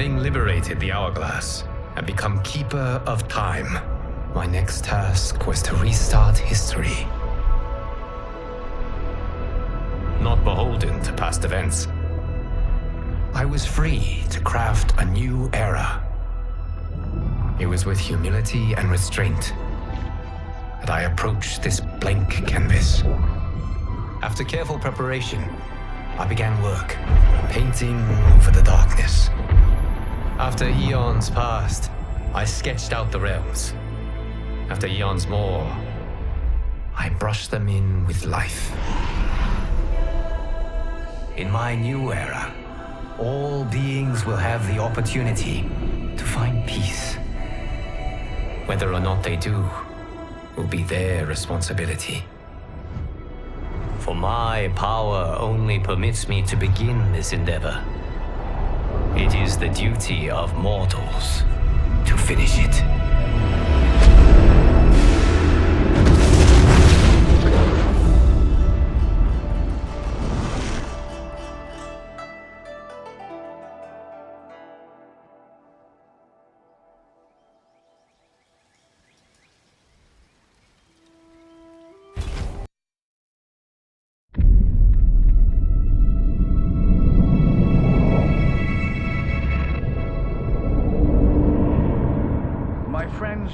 Having liberated the hourglass and become Keeper of Time, my next task was to restart history. Not beholden to past events, I was free to craft a new era. It was with humility and restraint that I approached this blank canvas. After careful preparation, I began work, painting over the darkness. After eons passed, I sketched out the realms. After eons more, I brushed them in with life. In my new era, all beings will have the opportunity to find peace. Whether or not they do will be their responsibility. For my power only permits me to begin this endeavor. It is the duty of mortals to finish it.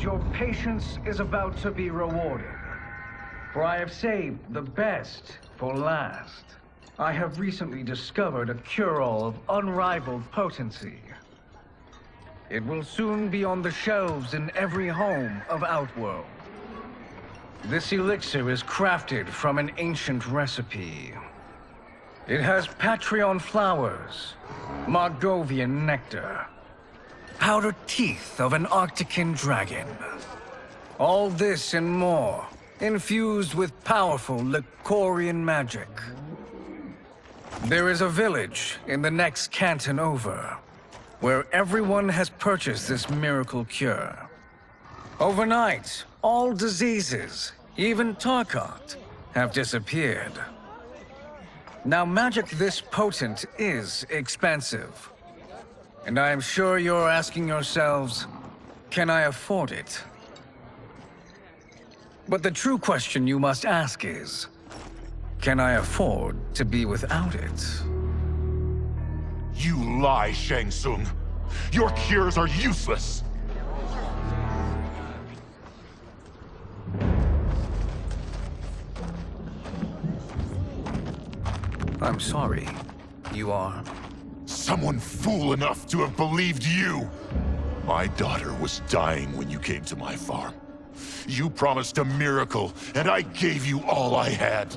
Your patience is about to be rewarded, for I have saved the best for last. I have recently discovered a cure-all of unrivaled potency. It will soon be on the shelves in every home of Outworld. This elixir is crafted from an ancient recipe. It has Patreon flowers, Margovian nectar, powdered teeth of an Arctican dragon. All this and more, infused with powerful Lycorian magic. There is a village in the next canton over, where everyone has purchased this miracle cure. Overnight, all diseases, even Tarkat, have disappeared. Now, magic this potent is expensive. And I am sure you're asking yourselves, can I afford it? But the true question you must ask is, can I afford to be without it? You lie, Shang Tsung. Your cures are useless. I'm sorry. You are? Someone fool enough to have believed you! My daughter was dying when you came to my farm. You promised a miracle, and I gave you all I had.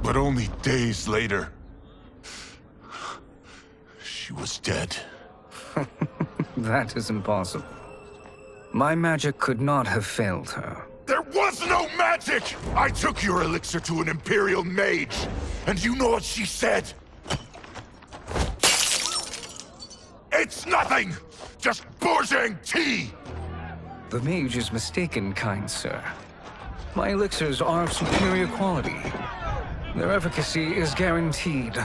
But only days later, she was dead. That is impossible. My magic could not have failed her. There was no magic! I took your elixir to an Imperial mage, and you know what she said? It's nothing! Just Bourgeois tea! The mage is mistaken, kind sir. My elixirs are of superior quality. Their efficacy is guaranteed.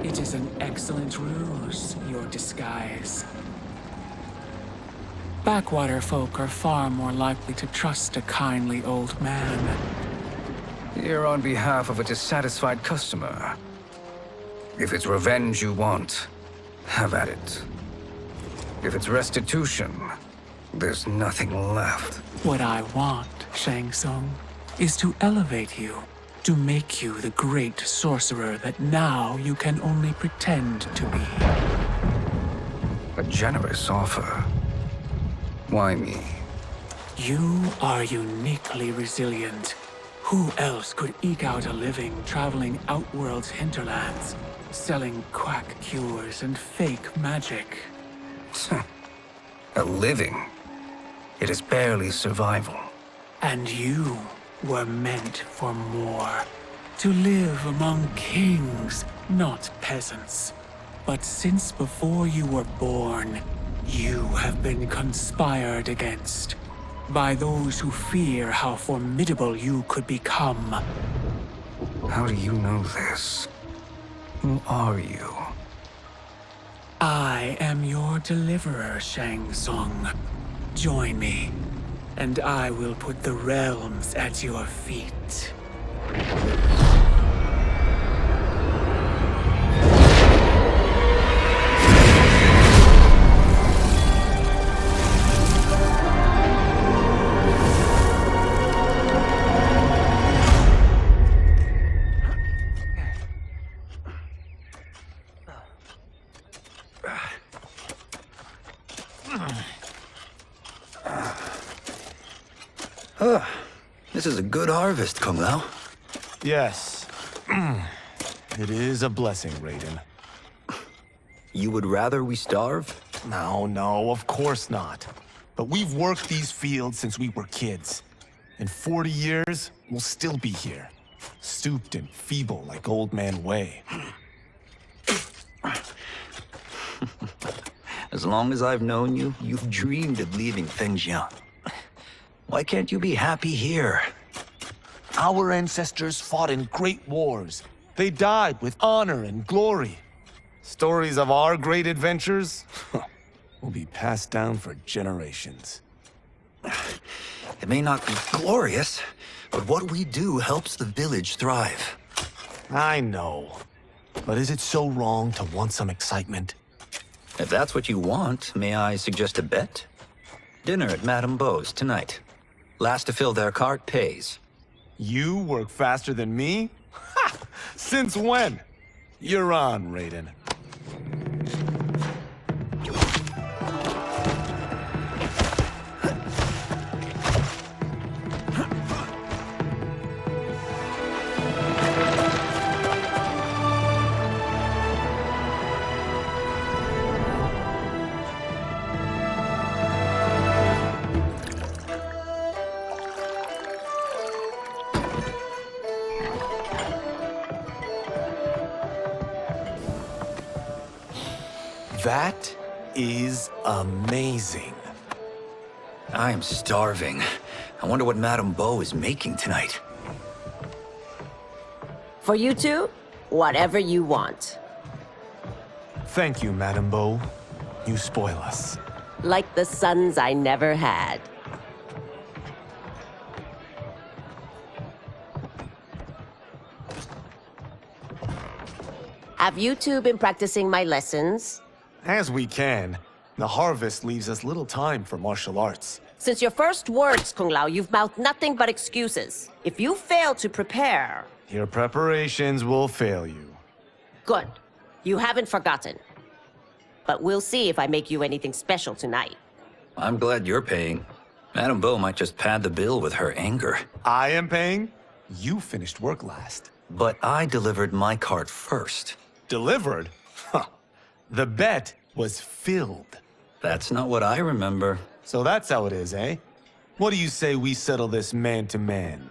It is an excellent ruse, your disguise. Backwater folk are far more likely to trust a kindly old man. Here on behalf of a dissatisfied customer. If it's revenge you want, have at it. If it's restitution, there's nothing left. What I want, Shang Tsung, is to elevate you to make you the great sorcerer that now you can only pretend to be. A generous offer. Why me? You are uniquely resilient. Who else could eke out a living traveling Outworld's hinterlands, selling quack cures and fake magic? A living. It is barely survival. And you were meant for more. To live among kings, not peasants. But since before you were born, you have been conspired against by those who fear how formidable you could become. How do you know this? Who are you? I am your deliverer, Shang Tsung. Join me, and I will put the realms at your feet. This is a good harvest, Kung Lao. Yes. It is a blessing, Raiden. You would rather we starve? No, of course not. But we've worked these fields since we were kids. In 40 years, we'll still be here. Stooped and feeble like Old Man Wei. As long as I've known you, you've dreamed of leaving Fengjian. Why can't you be happy here? Our ancestors fought in great wars. They died with honor and glory. Stories of our great adventures will be passed down for generations. It may not be glorious, but what we do helps the village thrive. I know. But is it so wrong to want some excitement? If that's what you want, may I suggest a bet? Dinner at Madame Beau's tonight. Last to fill their cart pays. You work faster than me? Ha! Since when? You're on, Raiden. That is amazing. I am starving. I wonder what Madame Beau is making tonight. For you two, whatever you want. Thank you, Madame Beau. You spoil us. Like the sons I never had. Have you two been practicing my lessons? As we can. The harvest leaves us little time for martial arts. Since your first words, Kung Lao, you've mouthed nothing but excuses. If you fail to prepare... Your preparations will fail you. Good. You haven't forgotten. But we'll see if I make you anything special tonight. I'm glad you're paying. Madame Beau might just pad the bill with her anger. I am paying? You finished work last. But I delivered my cart first. Delivered? Huh. The bet was filled. That's not what I remember. So that's how it is, eh? What do you say we settle this man to man?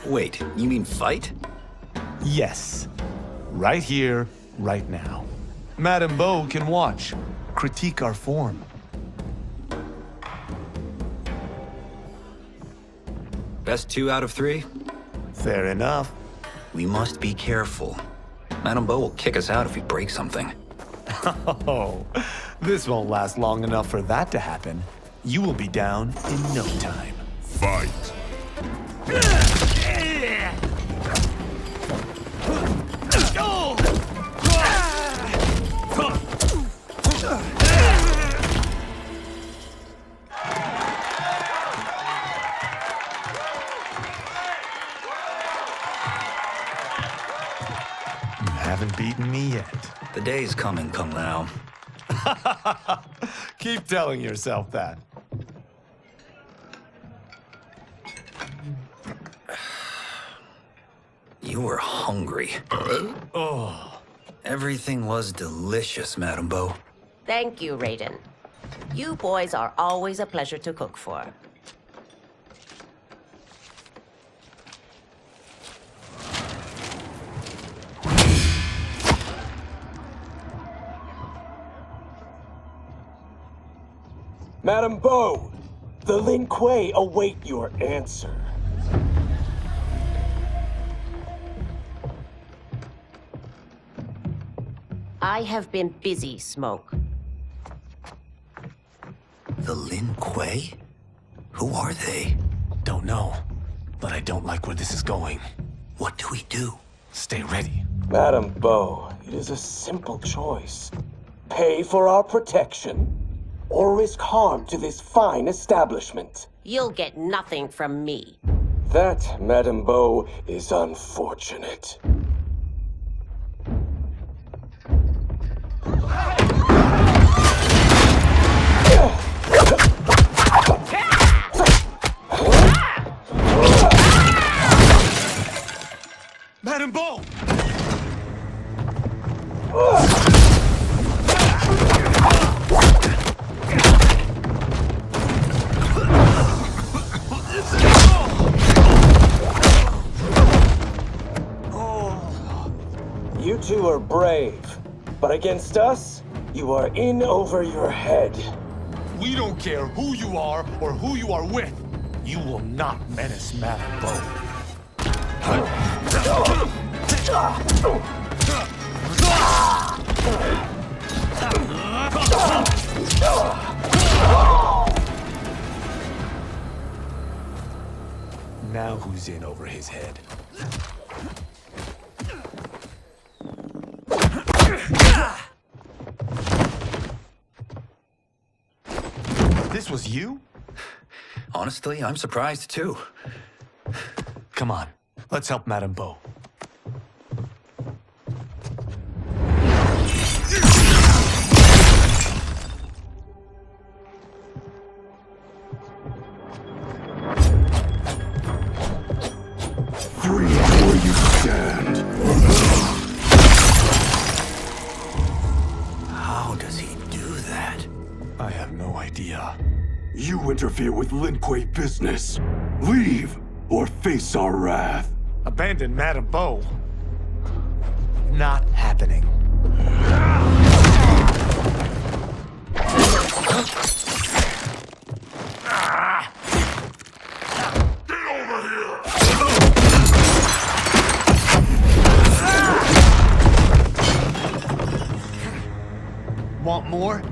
Wait, you mean fight? Yes. Right here, right now. Madame Beau can watch, critique our form. Best 2 out of 3? Fair enough. We must be careful. Madame Beau will kick us out if we break something. Oh, this won't last long enough for that to happen. You will be down in no time. Fight! The day's coming, Kung Lao. Keep telling yourself that. You were hungry. Oh. Everything was delicious, Madame Bo. Thank you, Raiden. You boys are always a pleasure to cook for. Madame Bo, the Lin Kuei await your answer. I have been busy, Smoke. The Lin Kuei? Who are they? Don't know, but I don't like where this is going. What do we do? Stay ready. Madame Bo, it is a simple choice. Pay for our protection, or risk harm to this fine establishment. You'll get nothing from me. That, Madame Bo, is unfortunate. Madame Bo! You two are brave, but against us, you are in over your head. We don't care who you are or who you are with. You will not menace Madame Bo. Now who's in over his head? This was you? Honestly, I'm surprised too. Come on, let's help Madame Bo. Free where you stand. How does he do that? I have no idea. You interfere with Lin Kuei business. Leave, or face our wrath. Abandon Madame Bo? Not happening. Get over here! Want more?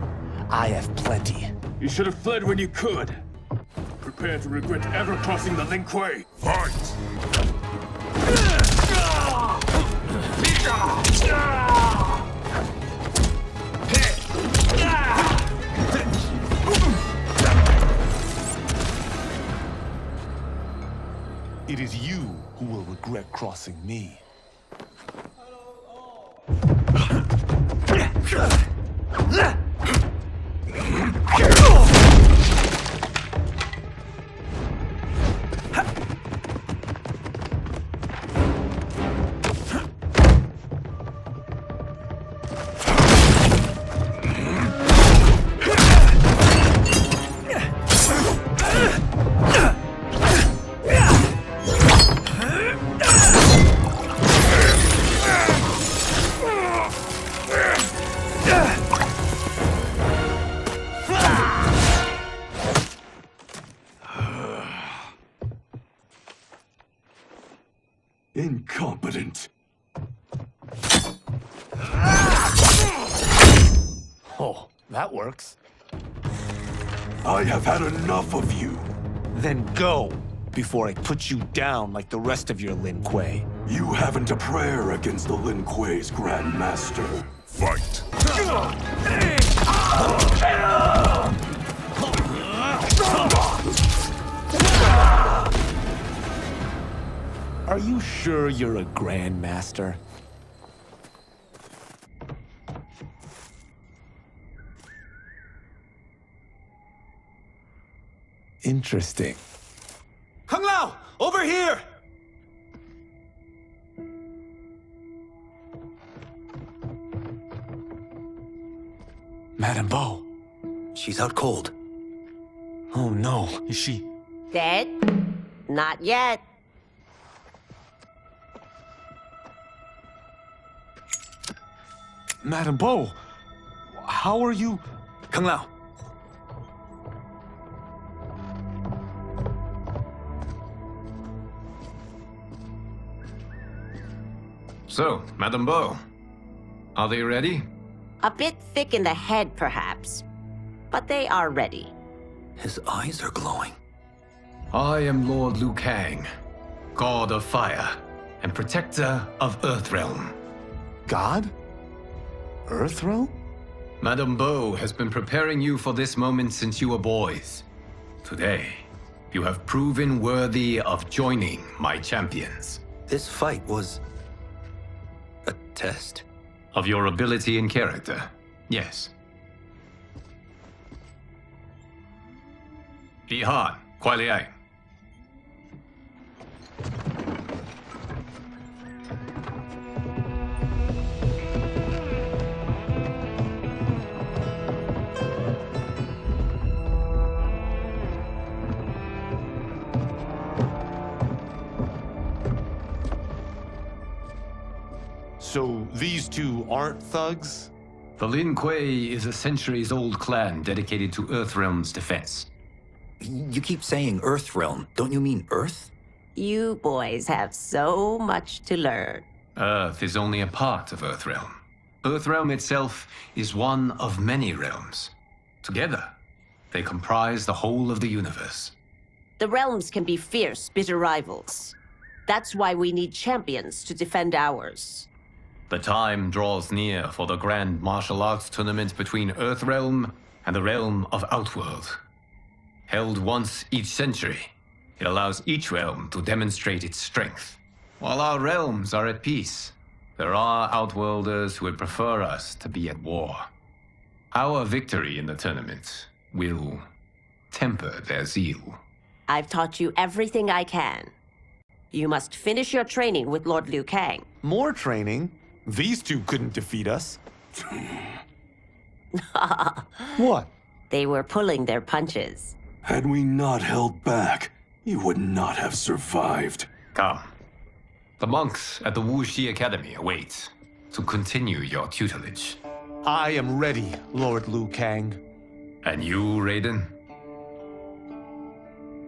I have plenty. You should have fled when you could. Prepare to regret ever crossing the Lin Kuei. Fight! It is you who will regret crossing me. Incompetent. Oh, that works. I have had enough of you. Then go, before I put you down like the rest of your Lin Kuei. You haven't a prayer against the Lin Kuei's Grand Master. Fight! Are you sure you're a Grandmaster? Interesting. Kung Lao! Over here! Madame Bo. She's out cold. Oh no, is she... Dead? Not yet. Madame Bo, how are you... Kung Lao. So, Madame Bo, are they ready? A bit thick in the head, perhaps. But they are ready. His eyes are glowing. I am Lord Liu Kang, God of Fire and Protector of Earthrealm. God? Earthrealm? Madame Bo has been preparing you for this moment since you were boys. Today, you have proven worthy of joining my champions. This fight was... a test? Of your ability and character, yes. Li Han, Kuai Liang. So these two aren't thugs? The Lin Kuei is a centuries-old clan dedicated to Earthrealm's defense. You keep saying Earthrealm. Don't you mean Earth? You boys have so much to learn. Earth is only a part of Earthrealm. Earthrealm itself is one of many realms. Together, they comprise the whole of the universe. The realms can be fierce, bitter rivals. That's why we need champions to defend ours. The time draws near for the grand martial arts tournament between Earthrealm and the realm of Outworld. Held once each century, it allows each realm to demonstrate its strength. While our realms are at peace, there are Outworlders who would prefer us to be at war. Our victory in the tournament will temper their zeal. I've taught you everything I can. You must finish your training with Lord Liu Kang. More training? These two couldn't defeat us. What? They were pulling their punches. Had we not held back, you would not have survived. Come. The monks at the Wuxi Academy await to continue your tutelage. I am ready, Lord Liu Kang. And you, Raiden?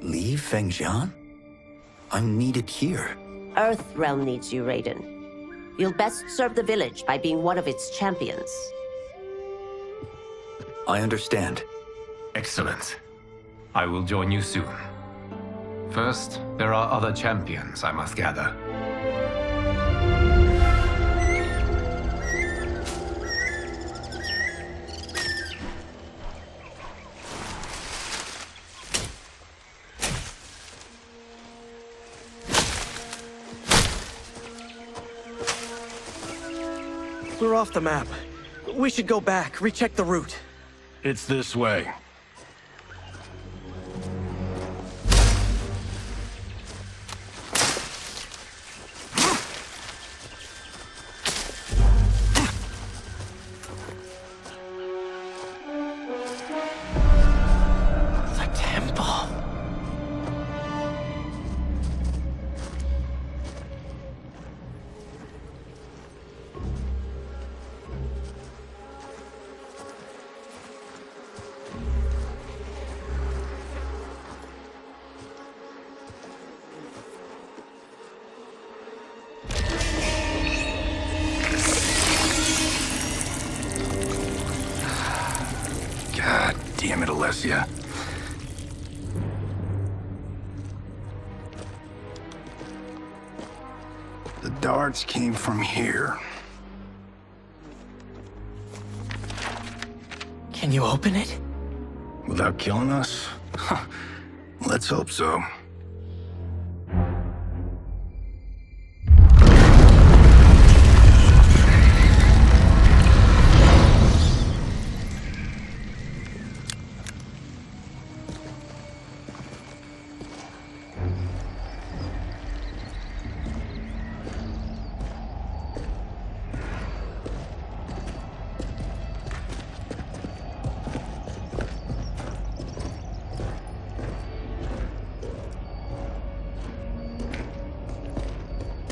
Li Fengjian? I'm needed here. Earthrealm needs you, Raiden. You'll best serve the village by being one of its champions. I understand. Excellent. I will join you soon. First, there are other champions I must gather. We're off the map. We should go back, recheck the route. It's this way. The temple. God damn it, Alessia. The darts came from here. Can you open it? Without killing us? Let's hope so.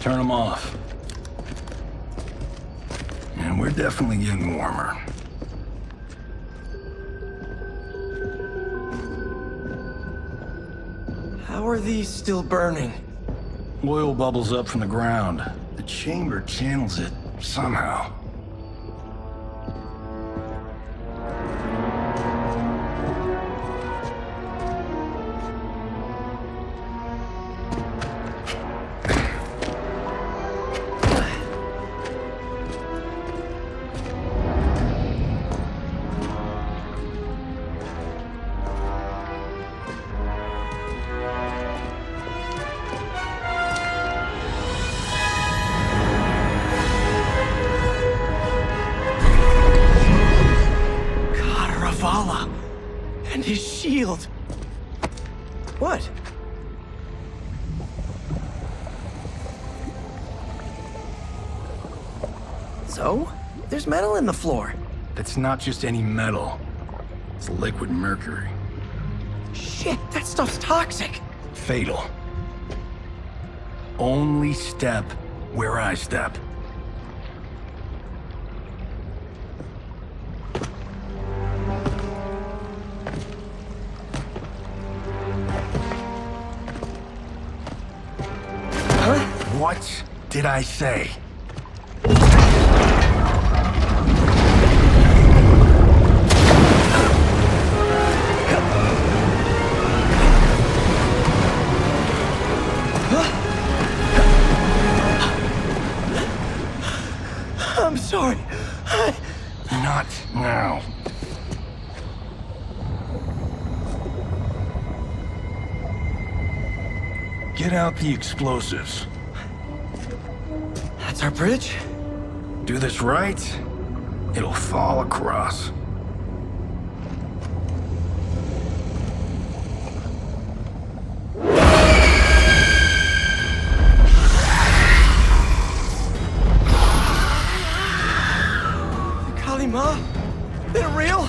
turn them off. And we're definitely getting warmer. How are these still burning? Oil bubbles up from the ground. The chamber channels it somehow. And his shield. What? So? There's metal in the floor. That's not just any metal. It's liquid mercury. Shit, that stuff's toxic. Fatal. Only step where I step. What did I say? I'm sorry. Not now. Get out the explosives. That's our bridge? Do this right, it'll fall across. Kalima? They're real?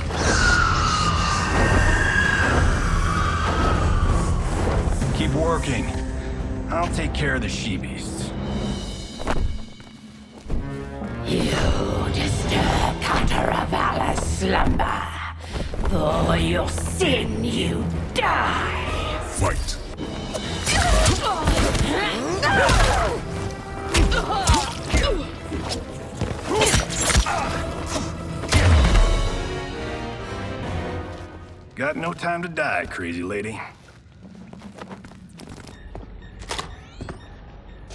Keep working. I'll take care of the she-beasts. You disturb Counter-Avala's slumber. For your sin, you die. Fight. Got no time to die, crazy lady.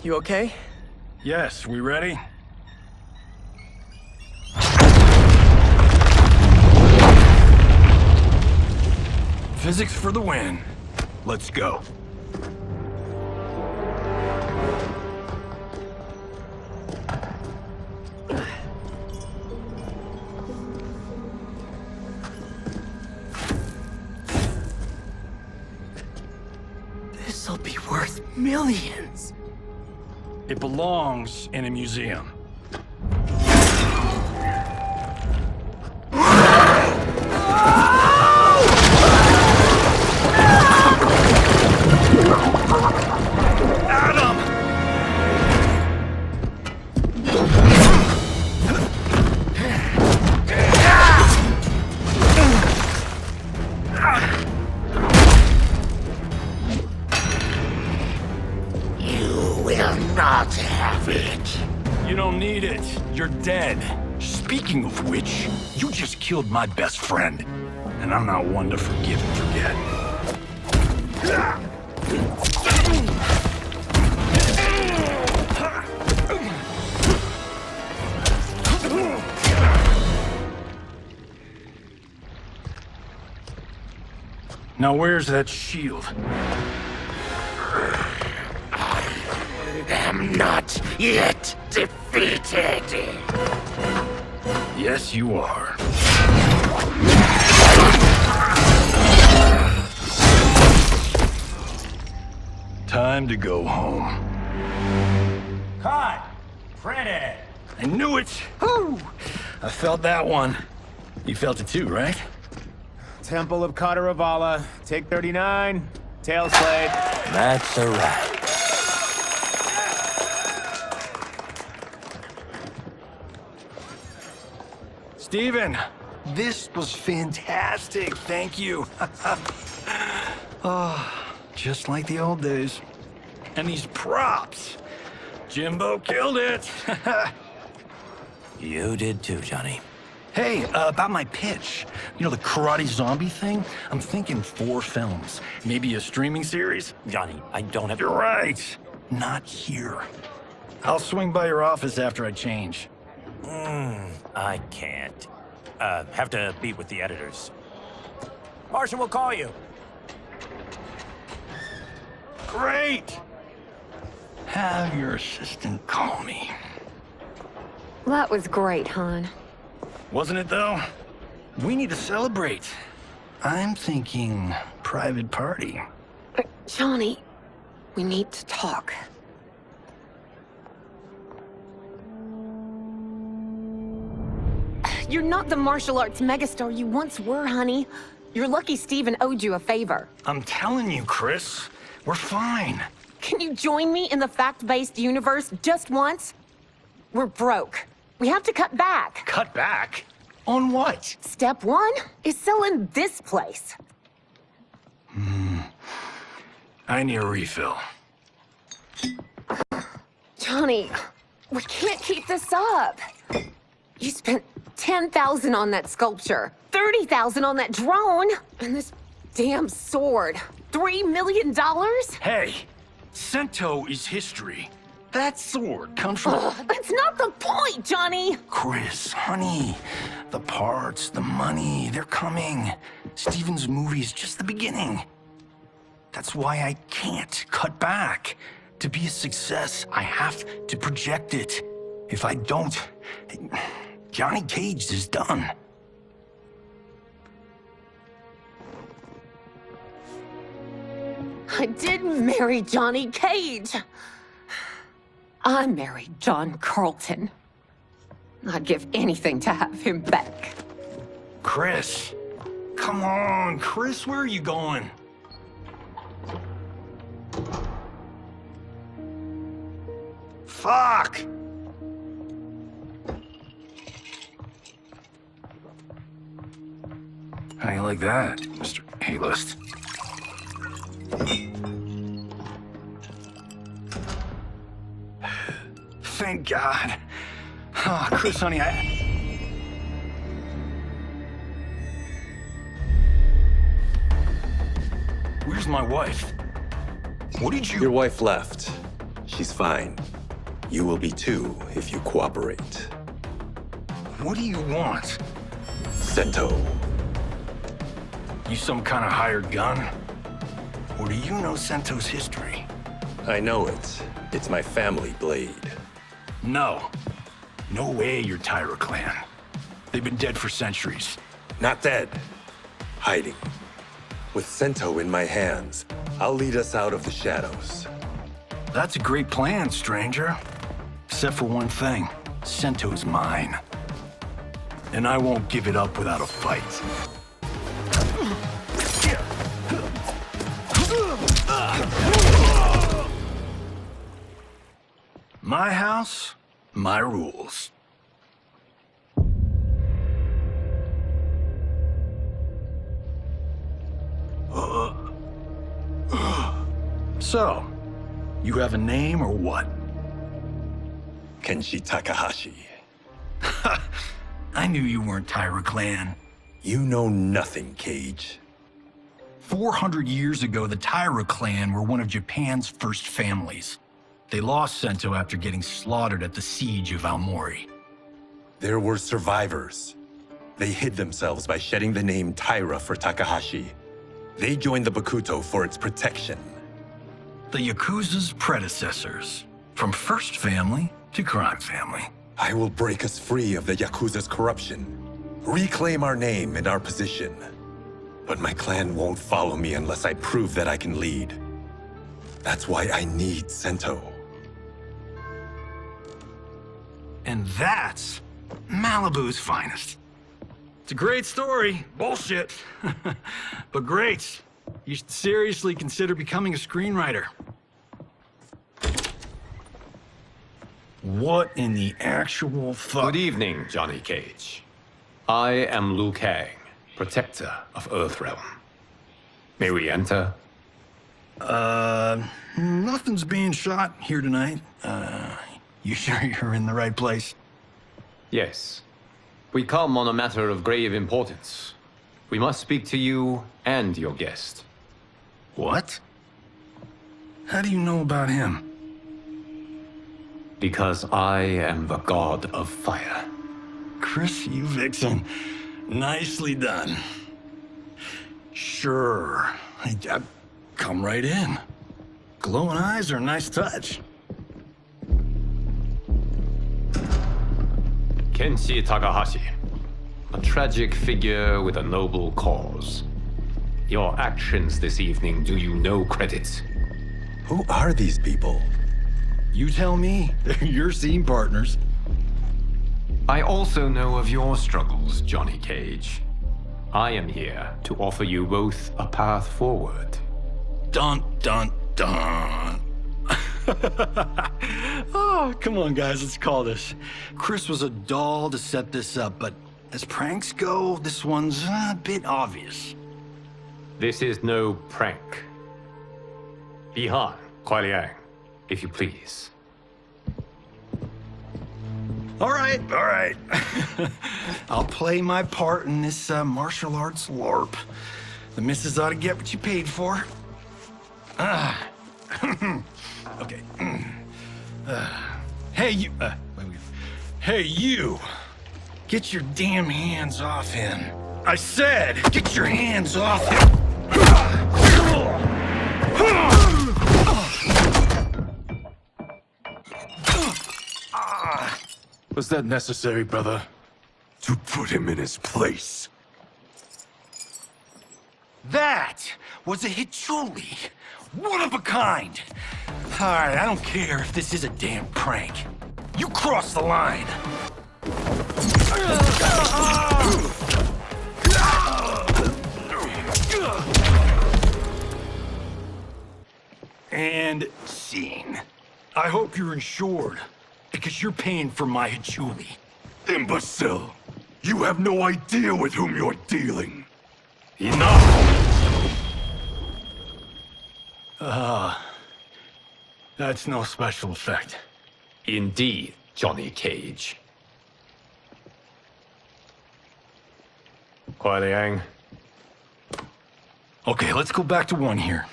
You okay? Yes, we ready? Physics for the win. Let's go. This'll be worth millions. It belongs in a museum. Not have it. You don't need it. You're dead. Speaking of which, you just killed my best friend. And I'm not one to forgive and forget. Now where's that shield? I'm not yet defeated. Yes, you are. Time to go home. Cut! Print I knew it! Woo! I felt that one. You felt it too, right? Temple of Kataravala, take 39, tail slate. That's a wrap. Steven, this was fantastic. Thank you. Oh, just like the old days. And these props. Jimbo killed it. You did too, Johnny. Hey, about my pitch. You know, the karate zombie thing? I'm thinking 4 films. Maybe a streaming series? Johnny, I don't have... You're right. Not here. I'll swing by your office after I change. I can't. Have to meet with the editors. Martian will call you. Great! Have your assistant call me. That was great, hon. Wasn't it, though? We need to celebrate. I'm thinking private party. Johnny, we need to talk. You're not the martial arts megastar you once were, honey. You're lucky Steven owed you a favor. I'm telling you, Chris, we're fine. Can you join me in the fact-based universe just once? We're broke. We have to cut back. Cut back? On what? Step 1 is selling this place. I need a refill. Johnny, we can't keep this up. You spent $10,000 on that sculpture, $30,000 on that drone, and this damn sword. $3 million? Hey, Sento is history. That sword comes from... That's not the point, Johnny! Chris, honey, the parts, the money, they're coming. Steven's movie is just the beginning. That's why I can't cut back. To be a success, I have to project it. If I don't, Johnny Cage is done. I didn't marry Johnny Cage. I married John Carlton. I'd give anything to have him back. Chris, come on, Chris, where are you going? Fuck! How you like that, Mr. A-list? Thank God. Oh, Chris, honey, Where's my wife? What did you... Your wife left. She's fine. You will be too if you cooperate. What do you want? Sento. You some kind of hired gun? Or do you know Sento's history? I know it. It's my family blade. No. No way you're Tyra clan. They've been dead for centuries. Not dead. Hiding. With Sento in my hands, I'll lead us out of the shadows. That's a great plan, stranger. Except for one thing. Sento's mine. And I won't give it up without a fight. My house, my rules. So, you have a name or what? Kenshi Takahashi. I knew you weren't Tyra clan. You know nothing, Cage. 400 years ago, the Tyra clan were one of Japan's first families. They lost Sento after getting slaughtered at the siege of Aomori. There were survivors. They hid themselves by shedding the name Tyra for Takahashi. They joined the Bakuto for its protection. The Yakuza's predecessors. From first family to crime family. I will break us free of the Yakuza's corruption. Reclaim our name and our position. But my clan won't follow me unless I prove that I can lead. That's why I need Sento. And that's Malibu's finest. It's a great story. Bullshit. But great. You should seriously consider becoming a screenwriter. What in the actual fuck? Good evening, Johnny Cage. I am Liu Kang, protector of Earthrealm. May we enter? Nothing's being shot here tonight. You sure you're in the right place? Yes. We come on a matter of grave importance. We must speak to you and your guest. What? How do you know about him? Because I am the god of fire. Chris, you vixen. Nicely done. Sure. Come right in. Glowing eyes are a nice touch. Kenshi Takahashi, a tragic figure with a noble cause. Your actions this evening do you no credit. Who are these people? You tell me. They're your scene partners. I also know of your struggles, Johnny Cage. I am here to offer you both a path forward. Dun, dun, dun. Oh, come on, guys, let's call this. Chris was a doll to set this up, but as pranks go, this one's a bit obvious. This is no prank. Bihan, Kuai Liang, if you please. All right. I'll play my part in this martial arts LARP. The missus ought to get what you paid for. Okay. Hey, you. Hey, you. Get your damn hands off him. I said, get your hands off him. Was that necessary, brother? To put him in his place. That was a Hichuli. One of a kind. All right, I don't care if this is a damn prank. You crossed the line. And scene. I hope you're insured, because you're paying for my Hichuli. Imbecile! You have no idea with whom you're dealing. Enough! That's no special effect. Indeed, Johnny Cage. Kuai Liang. Okay, let's go back to one here.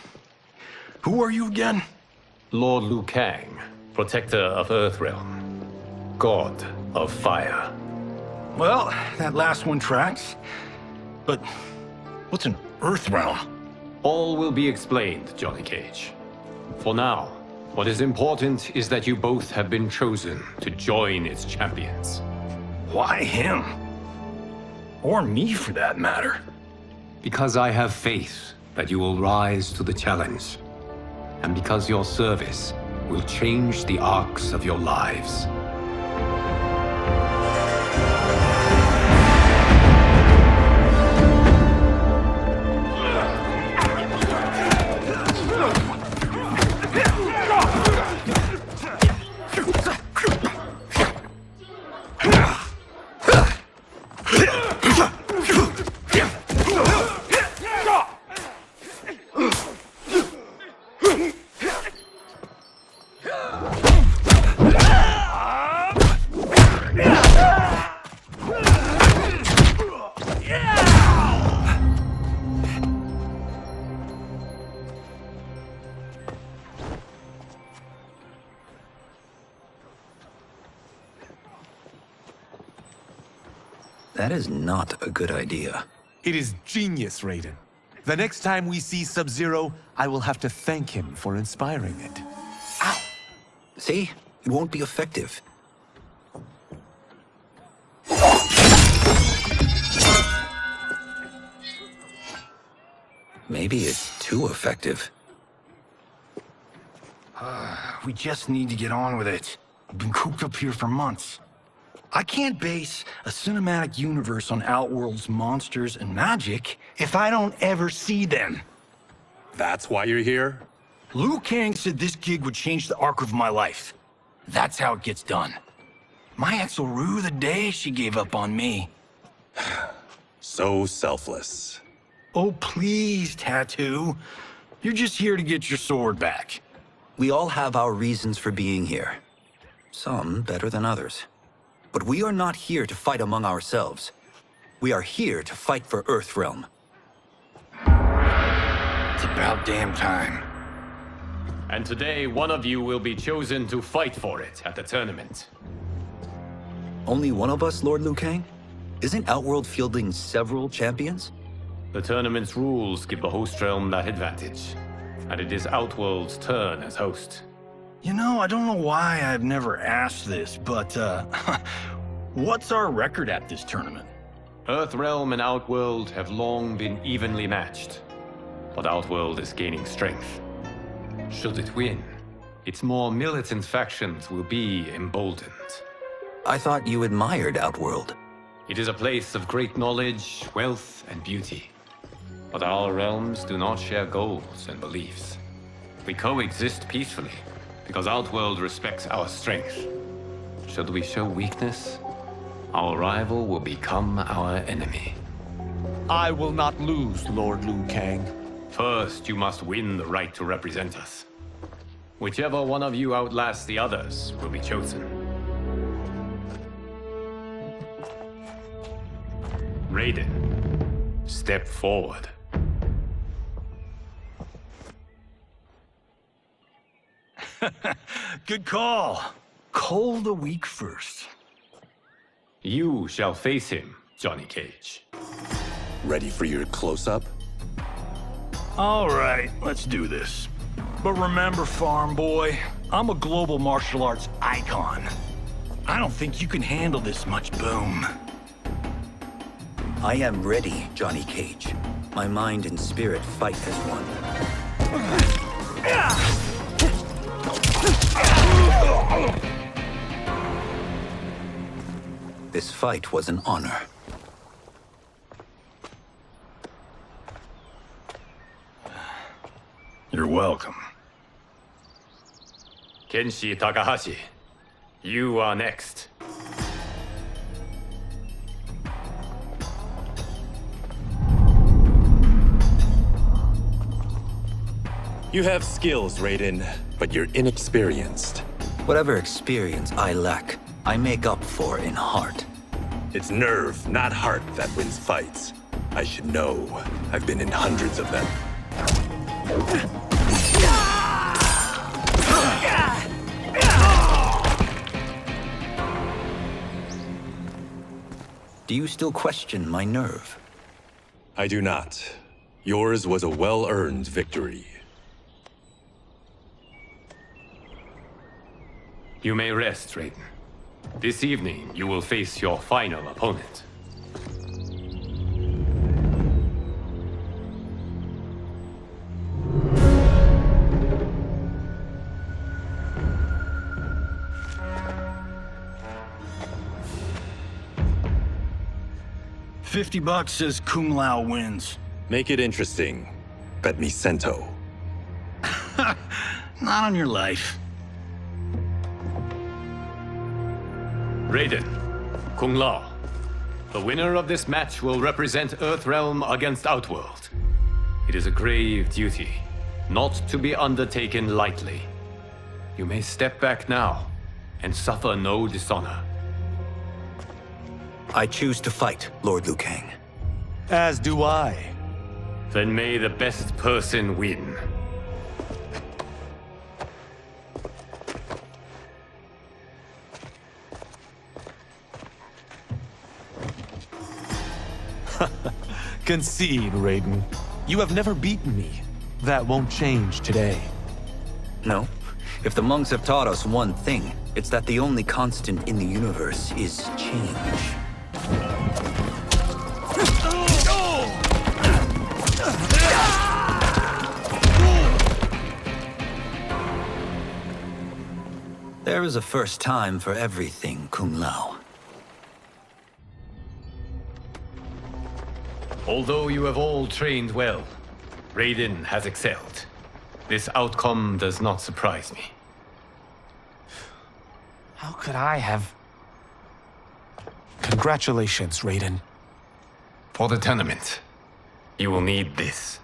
Who are you again? Lord Liu Kang, protector of Earthrealm. God of fire. Well, that last one tracks. But what's an Earthrealm? All will be explained, Johnny Cage. For now, what is important is that you both have been chosen to join its champions. Why him? Or me, for that matter. Because I have faith that you will rise to the challenge. And because your service will change the arcs of your lives. That is not a good idea. It is genius, Raiden. The next time we see Sub-Zero, I will have to thank him for inspiring it. Ow! See? It won't be effective. Maybe it's too effective. We just need to get on with it. I've been cooped up here for months. I can't base a cinematic universe on Outworld's monsters and magic if I don't ever see them. That's why you're here? Liu Kang said this gig would change the arc of my life. That's how it gets done. My ex will rue the day she gave up on me. So selfless. Oh, please, Tattoo. You're just here to get your sword back. We all have our reasons for being here. Some better than others. But we are not here to fight among ourselves. We are here to fight for Earthrealm. It's about damn time. And today, one of you will be chosen to fight for it at the tournament. Only one of us, Lord Liu Kang? Isn't Outworld fielding several champions? The tournament's rules give the host realm that advantage. And it is Outworld's turn as host. You know, I don't know why I've never asked this, but, what's our record at this tournament? Earthrealm and Outworld have long been evenly matched. But Outworld is gaining strength. Should it win, its more militant factions will be emboldened. I thought you admired Outworld. It is a place of great knowledge, wealth, and beauty. But our realms do not share goals and beliefs. We coexist peacefully, because Outworld respects our strength. Should we show weakness, our rival will become our enemy. I will not lose, Lord Liu Kang. First, you must win the right to represent us. Whichever one of you outlasts the others will be chosen. Raiden, step forward. Good call. Cole the weak first. You shall face him, Johnny Cage. Ready for your close-up? All right, let's do this. But remember, farm boy, I'm a global martial arts icon. I don't think you can handle this much boom. I am ready, Johnny Cage. My mind and spirit fight as one. This fight was an honor. You're welcome. Kenshi Takahashi, you are next. You have skills, Raiden, but you're inexperienced. Whatever experience I lack, I make up for in heart. It's nerve, not heart, that wins fights. I should know. I've been in hundreds of them. Do you still question my nerve? I do not. Yours was a well-earned victory. You may rest, Raiden. This evening, you will face your final opponent. $50 says Kung Lao wins. Make it interesting. Bet me cento. Not on your life. Raiden, Kung Lao. The winner of this match will represent Earthrealm against Outworld. It is a grave duty, not to be undertaken lightly. You may step back now and suffer no dishonor. I choose to fight, Lord Liu Kang. As do I. Then may the best person win. Concede, Raiden. You have never beaten me. That won't change today. No. If the monks have taught us one thing, it's that the only constant in the universe is change. There is a first time for everything, Kung Lao. Although you have all trained well, Raiden has excelled. This outcome does not surprise me. How could I have... Congratulations, Raiden. For the tournament, you will need this.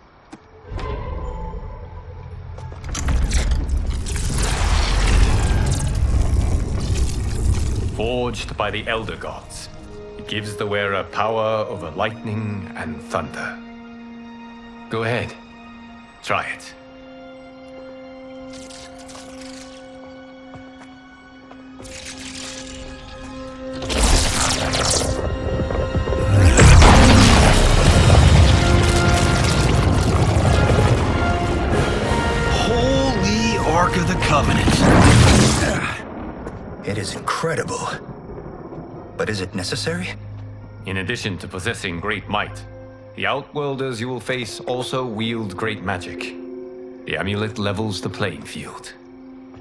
Forged by the Elder Gods, it gives the wearer power over lightning and thunder. Go ahead, try it. Holy Ark of the Covenant. It is incredible. But is it necessary? In addition to possessing great might, the Outworlders you will face also wield great magic. The amulet levels the playing field.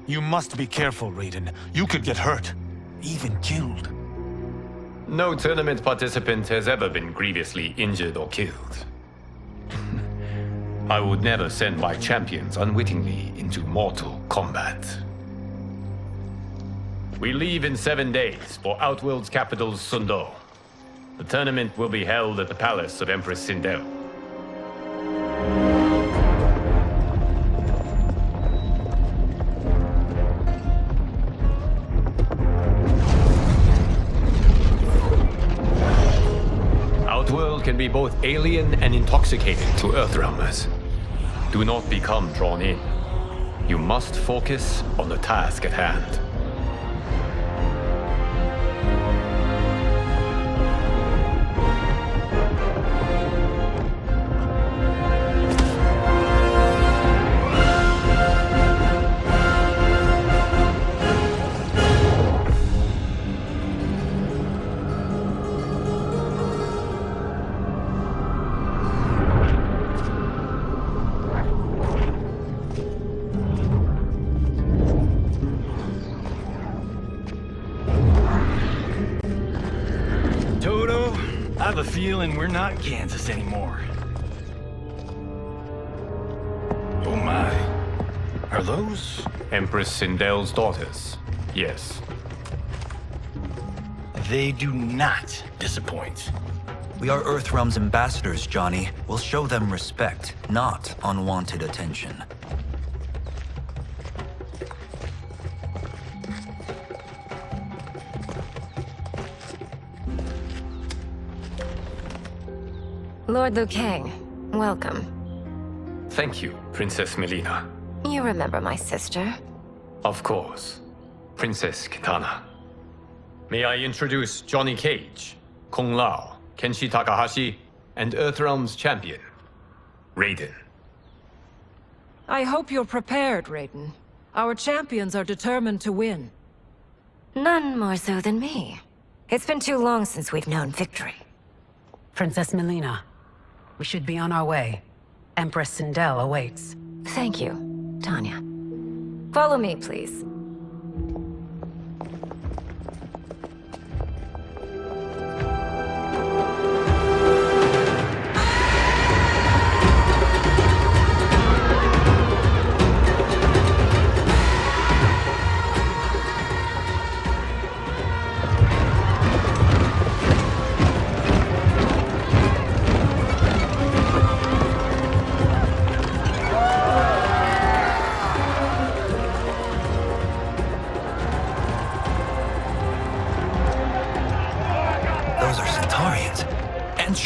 You must be careful, Raiden. You could get hurt. Even killed. No tournament participant has ever been grievously injured or killed. I would never send my champions unwittingly into Mortal Kombat. We leave in 7 days for Outworld's capital, Sundo. The tournament will be held at the palace of Empress Sindel. Outworld can be both alien and intoxicating to Earthrealmers. Do not become drawn in. You must focus on the task at hand. I have a feeling we're not Kansas anymore. Oh my. Are those? Empress Sindel's daughters, yes. They do not disappoint. We are Earthrealm's ambassadors, Johnny. We'll show them respect, not unwanted attention. Lord Liu Kang, welcome. Thank you, Princess Melina. You remember my sister? Of course. Princess Kitana. May I introduce Johnny Cage, Kung Lao, Kenshi Takahashi, and Earthrealm's champion, Raiden. I hope you're prepared, Raiden. Our champions are determined to win. None more so than me. It's been too long since we've known victory. Princess Melina, we should be on our way. Empress Sindel awaits. Thank you, Tanya. Follow me, please.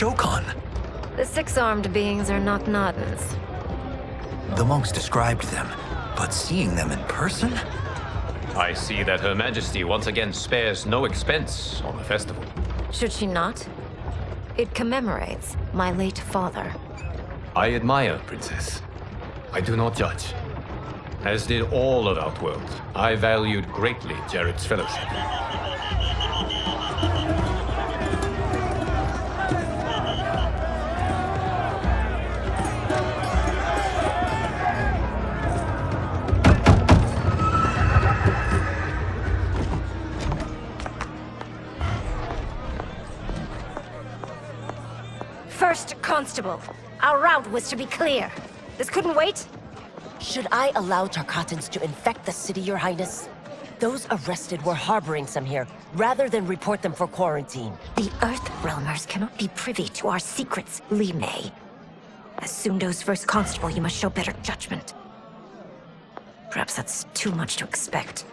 Shokan. The six-armed beings are not Nodens. The monks described them, but seeing them in person? I see that Her Majesty once again spares no expense on the festival. Should she not? It commemorates my late father. I admire, Princess. I do not judge. As did all of Outworld, I valued greatly Jarrett's fellowship. First Constable, our route was to be clear. This couldn't wait? Should I allow Tarkatans to infect the city, Your Highness? Those arrested were harboring some here, rather than report them for quarantine. The Earthrealmers cannot be privy to our secrets, Li Mei. As Sundo's first constable, you must show better judgment. Perhaps that's too much to expect.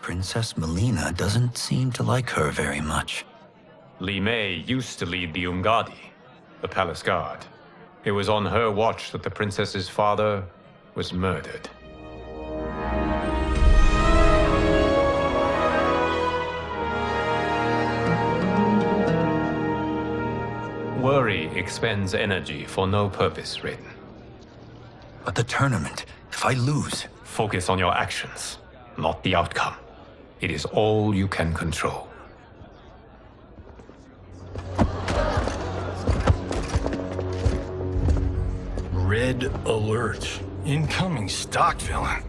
Princess Melina doesn't seem to like her very much. Li Mei used to lead the Umgadi, the palace guard. It was on her watch that the princess's father was murdered. Worry expends energy for no purpose, Raiden. But the tournament, if I lose... Focus on your actions, not the outcome. It is all you can control. Red alert. Incoming stock villain.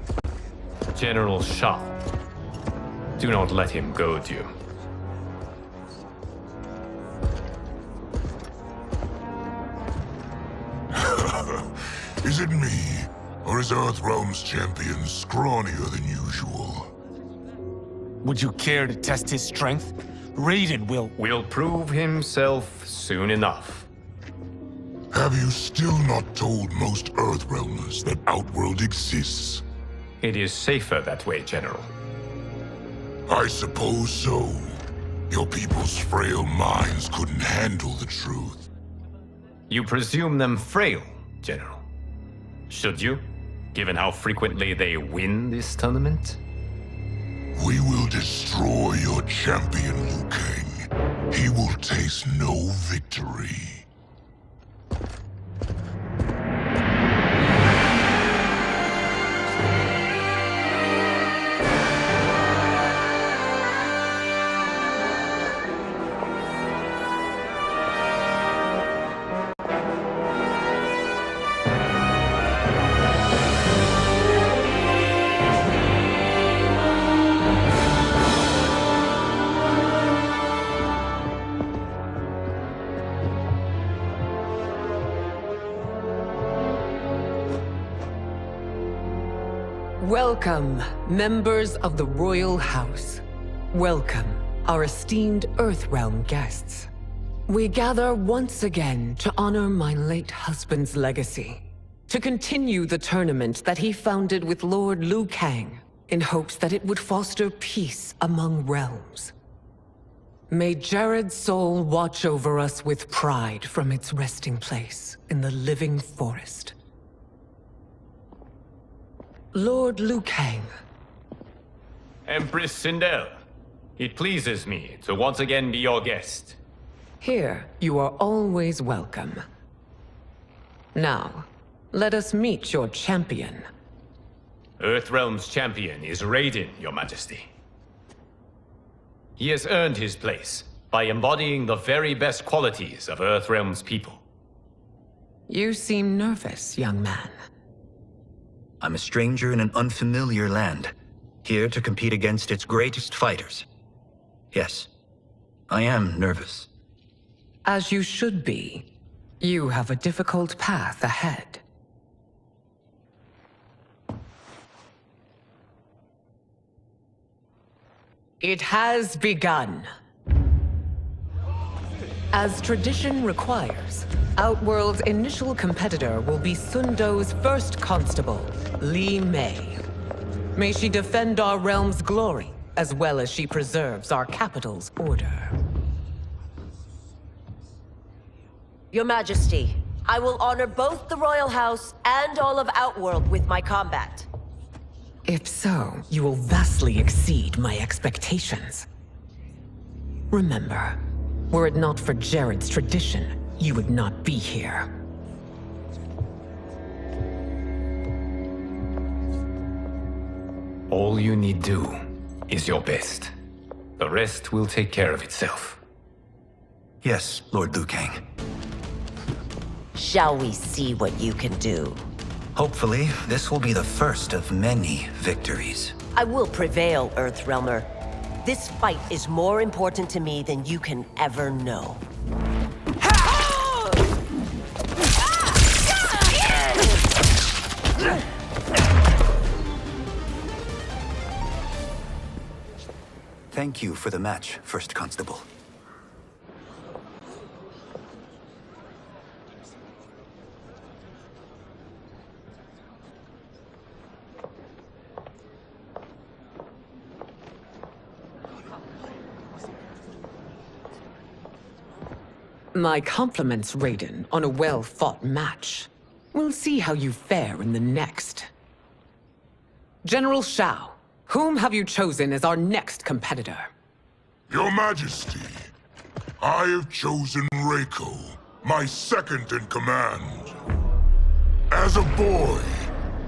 General Shao. Do not let him goad you. Is it me? Or is Earthrealm's champion scrawnier than usual? Would you care to test his strength? Raiden will prove himself soon enough. Have you still not told most Earthrealmers that Outworld exists? It is safer that way, General. I suppose so. Your people's frail minds couldn't handle the truth. You presume them frail, General. Should you, given how frequently they win this tournament? We will destroy your champion, Liu Kang. He will taste no victory. Welcome, members of the Royal House. Welcome, our esteemed Earthrealm guests. We gather once again to honor my late husband's legacy, to continue the tournament that he founded with Lord Liu Kang, in hopes that it would foster peace among realms. May Jared's soul watch over us with pride from its resting place in the living forest. Lord Liu Kang. Empress Sindel, it pleases me to once again be your guest. Here, you are always welcome. Now, let us meet your champion. Earthrealm's champion is Raiden, Your Majesty. He has earned his place by embodying the very best qualities of Earthrealm's people. You seem nervous, young man. I'm a stranger in an unfamiliar land, here to compete against its greatest fighters. Yes, I am nervous. As you should be. You have a difficult path ahead. It has begun. As tradition requires, Outworld's initial competitor will be Sundo's first constable, Li Mei. May she defend our realm's glory, as well as she preserves our capital's order. Your Majesty, I will honor both the Royal House and all of Outworld with my combat. If so, you will vastly exceed my expectations. Remember, were it not for Jared's tradition, you would not be here. All you need do is your best. The rest will take care of itself. Yes, Lord Liu Kang. Shall we see what you can do? Hopefully, this will be the first of many victories. I will prevail, Earthrealmer. This fight is more important to me than you can ever know. Thank you for the match, First Constable. My compliments, Raiden, on a well-fought match. We'll see how you fare in the next. General Shao, whom have you chosen as our next competitor? Your Majesty, I have chosen Reiko, my second in command. As a boy,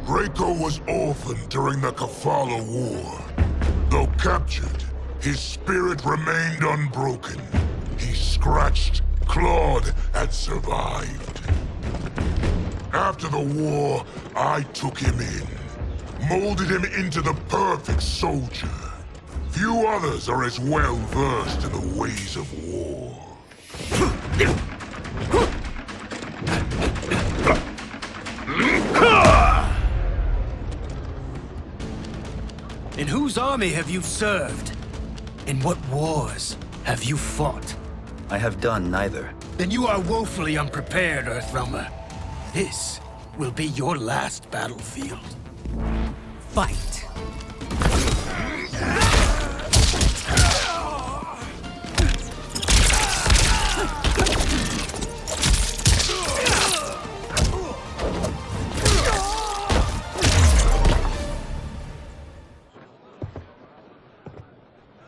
Reiko was orphaned during the Kafala War. Though captured, his spirit remained unbroken. He scratched, clawed, and survived. After the war, I took him in, molded him into the perfect soldier. Few others are as well versed in the ways of war. In whose army have you served? In what wars have you fought? I have done neither. Then you are woefully unprepared, Earthrealmer. This will be your last battlefield. Fight!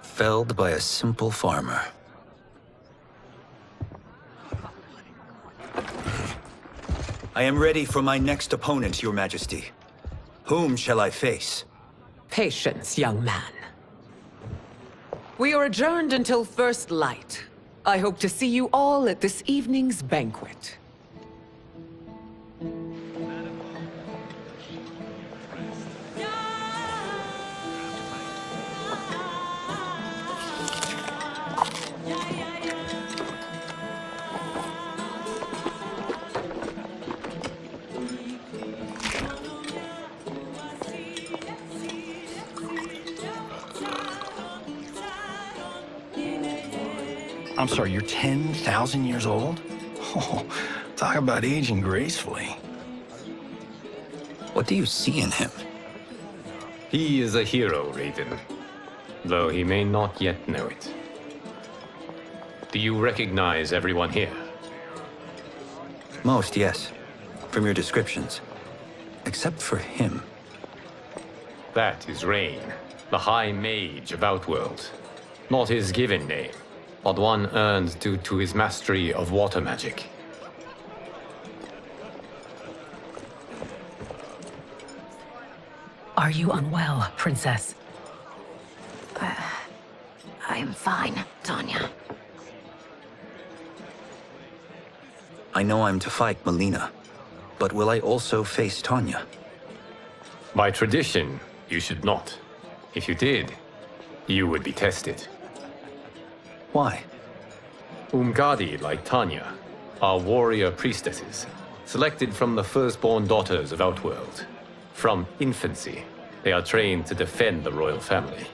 Felled by a simple farmer. I am ready for my next opponent, Your Majesty. Whom shall I face? Patience, young man. We are adjourned until first light. I hope to see you all at this evening's banquet. I'm sorry, you're 10,000 years old? Oh, talk about aging gracefully. What do you see in him? He is a hero, Raiden. Though he may not yet know it. Do you recognize everyone here? Most, yes. From your descriptions. Except for him. That is Rain, the High Mage of Outworld. Not his given name, but one earned due to his mastery of water magic. Are you unwell, Princess? I am fine, Tanya. I know I'm to fight Melina, but will I also face Tanya? By tradition, you should not. If you did, you would be tested. Why? Umgadi, like Tanya, are warrior priestesses, selected from the firstborn daughters of Outworld. From infancy, they are trained to defend the royal family.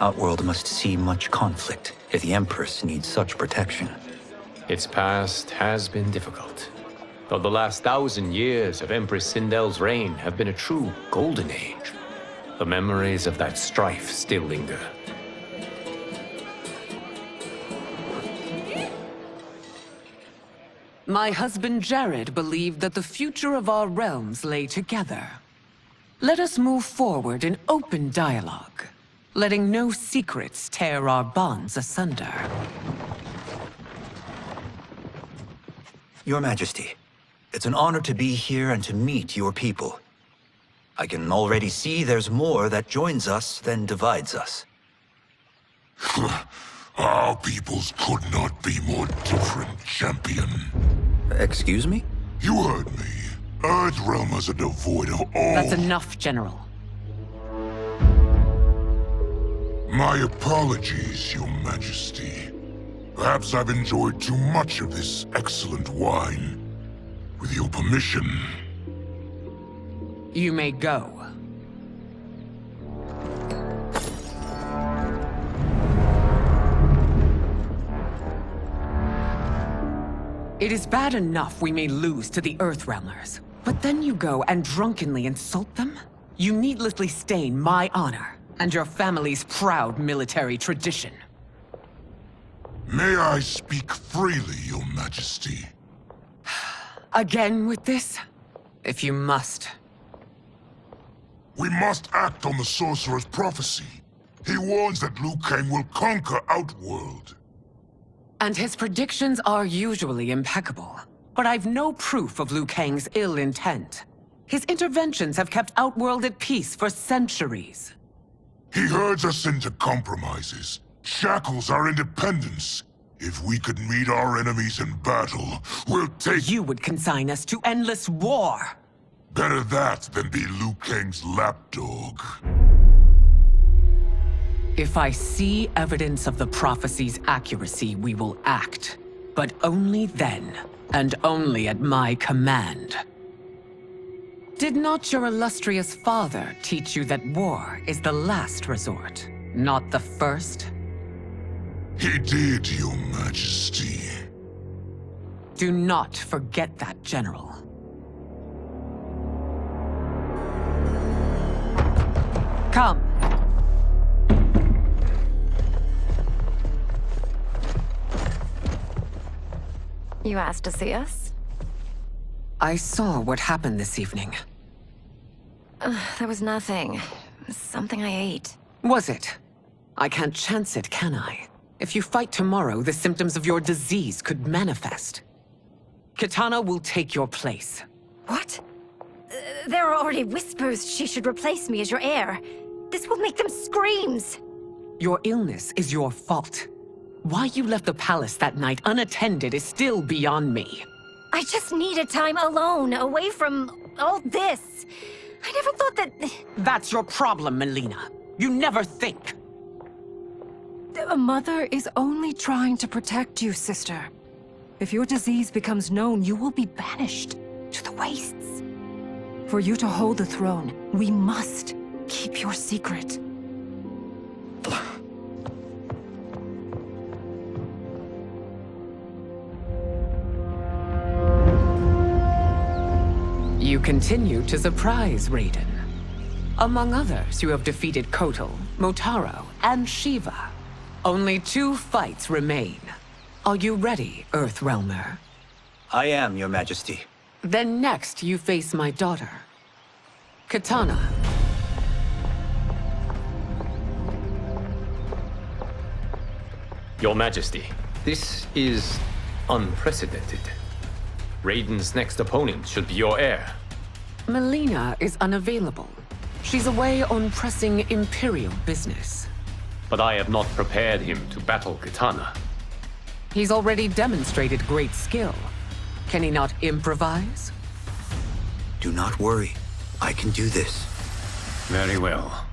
Outworld must see much conflict if the Empress needs such protection. Its past has been difficult, though the last 1,000 years of Empress Sindel's reign have been a true golden age. The memories of that strife still linger. My husband Jared believed that the future of our realms lay together. Let us move forward in open dialogue, letting no secrets tear our bonds asunder. Your Majesty, it's an honor to be here and to meet your people. I can already see there's more that joins us than divides us. Our peoples could not be more different, champion. Excuse me? You heard me. Earthrealmers are devoid of all... That's enough, General. My apologies, Your Majesty. Perhaps I've enjoyed too much of this excellent wine. With your permission... You may go. It is bad enough we may lose to the Earthrealmers, but then you go and drunkenly insult them? You needlessly stain my honor and your family's proud military tradition. May I speak freely, Your Majesty? Again with this? If you must. We must act on the Sorcerer's prophecy. He warns that Liu Kang will conquer Outworld. And his predictions are usually impeccable. But I've no proof of Liu Kang's ill intent. His interventions have kept Outworld at peace for centuries. He herds us into compromises, shackles our independence. If we could meet our enemies in battle, we'll take— You would consign us to endless war! Better that than be Liu Kang's lapdog. If I see evidence of the prophecy's accuracy, we will act. But only then, and only at my command. Did not your illustrious father teach you that war is the last resort, not the first? He did, Your Majesty. Do not forget that, General. Come. You asked to see us? I saw what happened this evening. That was nothing. Something I ate. Was it? I can't chance it, can I? If you fight tomorrow, the symptoms of your disease could manifest. Kitana will take your place. What? There are already whispers she should replace me as your heir. This will make them screams! Your illness is your fault. Why you left the palace that night unattended is still beyond me. I just needed time alone, away from all this. I never thought that... That's your problem, Melina. You never think. A mother is only trying to protect you, sister. If your disease becomes known, you will be banished to the wastes. For you to hold the throne, we must keep your secret. You continue to surprise Raiden. Among others, you have defeated Kotal, Motaro, and Shiva. Only 2 fights remain. Are you ready, Earthrealmer? I am, Your Majesty. Then next, you face my daughter, Kitana. Your Majesty, this is unprecedented. Raiden's next opponent should be your heir. Melina is unavailable. She's away on pressing Imperial business. But I have not prepared him to battle Kitana. He's already demonstrated great skill. Can he not improvise? Do not worry. I can do this. Very well.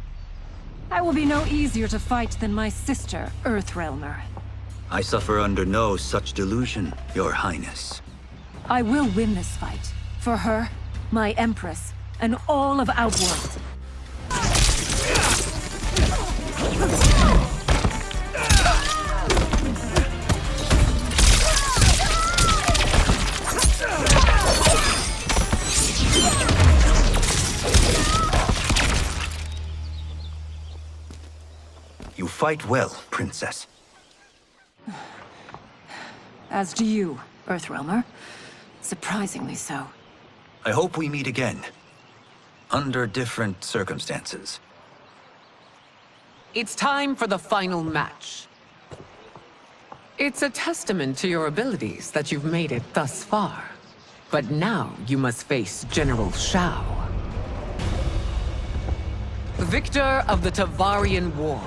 I will be no easier to fight than my sister, Earthrealmer. I suffer under no such delusion, Your Highness. I will win this fight. For her, my Empress, and all of Outworld. You fight well, Princess. As do you, Earthrealmer. Surprisingly so. I hope we meet again. Under different circumstances. It's time for the final match. It's a testament to your abilities that you've made it thus far. But now you must face General Shao. Victor of the Tavarian War.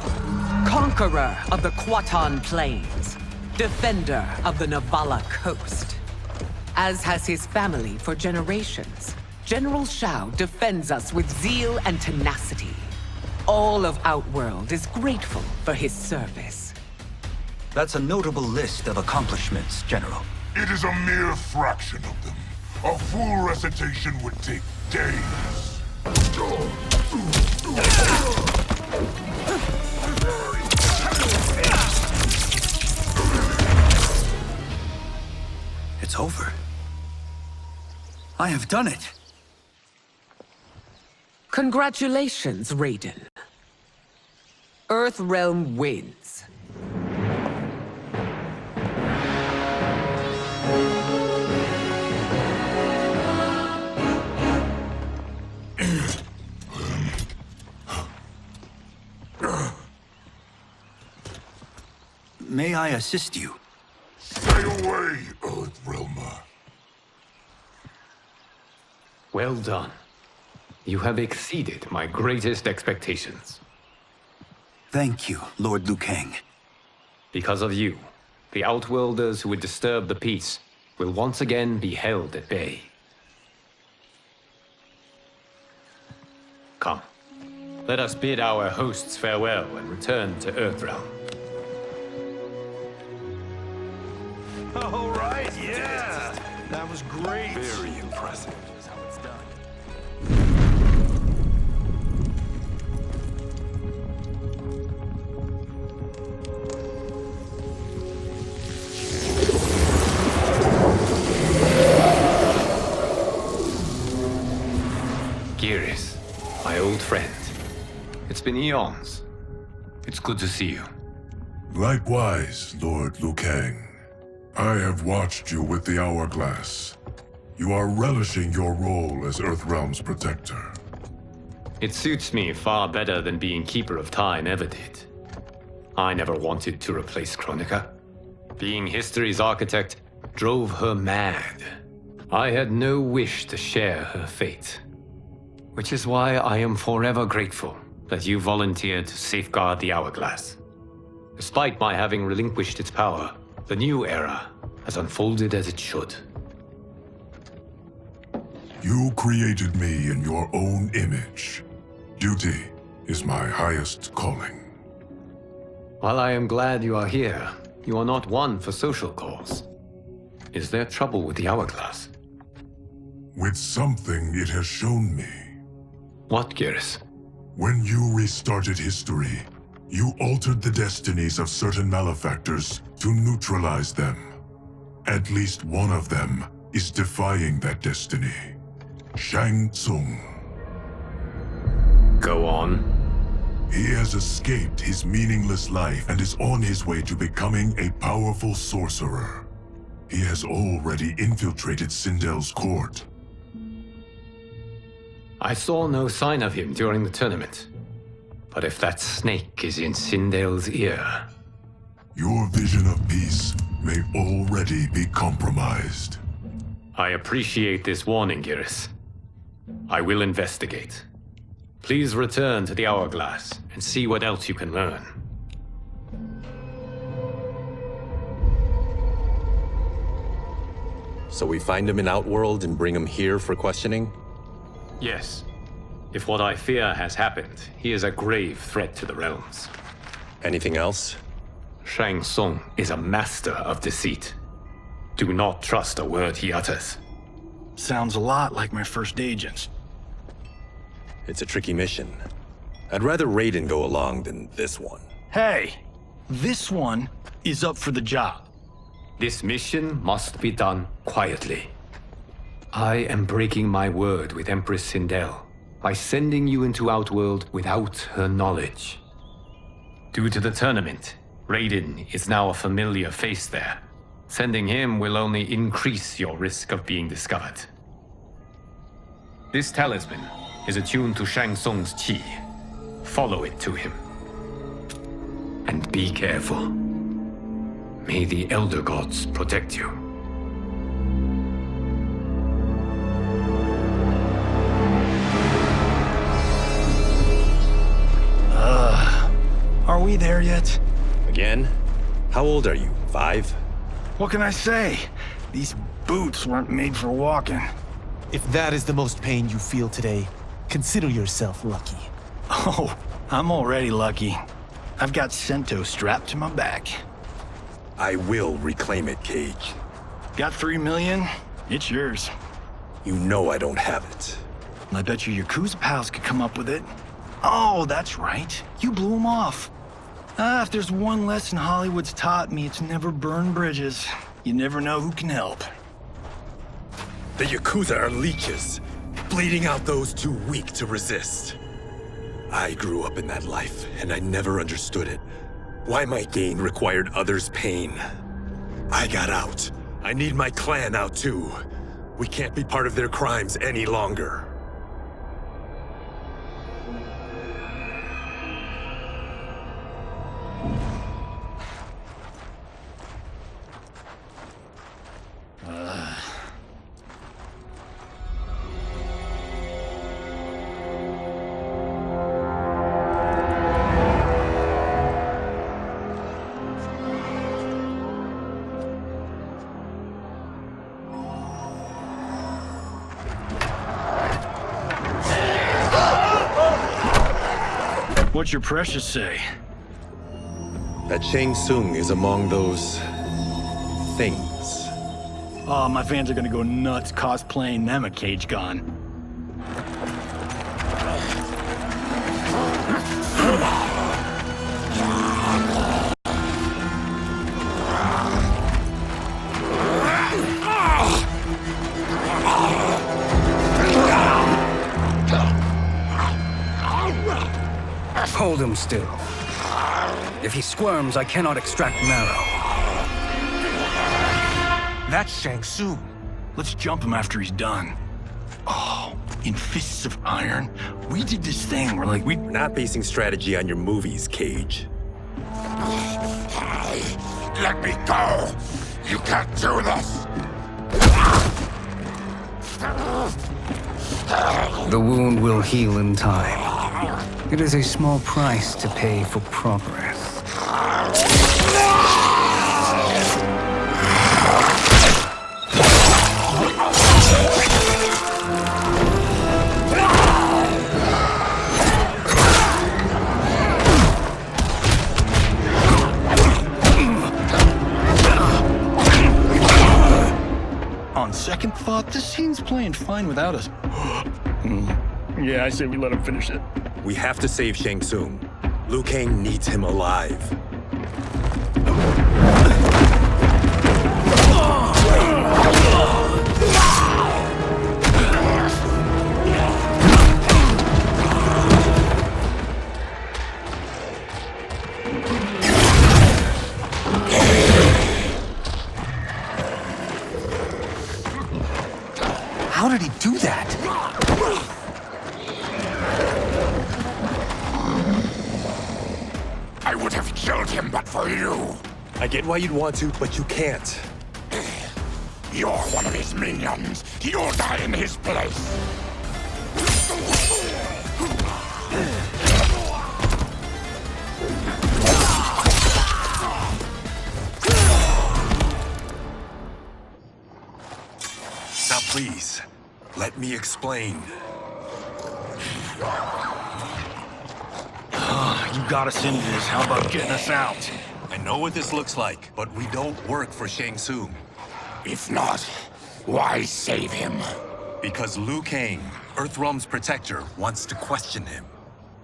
Conqueror of the Kwatan Plains. Defender of the Navala Coast. As has his family for generations, General Shao defends us with zeal and tenacity. All of Outworld is grateful for his service. That's a notable list of accomplishments, General. It is a mere fraction of them. A full recitation would take days. it's over. I have done it. Congratulations, Raiden. Earthrealm wins. May I assist you? Stay away, Earthrealmer. Well done. You have exceeded my greatest expectations. Thank you, Lord Liu Kang. Because of you, the Outworlders who would disturb the peace will once again be held at bay. Come, let us bid our hosts farewell and return to Earthrealm. All right, yeah! That was great! Very impressive. That's how it's done. Geras, my old friend. It's been eons. It's good to see you. Likewise, Lord Liu Kang. I have watched you with the hourglass. You are relishing your role as Earthrealm's protector. It suits me far better than being Keeper of Time ever did. I never wanted to replace Kronika. Being history's architect drove her mad. I had no wish to share her fate. Which is why I am forever grateful that you volunteered to safeguard the hourglass. Despite my having relinquished its power, the new era has unfolded as it should. You created me in your own image. Duty is my highest calling. While I am glad you are here, you are not one for social calls. Is there trouble with the hourglass? With something it has shown me. What, Geras? When you restarted history, you altered the destinies of certain malefactors to neutralize them. At least one of them is defying that destiny. Shang Tsung. Go on. He has escaped his meaningless life and is on his way to becoming a powerful sorcerer. He has already infiltrated Sindel's court. I saw no sign of him during the tournament. But if that snake is in Sindel's ear... Your vision of peace may already be compromised. I appreciate this warning, Geras. I will investigate. Please return to the hourglass and see what else you can learn. So we find him in Outworld and bring him here for questioning? Yes. If what I fear has happened, he is a grave threat to the realms. Anything else? Shang Tsung is a master of deceit. Do not trust a word he utters. Sounds a lot like my first agents. It's a tricky mission. I'd rather Raiden go along than this one. Hey! This one is up for the job. This mission must be done quietly. I am breaking my word with Empress Sindel by sending you into Outworld without her knowledge. Due to the tournament, Raiden is now a familiar face there. Sending him will only increase your risk of being discovered. This talisman is attuned to Shang Tsung's chi. Follow it to him. And be careful. May the Elder Gods protect you. Are we there yet? Again? How old are you? 5? What can I say? These boots weren't made for walking. If that is the most pain you feel today, consider yourself lucky. Oh, I'm already lucky. I've got Sento strapped to my back. I will reclaim it, Cage. Got 3 million? It's yours. You know I don't have it. I bet your Yakuza pals could come up with it. Oh, that's right. You blew them off. If there's one lesson Hollywood's taught me, it's never burn bridges. You never know who can help. The Yakuza are leeches, bleeding out those too weak to resist. I grew up in that life, and I never understood it. Why my gain required others' pain. I got out. I need my clan out too. We can't be part of their crimes any longer. What's your precious say? That Shang Tsung is among those... things. Oh, my fans are gonna go nuts cosplaying them a Cage Gone. Hold him still. If he squirms, I cannot extract marrow. That's Shang Tsung. Let's jump him after he's done. Oh, in Fists of Iron, we did this thing where like We're not basing strategy on your movies, Cage. Let me go! You can't do this! The wound will heal in time. It is a small price to pay for progress. On second thought, this scene's playing fine without us. Yeah, I say we let him finish it. We have to save Shang Tsung. Liu Kang needs him alive. How did he do that? I would have killed him but for you. I get why you'd want to, but you can't. You're one of his minions. You'll die in his place. Now please, let me explain. You got us into this. How about getting us out? I know what this looks like, but we don't work for Shang Tsung. If not, why save him? Because Liu Kang, Earthrealm's protector, wants to question him.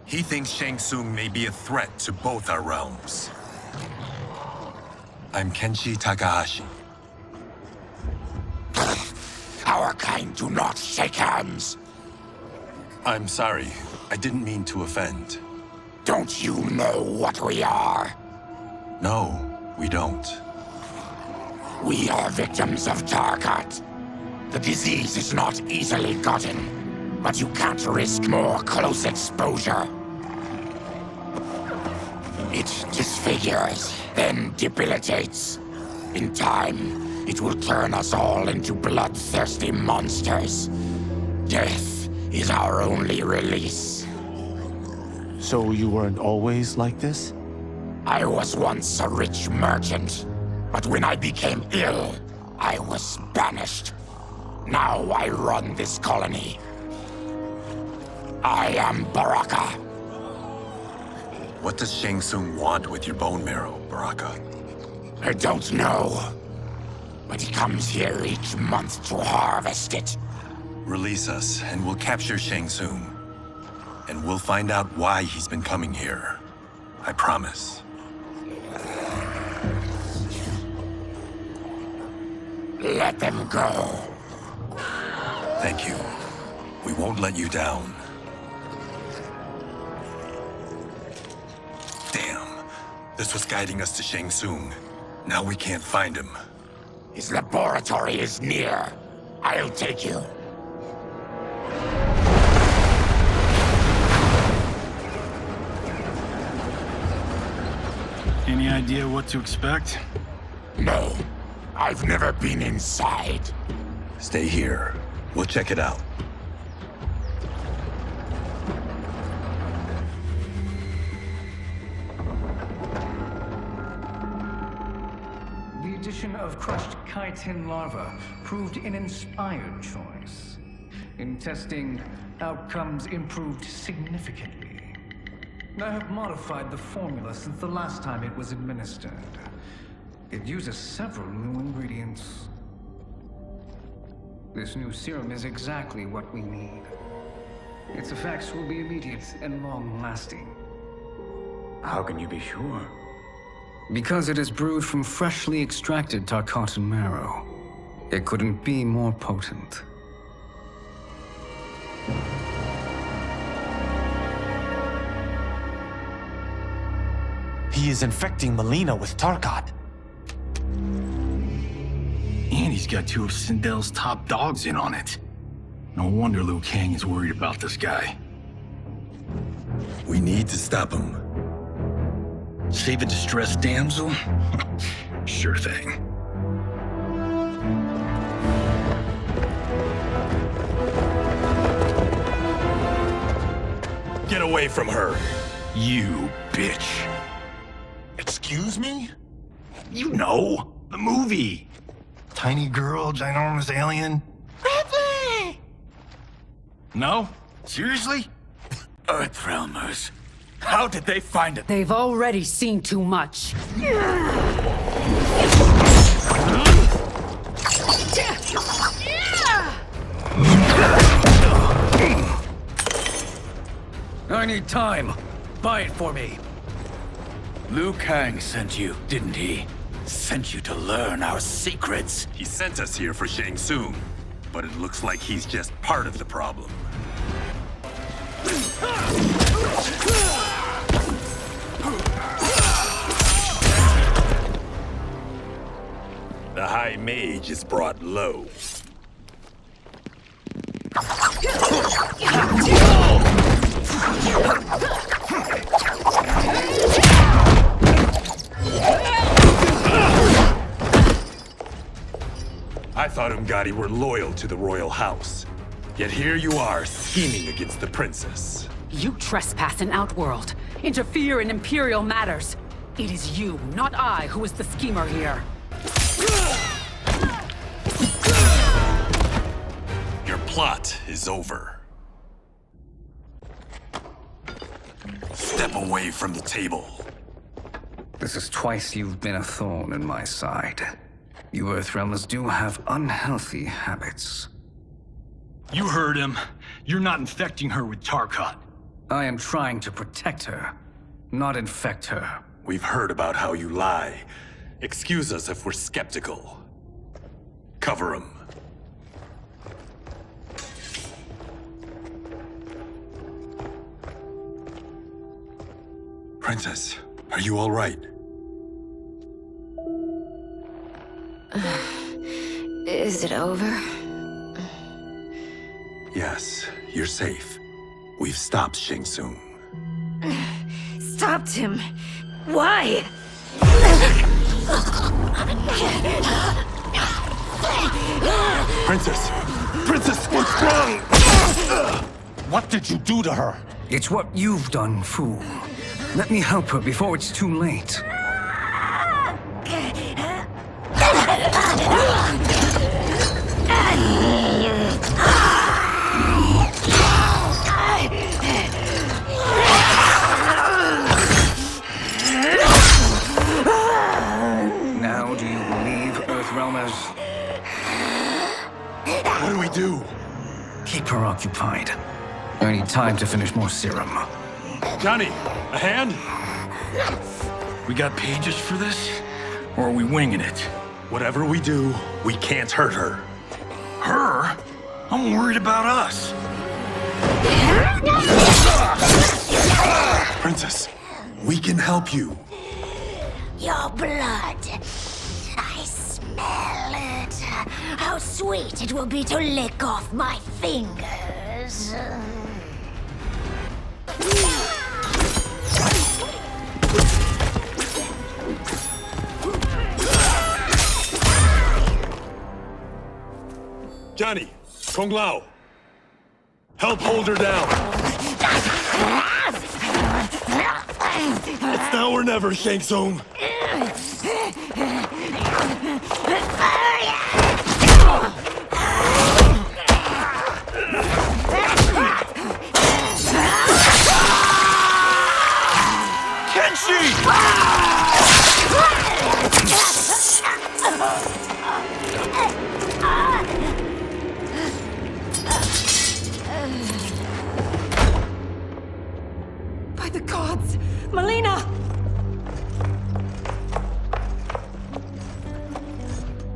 He thinks Shang Tsung may be a threat to both our realms. I'm Kenshi Takahashi. Our kind do not shake hands. I'm sorry. I didn't mean to offend. Don't you know what we are? No, we don't. We are victims of Tarkat. The disease is not easily gotten, but you can't risk more close exposure. It disfigures, then debilitates. In time, it will turn us all into bloodthirsty monsters. Death is our only release. So you weren't always like this? I was once a rich merchant, but when I became ill, I was banished. Now I run this colony. I am Baraka. What does Shang Tsung want with your bone marrow, Baraka? I don't know, but he comes here each month to harvest it. Release us, and we'll capture Shang Tsung. And we'll find out why he's been coming here. I promise. Let them go. Thank you. We won't let you down. Damn. This was guiding us to Shang Tsung. Now we can't find him. His laboratory is near. I'll take you. Any idea what to expect? No. I've never been inside. Stay here. We'll check it out. The addition of crushed chitin larva proved an inspired choice. In testing, outcomes improved significantly. I have modified the formula since the last time it was administered. It uses several new ingredients. This new serum is exactly what we need. Its effects will be immediate and long-lasting. How can you be sure? Because it is brewed from freshly extracted Tarkatan marrow. It couldn't be more potent. He is infecting Melina with Tarkat. And he's got two of Sindel's top dogs in on it. No wonder Liu Kang is worried about this guy. We need to stop him. Save a distressed damsel? Sure thing. Get away from her! You bitch. Excuse me? You know, the movie. Tiny girl, ginormous alien. Ripley! No? Seriously? Earthrealmers. How did they find it? They've already seen too much. I need time. Buy it for me. Liu Kang sent you, didn't he? Sent you to learn our secrets. He sent us here for Shang Tsung, but it looks like he's just part of the problem. The High Mage is brought low. I thought Umgadi were loyal to the royal house. Yet here you are, scheming against the princess. You trespass in Outworld, interfere in Imperial matters. It is you, not I, who is the schemer here. Your plot is over. Step away from the table. This is twice you've been a thorn in my side. You Earthrealmers do have unhealthy habits. You heard him. You're not infecting her with Tarkat. I am trying to protect her, not infect her. We've heard about how you lie. Excuse us if we're skeptical. Cover him. Princess, are you all right? Is it over? Yes, you're safe. We've stopped Shang Tsung. Stopped him? Why? Princess! Princess, what's wrong? What did you do to her? It's what you've done, fool. Let me help her before it's too late. Now do you believe, Earthrealmers? What do we do? Keep her occupied. I need time to finish more serum. Johnny, a hand? We got pages for this? Or are we winging it? Whatever we do, we can't hurt her. Her? I'm worried about us. Princess, we can help you. Your blood. I smell it. How sweet it will be to lick off my fingers. Johnny, Kung Lao, help hold her down. It's now or never, Shang Tsung. By the gods! Melina!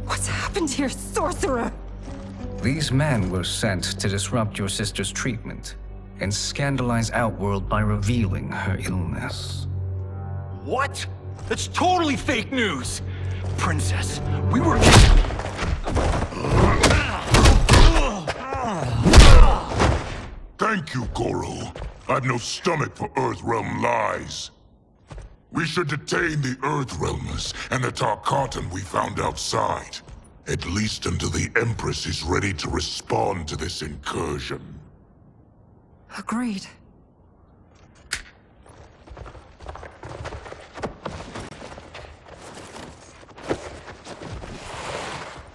What's happened here, sorcerer? These men were sent to disrupt your sister's treatment and scandalize Outworld by revealing her illness. What? That's totally fake news! Princess, we were... Thank you, Goro. I've no stomach for Earthrealm lies. We should detain the Earthrealmers and the Tarkatan we found outside. At least until the Empress is ready to respond to this incursion. Agreed.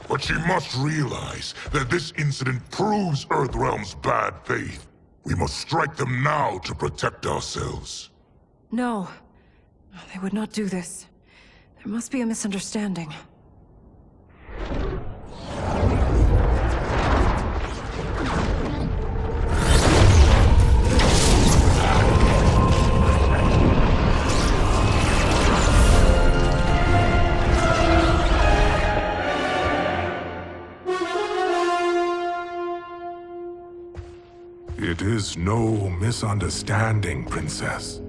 But she must realize that this incident proves Earthrealm's bad faith. We must strike them now to protect ourselves. No. They would not do this. There must be a misunderstanding. It is no misunderstanding, Princess.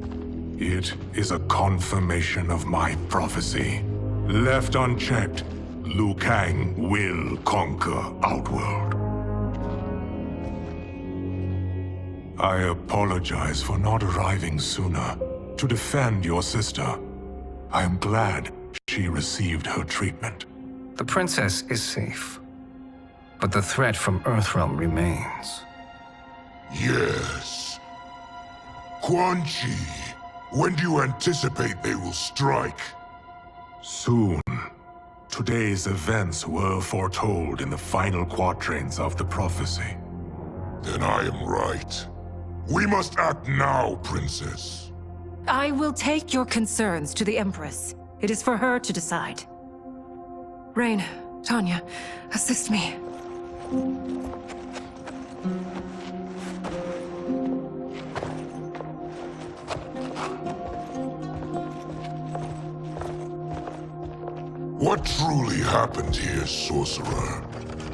It is a confirmation of my prophecy. Left unchecked, Liu Kang will conquer Outworld. I apologize for not arriving sooner to defend your sister. I am glad she received her treatment. The princess is safe, but the threat from Earthrealm remains. Yes. Quan Chi, when do you anticipate they will strike? Soon. Today's events were foretold in the final quatrains of the prophecy. Then I am right. We must act now, Princess. I will take your concerns to the Empress. It is for her to decide. Rain, Tanya, assist me. What truly happened here, Sorcerer?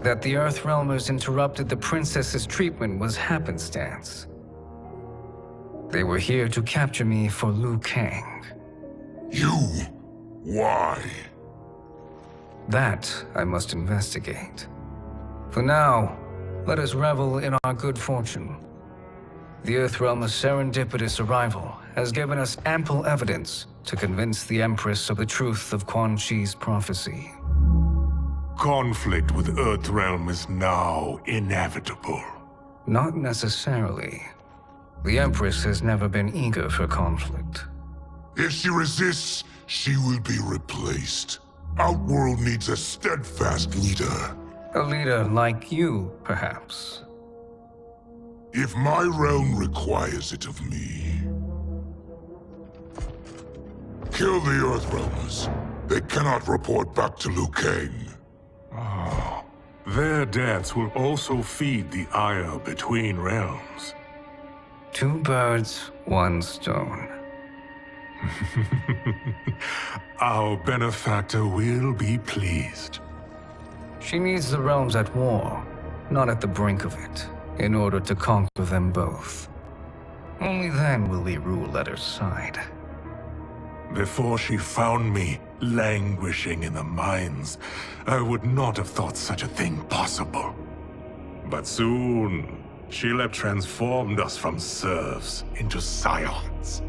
That the Earthrealmers interrupted the princess's treatment was happenstance. They were here to capture me for Liu Kang. You? Why? That I must investigate. For now, let us revel in our good fortune. The Earthrealm's serendipitous arrival has given us ample evidence to convince the Empress of the truth of Quan Chi's prophecy. Conflict with Earthrealm is now inevitable. Not necessarily. The Empress has never been eager for conflict. If she resists, she will be replaced. Outworld needs a steadfast leader. A leader like you, perhaps. If my realm requires it of me. Kill the Earthrealmers. They cannot report back to Liu Kang. Oh, their deaths will also feed the ire between realms. 2 birds, 1 stone. Our benefactor will be pleased. She needs the realms at war, not at the brink of it, in order to conquer them both. Only then will we rule at her side. Before she found me languishing in the mines, I would not have thought such a thing possible. But soon, she'll have transformed us from serfs into scions.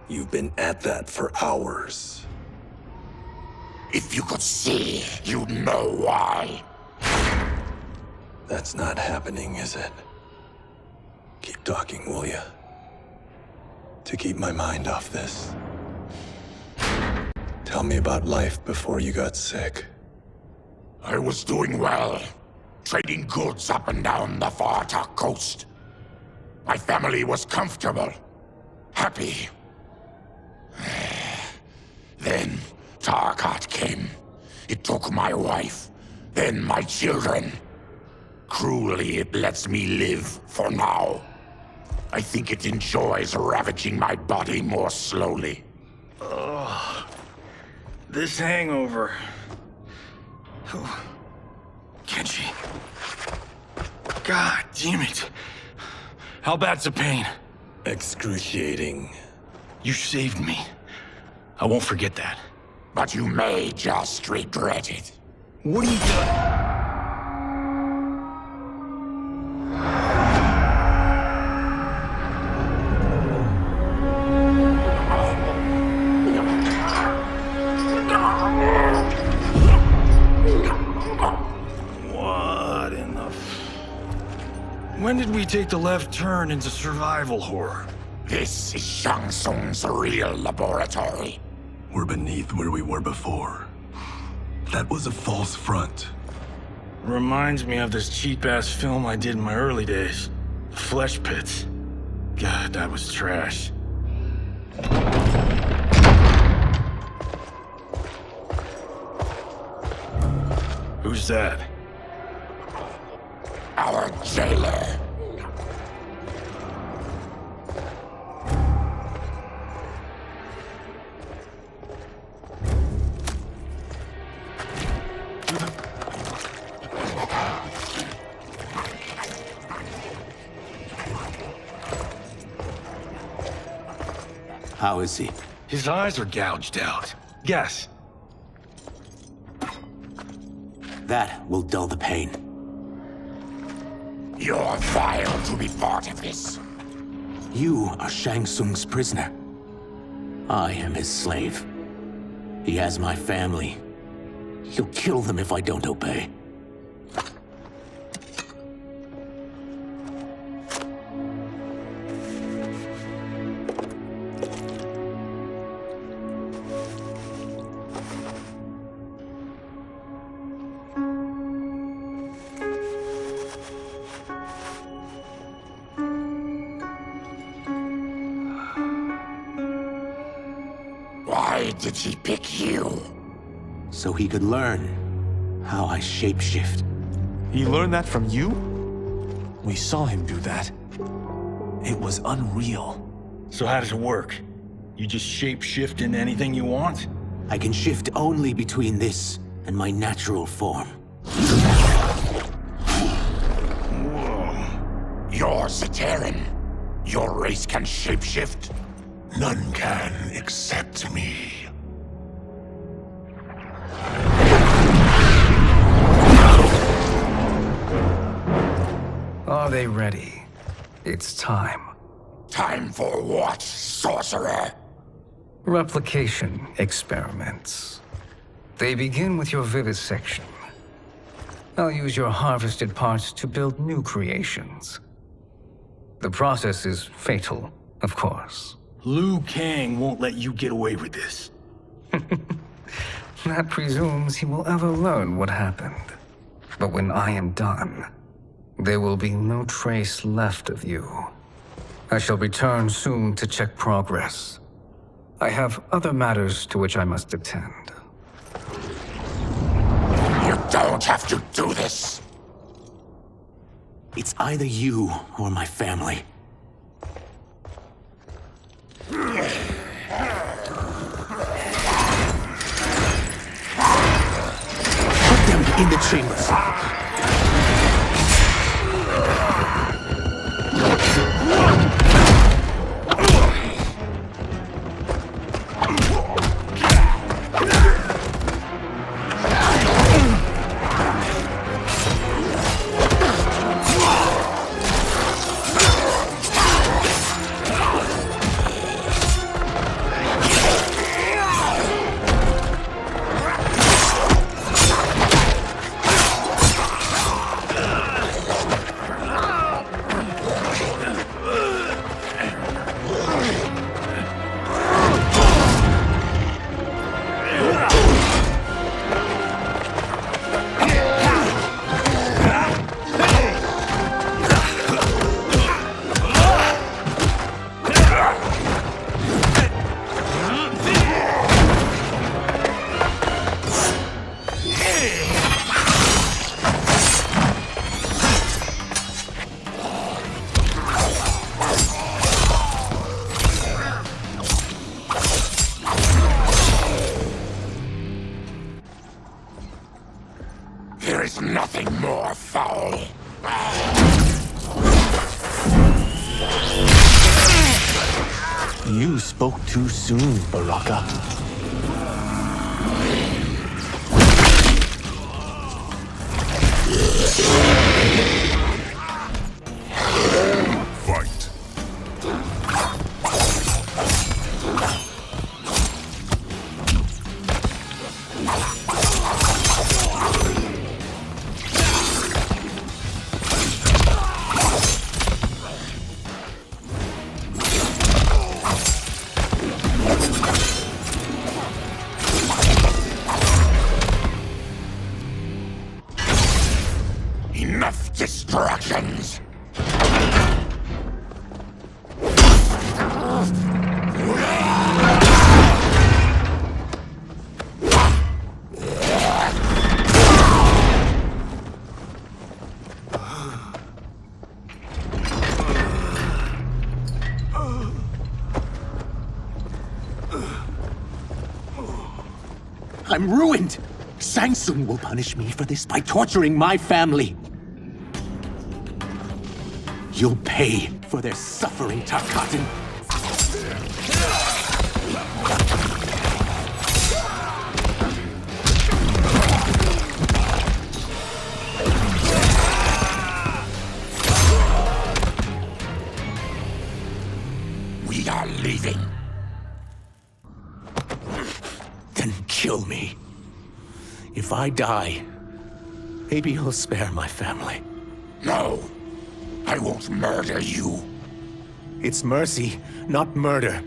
You've been at that for hours. If you could see, you'd know why. That's not happening, is it? Keep talking, will ya? To keep my mind off this. Tell me about life before you got sick. I was doing well, trading goods up and down the Varta coast. My family was comfortable, happy. Then Tarkat came. It took my wife, then my children. Cruelly, it lets me live for now. I think it enjoys ravaging my body more slowly. Ugh. This hangover. Oh. Kenshi. God damn it. How bad's the pain? Excruciating. You saved me. I won't forget that. But you may just regret it. What are you doing? What in the When did we take the left turn into survival horror? This is Shang Tsung's real laboratory. We're beneath where we were before. That was a false front. Reminds me of this cheap-ass film I did in my early days. Flesh Pits. God, that was trash. Who's that? Our jailer. How is he? His eyes are gouged out. Guess. That will dull the pain. You're vile to be part of this. You are Shang Tsung's prisoner. I am his slave. He has my family. He'll kill them if I don't obey. Why did he pick you? So he could learn how I shapeshift. He learned that from you? We saw him do that. It was unreal. So how does it work? You just shapeshift into anything you want? I can shift only between this and my natural form. Whoa. You're Zateran. Your race can shapeshift? None can except me. Are they ready? It's time. Time for what, sorcerer? Replication experiments. They begin with your vivisection. I'll use your harvested parts to build new creations. The process is fatal, of course. Liu Kang won't let you get away with this. That presumes he will ever learn what happened. But when I am done, there will be no trace left of you. I shall return soon to check progress. I have other matters to which I must attend. You don't have to do this! It's either you or my family. Put them in the chambers. There is nothing more foul. You spoke too soon, Baraka. Fight. Enough distractions! I'm ruined! Shang Tsung will punish me for this by torturing my family. You'll pay for their suffering, Tarkatan. We are leaving. Then kill me. If I die, maybe you'll spare my family. No. I won't murder you. It's mercy, not murder.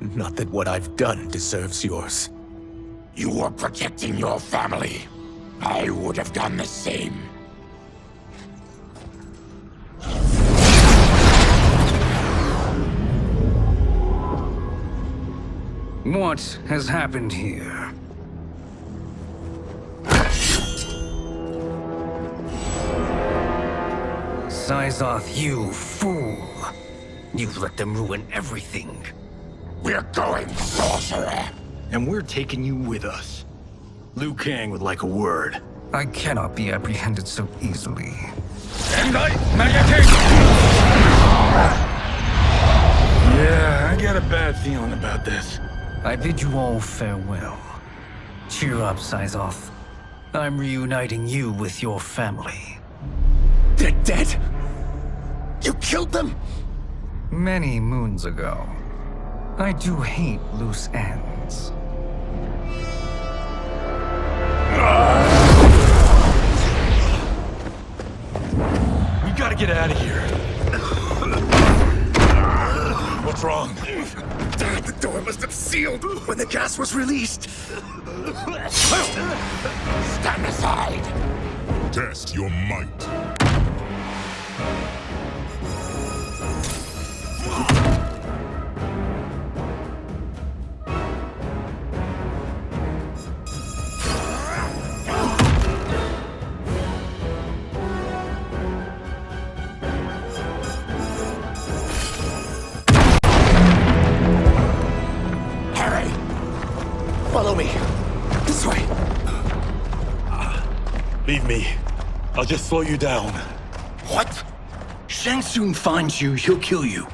Not that what I've done deserves yours. You were protecting your family. I would have done the same. What has happened here? Syzoth, you fool! You let them ruin everything. We're going, sorcerer! And we're taking you with us. Liu Kang would like a word. I cannot be apprehended so easily. Yeah, I got a bad feeling about this. I bid you all farewell. Cheer up, Syzoth. I'm reuniting you with your family. They're dead? You killed them? Many moons ago. I do hate loose ends. We gotta get out of here. What's wrong? The door must have sealed when the gas was released. Stand aside. Test your might. Follow me. This way. Leave me. I'll just slow you down. What? Shang Tsung finds you, he'll kill you.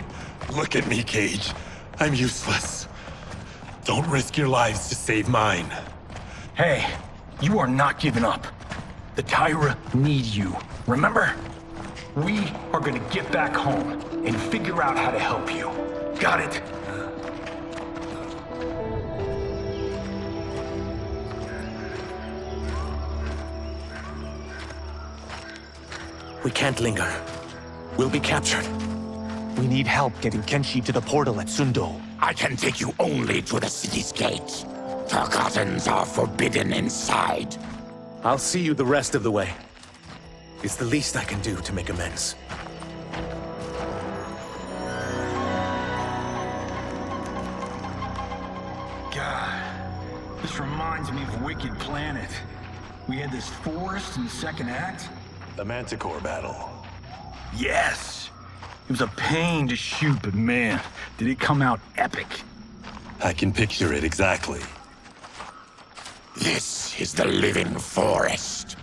Look at me, Cage. I'm useless. Don't risk your lives to save mine. Hey, you are not giving up. The Tyra need you, remember? We are gonna get back home and figure out how to help you. Got it? We can't linger. We'll be captured. We need help getting Kenshi to the portal at Sundo. I can take you only to the city's gate. Forgottens are forbidden inside. I'll see you the rest of the way. It's the least I can do to make amends. God, this reminds me of Wicked Planet. We had this forest in the second act. The Manticore battle. Yes! It was a pain to shoot, but man, did it come out epic. I can picture it exactly. This is the living forest.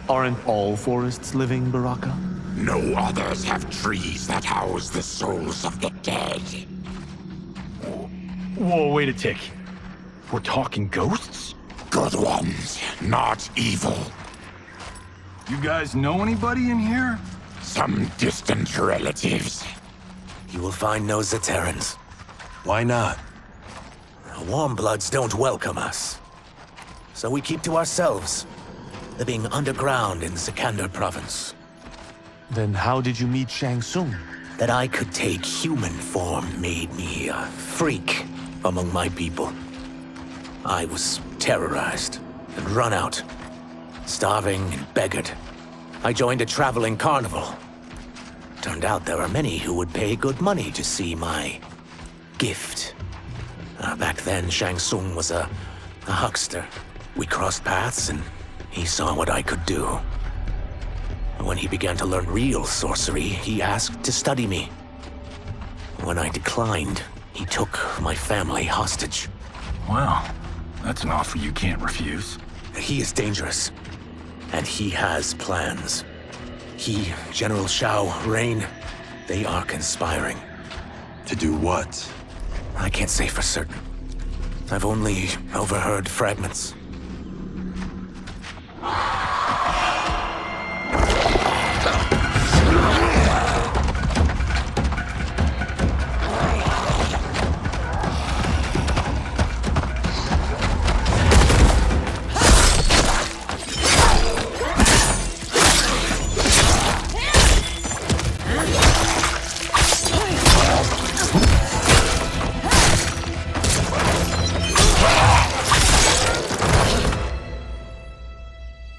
Aren't all forests living, Baraka? No others have trees that house the souls of the dead. Whoa, wait a tick. We're talking ghosts? Good ones, not evil. You guys know anybody in here? Some distant relatives. You will find no Zaterrans. Why not? Warm bloods don't welcome us. So we keep to ourselves, living underground in Sikander province. Then how did you meet Shang Tsung? That I could take human form made me a freak among my people. I was terrorized and run out, starving and beggared. I joined a traveling carnival. Turned out there are many who would pay good money to see my gift. Back then, Shang Tsung was a huckster. We crossed paths and he saw what I could do. When he began to learn real sorcery, he asked to study me. When I declined, he took my family hostage. Wow, that's an offer you can't refuse. He is dangerous, and he has plans. He, General Shao, Rain, they are conspiring. To do what? I can't say for certain. I've only overheard fragments.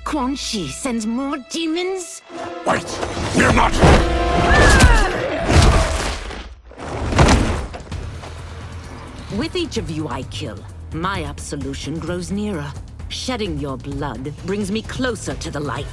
Quan Chi sends more demons? Wait, we're not... With each of you I kill, my absolution grows nearer. Shedding your blood brings me closer to the light.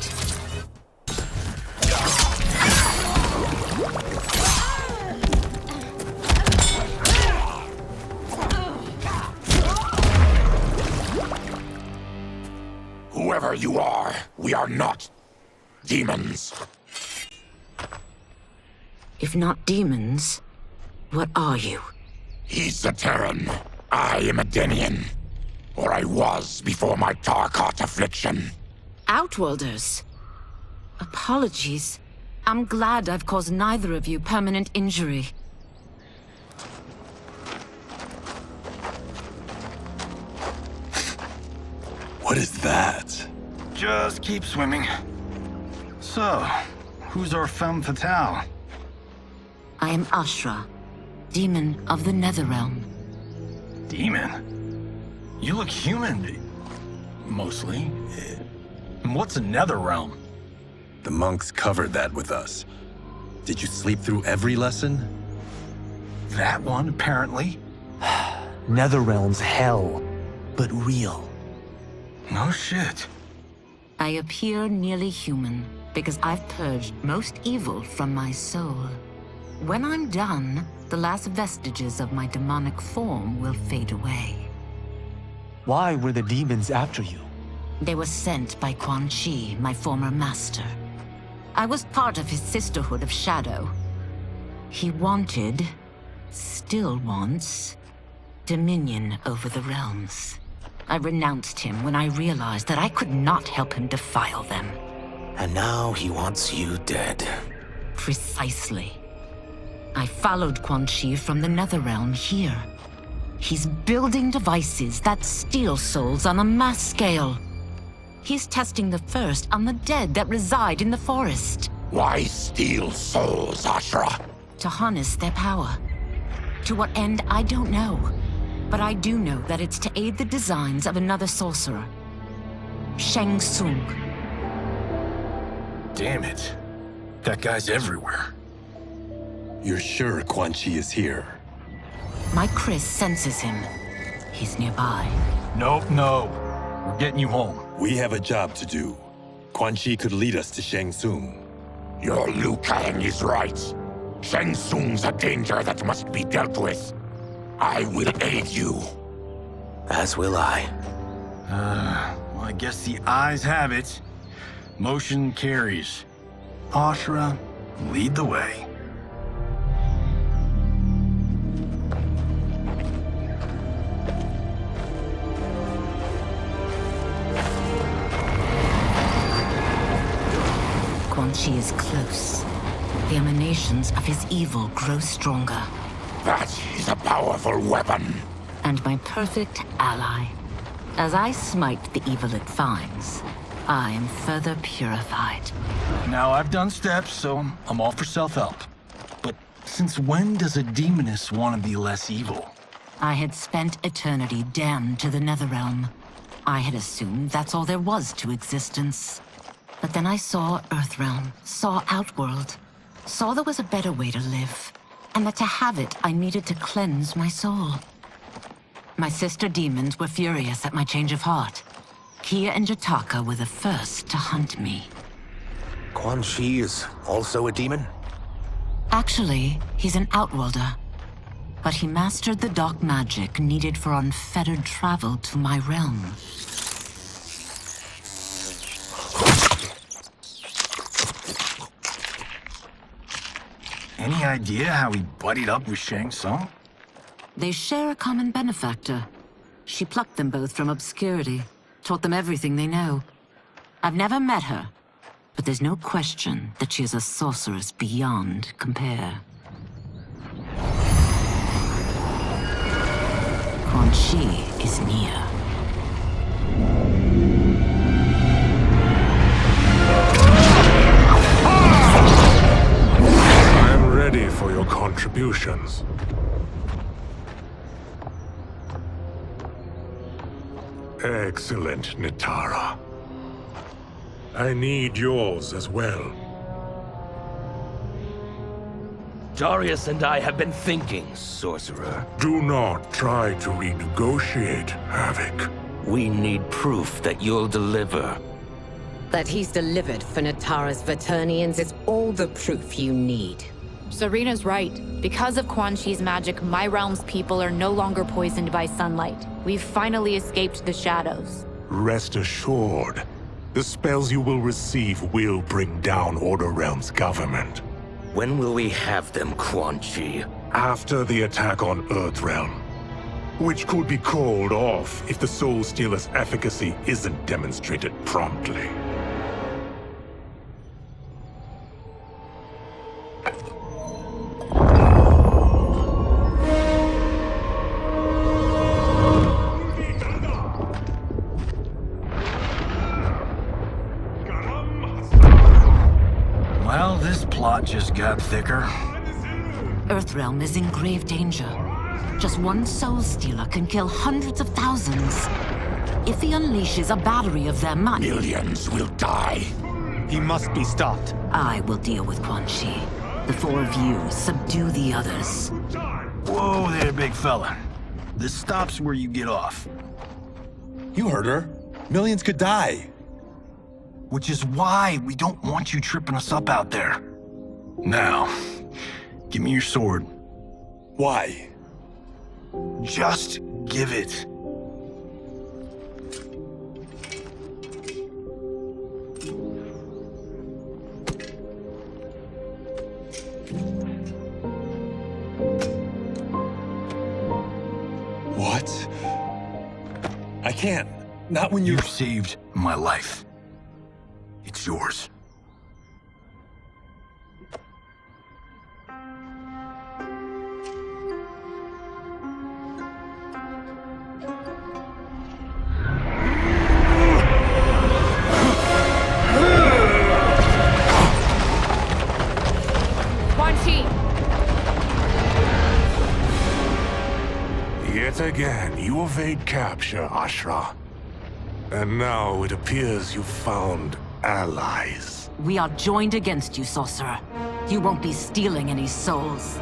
Whoever you are, we are not demons. If not demons, what are you? He's a Terran. I am a Denian. Or I was before my Tarkat affliction. Outworlders. Apologies. I'm glad I've caused neither of you permanent injury. What is that? Just keep swimming. So, who's our femme fatale? I am Ashra, demon of the NetherRealm. Demon? You look human. Mostly. And what's a NetherRealm? The monks covered that with us. Did you sleep through every lesson? That one, apparently. NetherRealm's hell, but real. No shit. I appear nearly human because I've purged most evil from my soul. When I'm done, the last vestiges of my demonic form will fade away. Why were the demons after you? They were sent by Quan Chi, my former master. I was part of his Sisterhood of Shadow. He wanted, still wants, dominion over the realms. I renounced him when I realized that I could not help him defile them. And now he wants you dead. Precisely. I followed Quan Chi from the NetherRealm here. He's building devices that steal souls on a mass scale. He's testing the first on the dead that reside in the forest. Why steal souls, Ashura? To harness their power. To what end, I don't know. But I do know that it's to aid the designs of another sorcerer. Shang Tsung. Damn it. That guy's everywhere. You're sure Quan Chi is here? My Chris senses him. He's nearby. Nope, no. We're getting you home. We have a job to do. Quan Chi could lead us to Shang Tsung. Your Liu Kang is right. Shang Tsung's a danger that must be dealt with. I will aid you. As will I. Well, I guess the eyes have it. Motion carries. Ashura, lead the way. Quan Chi is close. The emanations of his evil grow stronger. That is a powerful weapon. And my perfect ally. As I smite the evil it finds, I am further purified. Now, I've done steps, so I'm all for self-help. But since when does a demoness want to be less evil? I had spent eternity damned to the NetherRealm. I had assumed that's all there was to existence. But then I saw Earthrealm, saw Outworld, saw there was a better way to live, and that to have it, I needed to cleanse my soul. My sister demons were furious at my change of heart. Kia and Jataka were the first to hunt me. Quan Chi is also a demon? Actually, he's an Outworlder. But he mastered the dark magic needed for unfettered travel to my realm. Any idea how he buddied up with Shang Tsung? They share a common benefactor. She plucked them both from obscurity, taught them everything they know. I've never met her, but there's no question that she is a sorceress beyond compare. Quan Chi is near. I'm ready for your contributions. Excellent, Nitara. I need yours as well. Darius and I have been thinking, Sorcerer. Do not try to renegotiate, Havoc. We need proof that you'll deliver. That he's delivered for Natara's Vaternians is all the proof you need. Serena's right. Because of Quan Chi's magic, my realm's people are no longer poisoned by sunlight. We've finally escaped the shadows. Rest assured, the spells you will receive will bring down Order Realm's government. When will we have them, Quan Chi? After the attack on Earthrealm, which could be called off if the Soul Stealer's efficacy isn't demonstrated promptly. Well, this plot just got thicker. Earthrealm is in grave danger. Just one Soul Stealer can kill hundreds of thousands. if he unleashes a battery of them, Millions will die. He must be stopped. I will deal with Quan Chi. The four of you subdue the others. Whoa there, big fella. This stops where you get off. You heard her. Millions could die. Which is why we don't want you tripping us up out there. Now, give me your sword. Why? Just give it. What? I can't. Not when You've saved my life. It's yours. Quan Chi! Yet again, you evade capture, Ashra. And now it appears you've found allies. We are joined against you, Sorcerer. You won't be stealing any souls.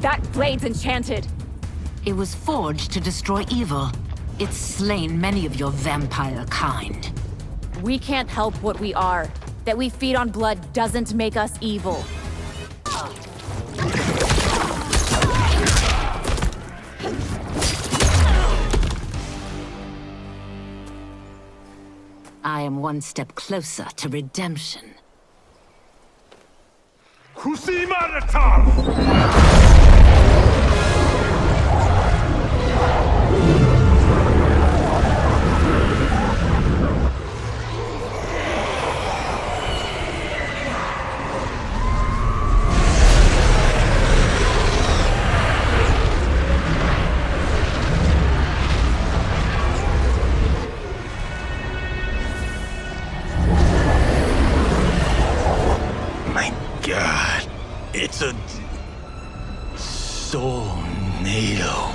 That blade's enchanted. It was forged to destroy evil. It's slain many of your vampire kind. We can't help what we are. That we feed on blood doesn't make us evil. I am one step closer to redemption. My God, it's a tornado.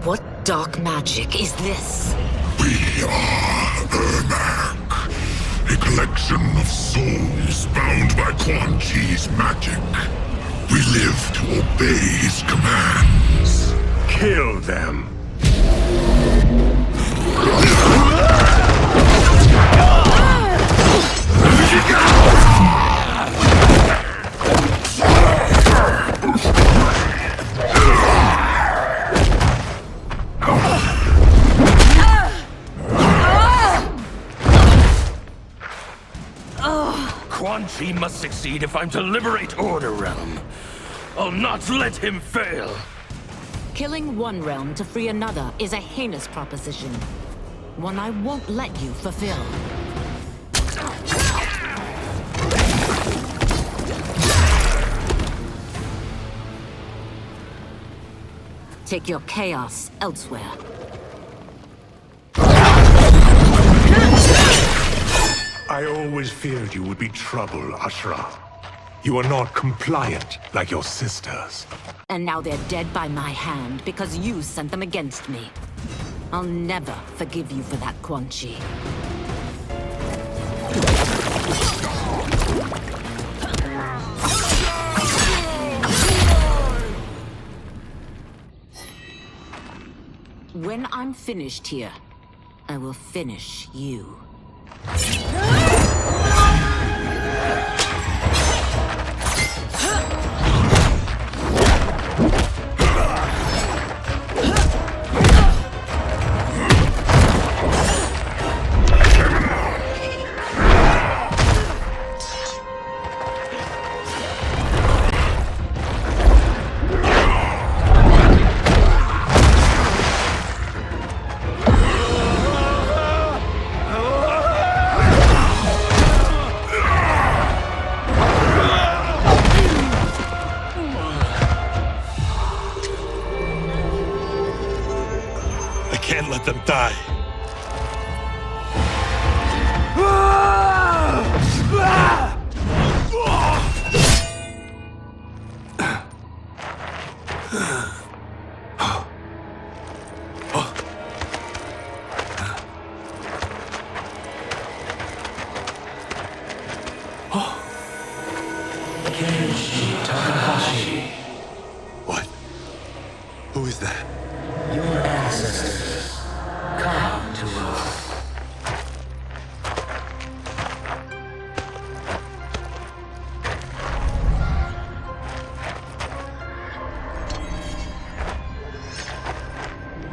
What dark magic is this? We are Ermac, a collection of souls bound by Quan Chi's magic. We live to obey his commands. Kill them. Quan Chi must succeed if I'm to liberate Order Realm. I'll not let him fail. Killing one realm to free another is a heinous proposition. One I won't let you fulfill. Take your chaos elsewhere. I always feared you would be trouble, Ashra. You are not compliant like your sisters. And now they're dead by my hand because you sent them against me. I'll never forgive you for that, Quan Chi. When I'm finished here, I will finish you. Can't let them die. What? Who is that? Your ancestors, come to us.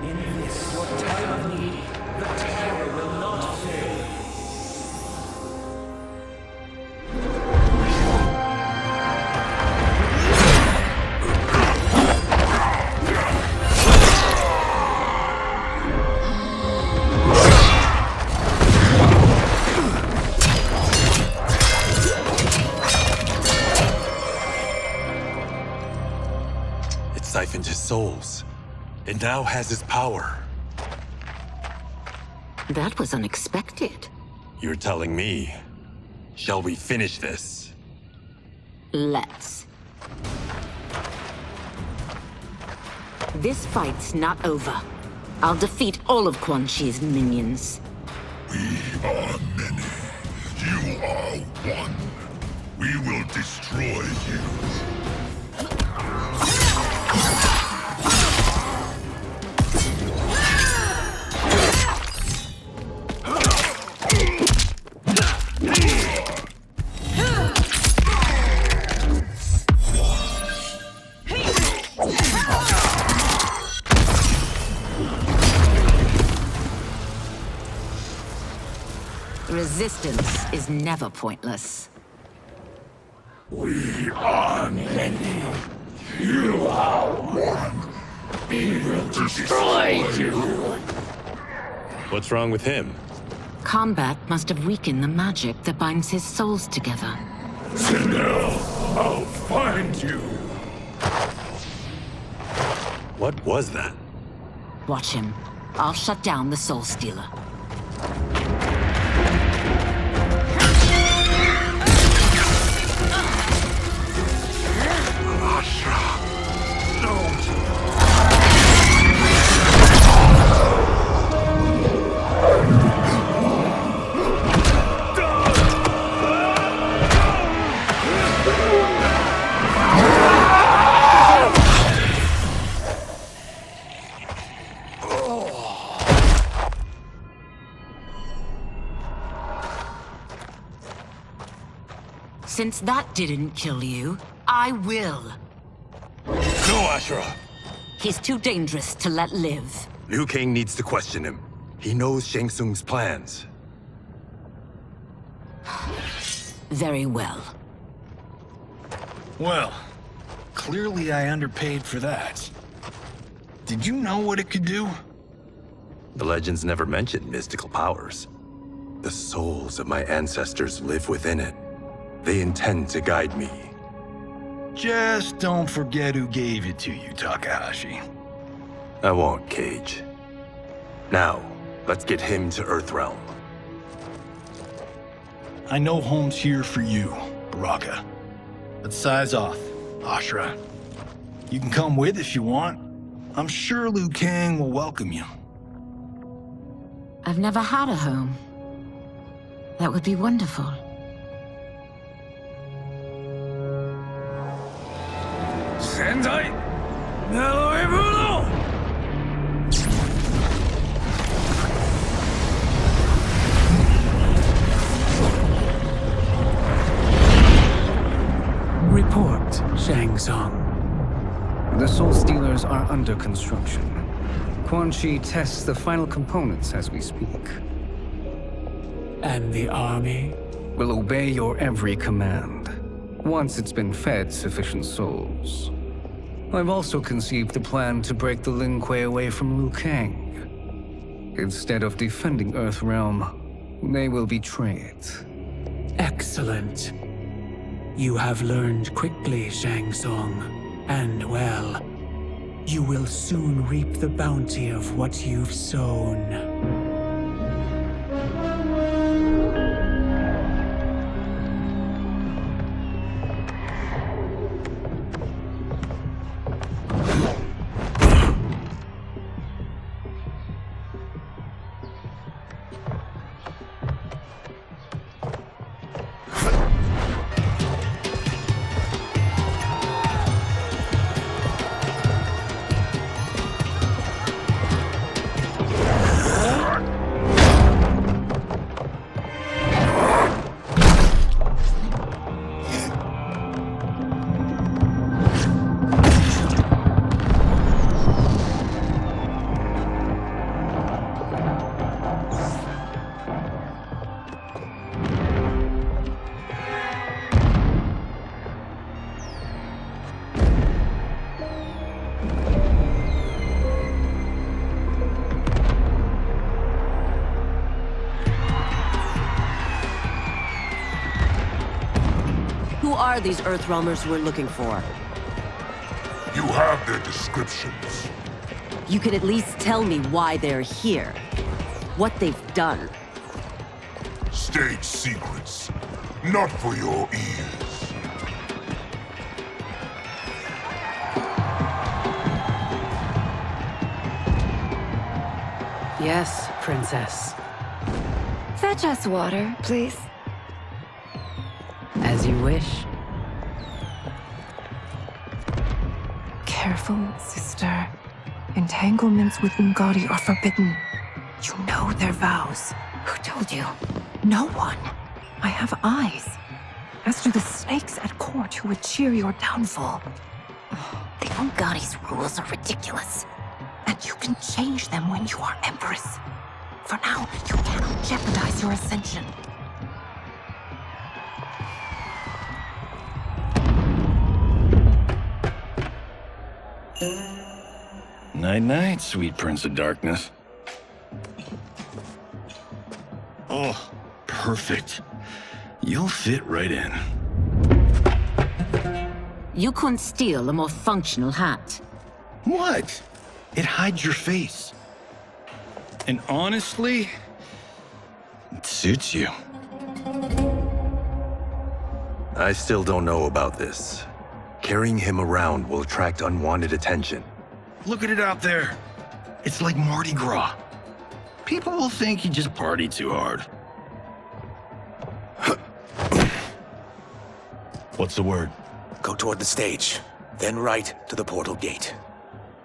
In this, your time of need, the terror will not fail. Siphoned his souls. It now has his power. That was unexpected. You're telling me. Shall we finish this? Let's. This fight's not over. I'll defeat all of Quan Chi's minions. We are many. You are one. We will destroy you. Resistance is never pointless. We are many. You are one. We will destroy you. What's wrong with him? Combat must have weakened the magic that binds his souls together. Sinel, I'll find you. What was that? Watch him. I'll shut down the Soul Stealer. Since that didn't kill you, I will. No, Ashura! He's too dangerous to let live. Liu Kang needs to question him. He knows Shang Tsung's plans. Very well. Well, clearly I underpaid for that. Did you know what it could do? The legends never mentioned mystical powers. The souls of my ancestors live within it. They intend to guide me. Just don't forget who gave it to you, Takahashi. I won't, Cage. Now, let's get him to Earthrealm. I know home's here for you, Baraka. But size off, Ashura. You can come with if you want. I'm sure Liu Kang will welcome you. I've never had a home. That would be wonderful. Sendai! Naloe Bruno! it, Shang Tsung? The Soul Stealers are under construction. Quan Chi tests the final components as we speak. And the army? Will obey your every command, once it's been fed sufficient souls. I've also conceived a plan to break the Lin Kuei away from Liu Kang. Instead of defending Earthrealm, they will betray it. Excellent. You have learned quickly, Shang Tsung, and well, you will soon reap the bounty of what you've sown. Who are these Earthrealmers we're looking for? You have their descriptions. You can at least tell me why they're here. What they've done. State secrets. Not for your ears. Yes, Princess. Fetch us water, please. As you wish. Careful, sister. Entanglements with Ngadi are forbidden. You know their vows. Who told you? No one. I have eyes. As do the snakes at court who would cheer your downfall. The Ngadi's rules are ridiculous. And you can change them when you are Empress. For now, you cannot jeopardize your ascension. Night-night, sweet Prince of Darkness. Oh, perfect. You'll fit right in. You couldn't steal a more functional hat. What? It hides your face. And honestly, it suits you. I still don't know about this. Carrying him around will attract unwanted attention. Look at it out there. It's like Mardi Gras. People will think you just party too hard. What's the word? Go toward the stage, then right to the portal gate.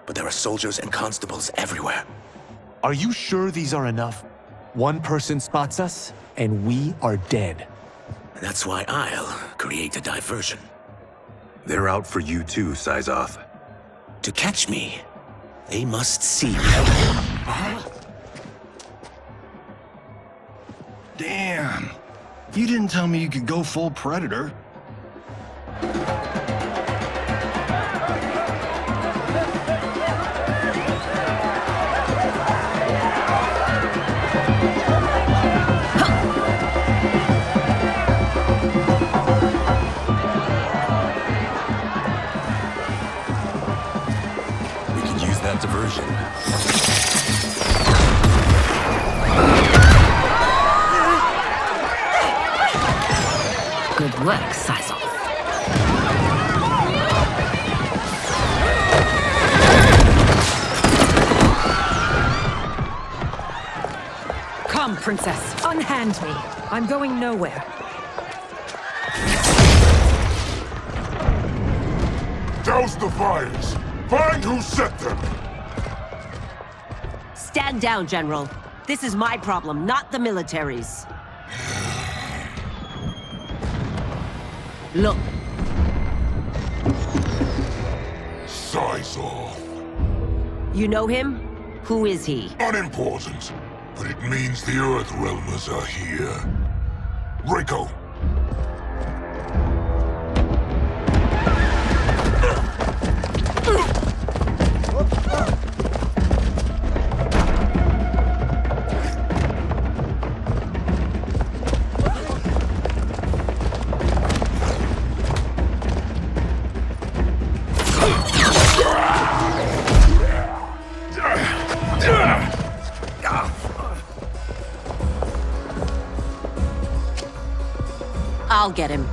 But there are soldiers and constables everywhere. Are you sure these are enough? One person spots us, and we are dead. That's why I'll create a diversion. They're out for you too, Syzoth. To catch me, they must see me. Damn. You didn't tell me you could go full Predator. We can use that diversion. Good work, Syzoth. Come, Princess. Unhand me. I'm going nowhere. Douse the fires! Find who set them! Stand down, General. This is my problem, not the military's. Look. dies all. You know him? Who is he? Unimportant, but it means the Earthrealmers are here. Rico! I'll get him.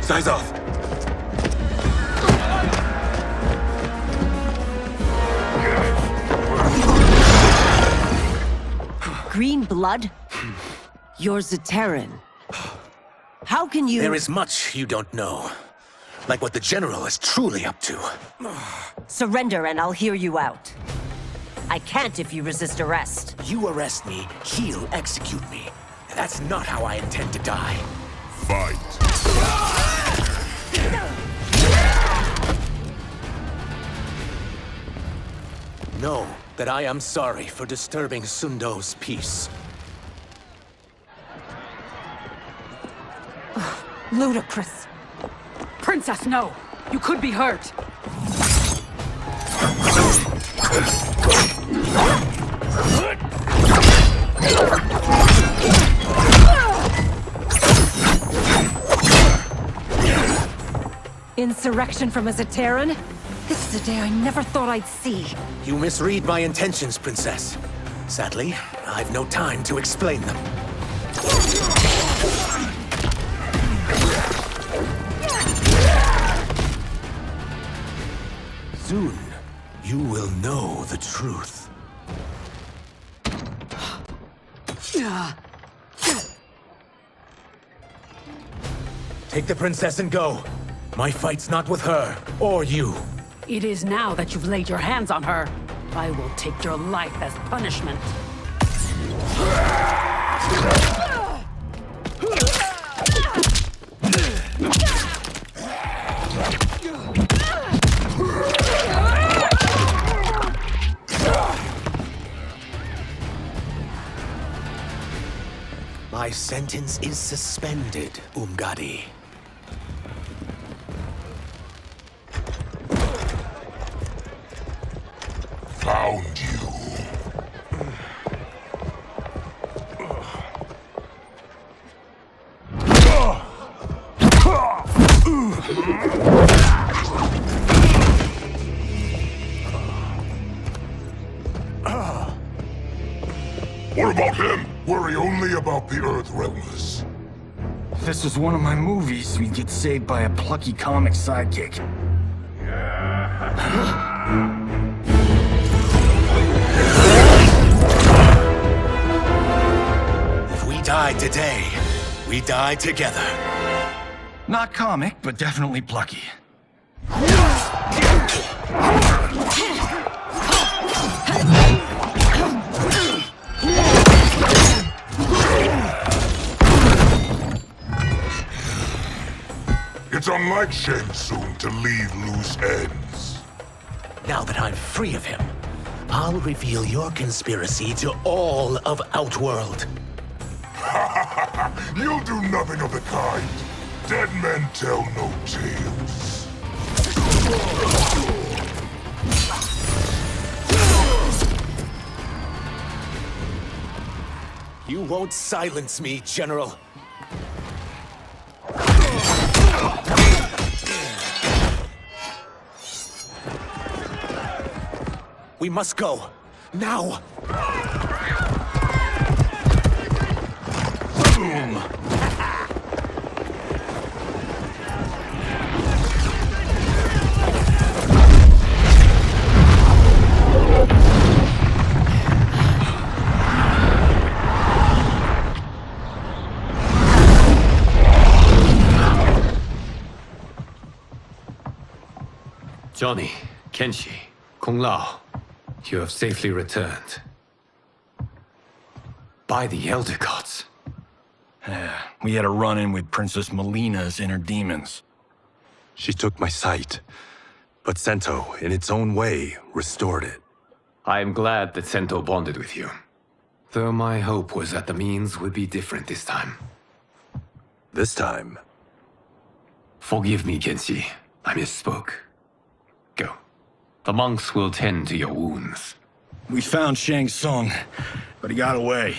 Size off. Green blood? You're Zaterran. How can you— There is much you don't know. Like what the General is truly up to. Surrender and I'll hear you out. I can't if you resist arrest. You arrest me, he'll execute me. And that's not how I intend to die. Fight. Know that I am sorry for disturbing Sundo's peace. Ludicrous. Princess, no! You could be hurt! Insurrection from a Zaterran? This is a day I never thought I'd see. You misread my intentions, Princess. Sadly, I've no time to explain them. Soon, you will know the truth. Take the princess and go. My fight's not with her, or you. It is now that you've laid your hands on her. I will take your life as punishment. My sentence is suspended, Umgadi. Found you. What about him? Worry only about the Earthrealmers. If this was one of my movies, we'd get saved by a plucky comic sidekick. If we die today, we die together. Not comic, but definitely plucky. It's unlike Shang Tsung to leave loose ends. Now that I'm free of him, I'll reveal your conspiracy to all of Outworld. You'll do nothing of the kind. Dead men tell no tales. You won't silence me, General. We must go. Now! Boom! Johnny, Kenshi, Kung Lao, you have safely returned. By the Elder Gods. We had a run-in with Princess Melina's inner demons. She took my sight, but Sento, in its own way, restored it. I am glad that Sento bonded with you. Though my hope was that the means would be different this time. This time? Forgive me, Kenshi. I misspoke. Go. The monks will tend to your wounds. We found Shang Tsung, but he got away.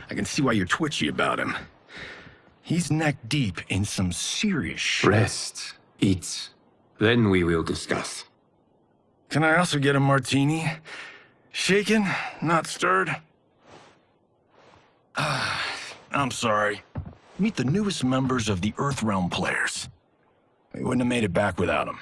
I can see why you're twitchy about him. He's neck-deep in some serious shit. Rest. Eat. Then we will discuss. Can I also get a martini? Shaken, not stirred? I'm sorry. Meet the newest members of the Earthrealm players. We wouldn't have made it back without them.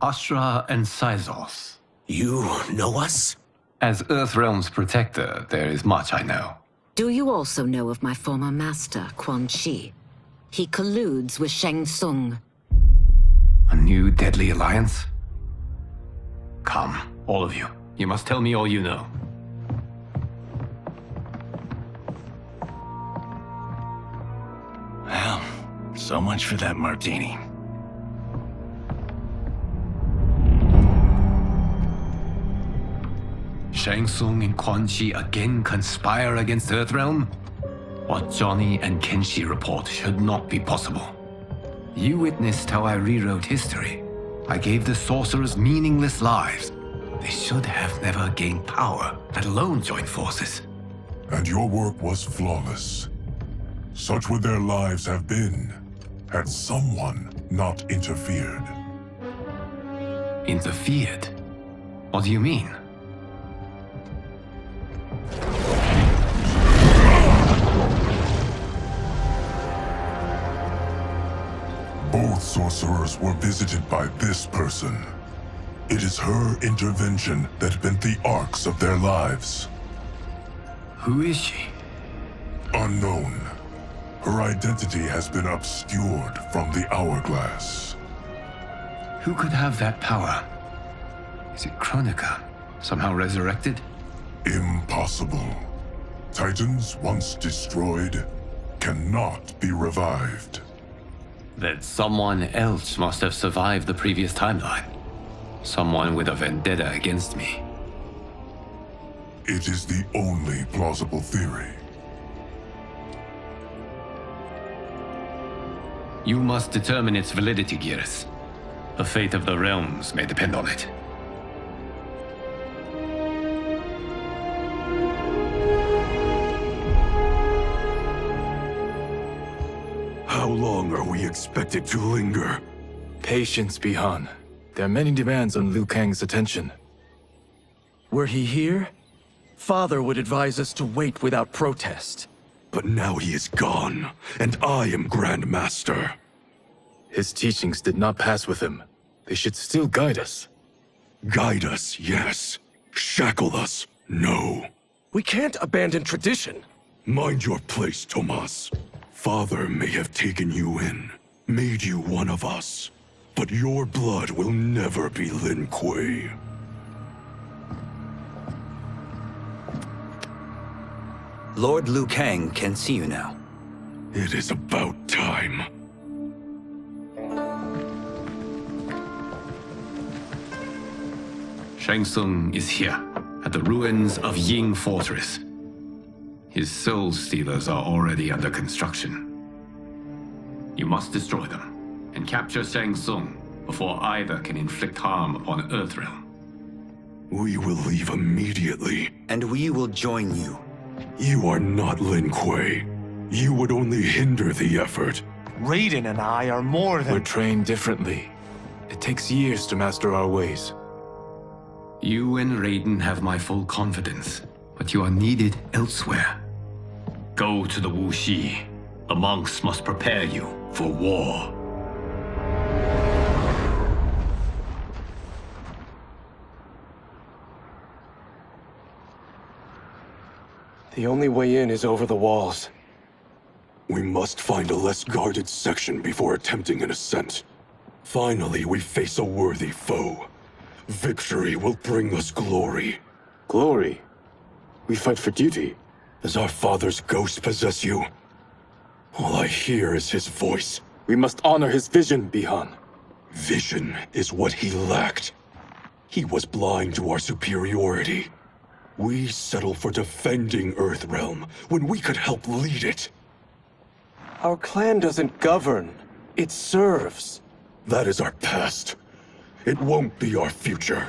Astra and Sizos. You know us? As Earthrealm's protector, there is much I know. Do you also know of my former master, Quan Chi? He colludes with Shang Tsung. A new deadly alliance? Come, all of you. You must tell me all you know. Well, so much for that martini. Shang Tsung and Quan Chi again conspire against Earthrealm? What Johnny and Kenshi report should not be possible. You witnessed how I rewrote history. I gave the sorcerers meaningless lives. They should have never gained power, let alone join forces. And your work was flawless. Such would their lives have been, had someone not interfered. Interfered? What do you mean? Both sorcerers were visited by this person. It is her intervention that bent the arcs of their lives. Who is she? Unknown. Her identity has been obscured from the hourglass. Who could have that power? Is it Kronika? Somehow resurrected? Impossible. Titans, once destroyed, cannot be revived. Then someone else must have survived the previous timeline. Someone with a vendetta against me. It is the only plausible theory. You must determine its validity, Geras. The fate of the realms may depend on it. How long are we expected to linger? Patience, Bihan. There are many demands on Liu Kang's attention. Were he here, Father would advise us to wait without protest. But now he is gone, and I am Grand Master. His teachings did not pass with him. They should still guide us. Guide us, yes. Shackle us, no. We can't abandon tradition. Mind your place, Tomas. Father may have taken you in, made you one of us. But your blood will never be Lin Kuei. Lord Liu Kang can see you now. It is about time. Shang Tsung is here, at the ruins of Ying Fortress. His soul stealers are already under construction. You must destroy them, and capture Shang Tsung before either can inflict harm upon Earthrealm. We will leave immediately. And we will join you. You are not Lin Kuei. You would only hinder the effort. Raiden and I are more than— We're trained differently. It takes years to master our ways. You and Raiden have my full confidence, but you are needed elsewhere. Go to the Wuxi. The monks must prepare you for war. The only way in is over the walls. We must find a less guarded section before attempting an ascent. Finally, we face a worthy foe. Victory will bring us glory. Glory? We fight for duty. Does our father's ghost possess you? All I hear is his voice. We must honor his vision, Bihan. Vision is what he lacked. He was blind to our superiority. We settle for defending Earthrealm when we could help lead it. Our clan doesn't govern. It serves. That is our past. It won't be our future.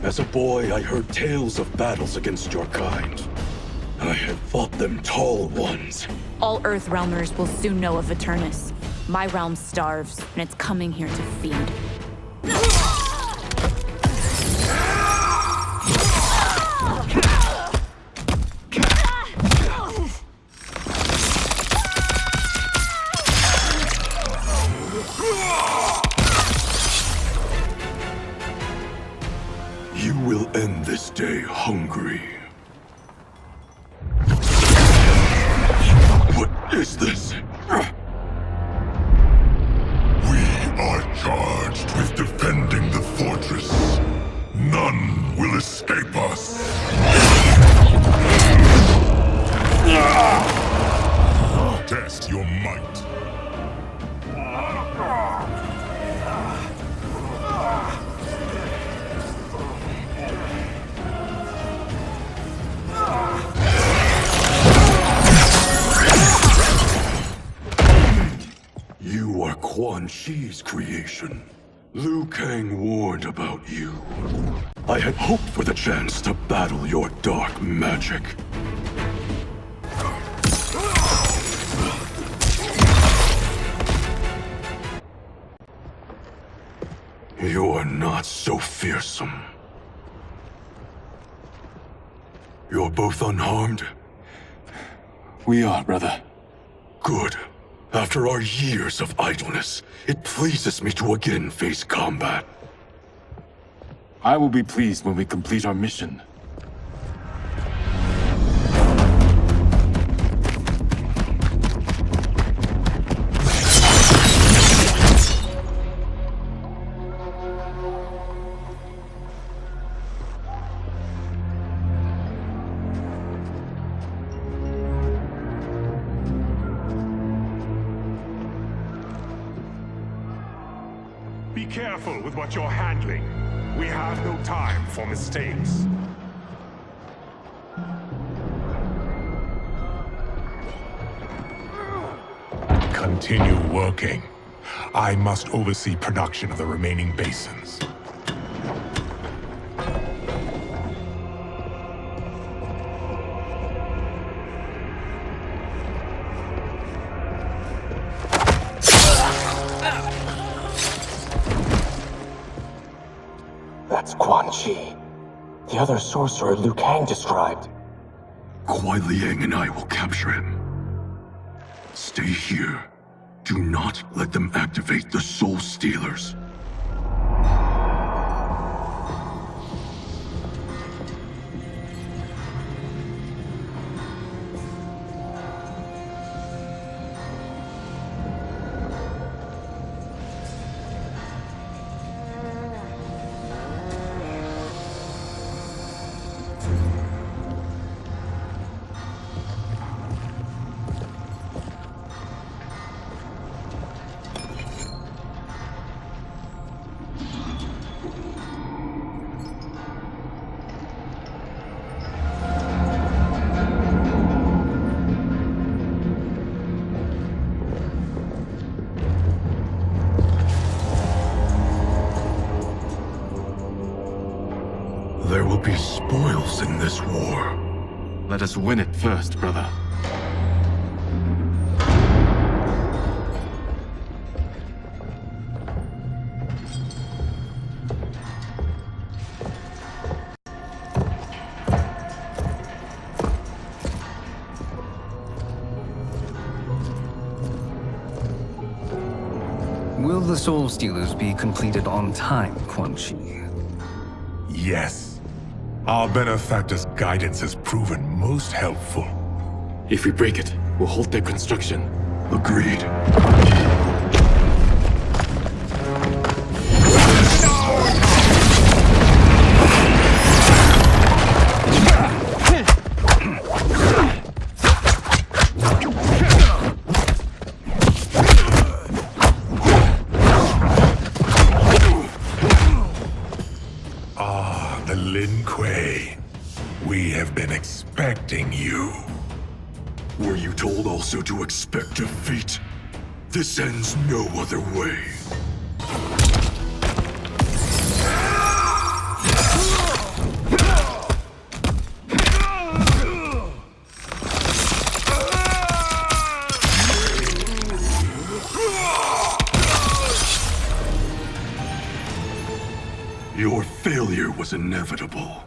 As a boy, I heard tales of battles against your kind. I had fought them tall ones. All Earthrealmers will soon know of Eternus. My realm starves, and it's coming here to feed. You will end this day hungry. What is this? We are charged with defending the fortress. None will escape us. Test your might. You are Quan Chi's creation. Liu Kang warned about you. I had hoped for the chance to battle your dark magic. You are not so fearsome. You're both unharmed? We are, brother. Good. After our years of idleness, it pleases me to again face combat. I will be pleased when we complete our mission. Be careful with what you're handling. We have no time for mistakes. Continue working. I must oversee production of the remaining basins. That's Quan Chi. The other sorcerer Liu Kang described. Kuai Liang and I will capture him. Stay here. Do not let them activate the Soul Stealers. spoils in this war. Let us win it first, brother. Will the Soul Stealers be completed on time, Quan Chi? Yes. Our benefactor's guidance has proven most helpful. If we break it, we'll halt their construction. Agreed. The Lin Kuei. We have been expecting you. Were you told also to expect defeat? This ends no other way. Your failure was inevitable.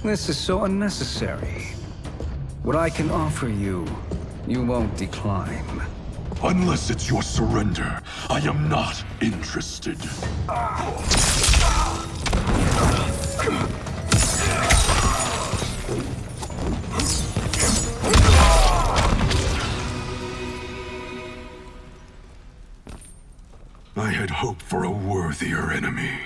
This is so unnecessary. What I can offer you, you won't decline. Unless it's your surrender, I am not interested. I had hoped for a worthier enemy.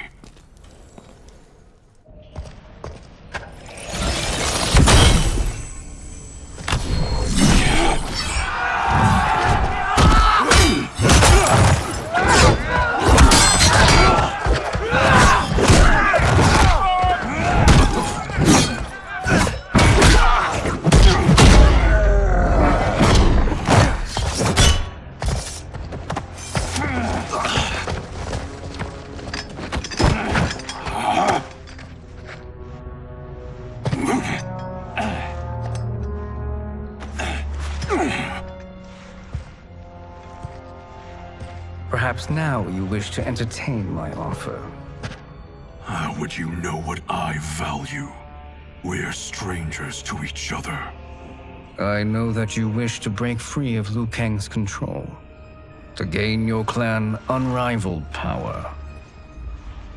Perhaps now you wish to entertain my offer. How would you know what I value? We're strangers to each other. I know that you wish to break free of Liu Kang's control, to gain your clan unrivaled power.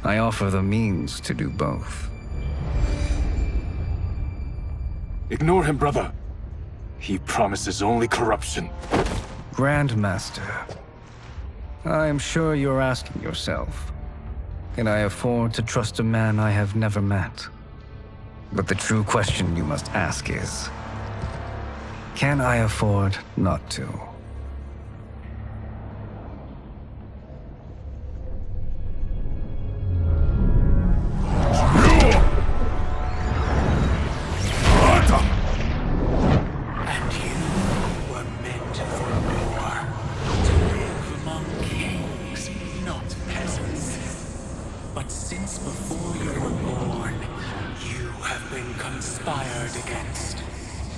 I offer the means to do both. Ignore him, brother. He promises only corruption. Grandmaster, I am sure you're asking yourself, can I afford to trust a man I have never met? But the true question you must ask is, can I afford not to?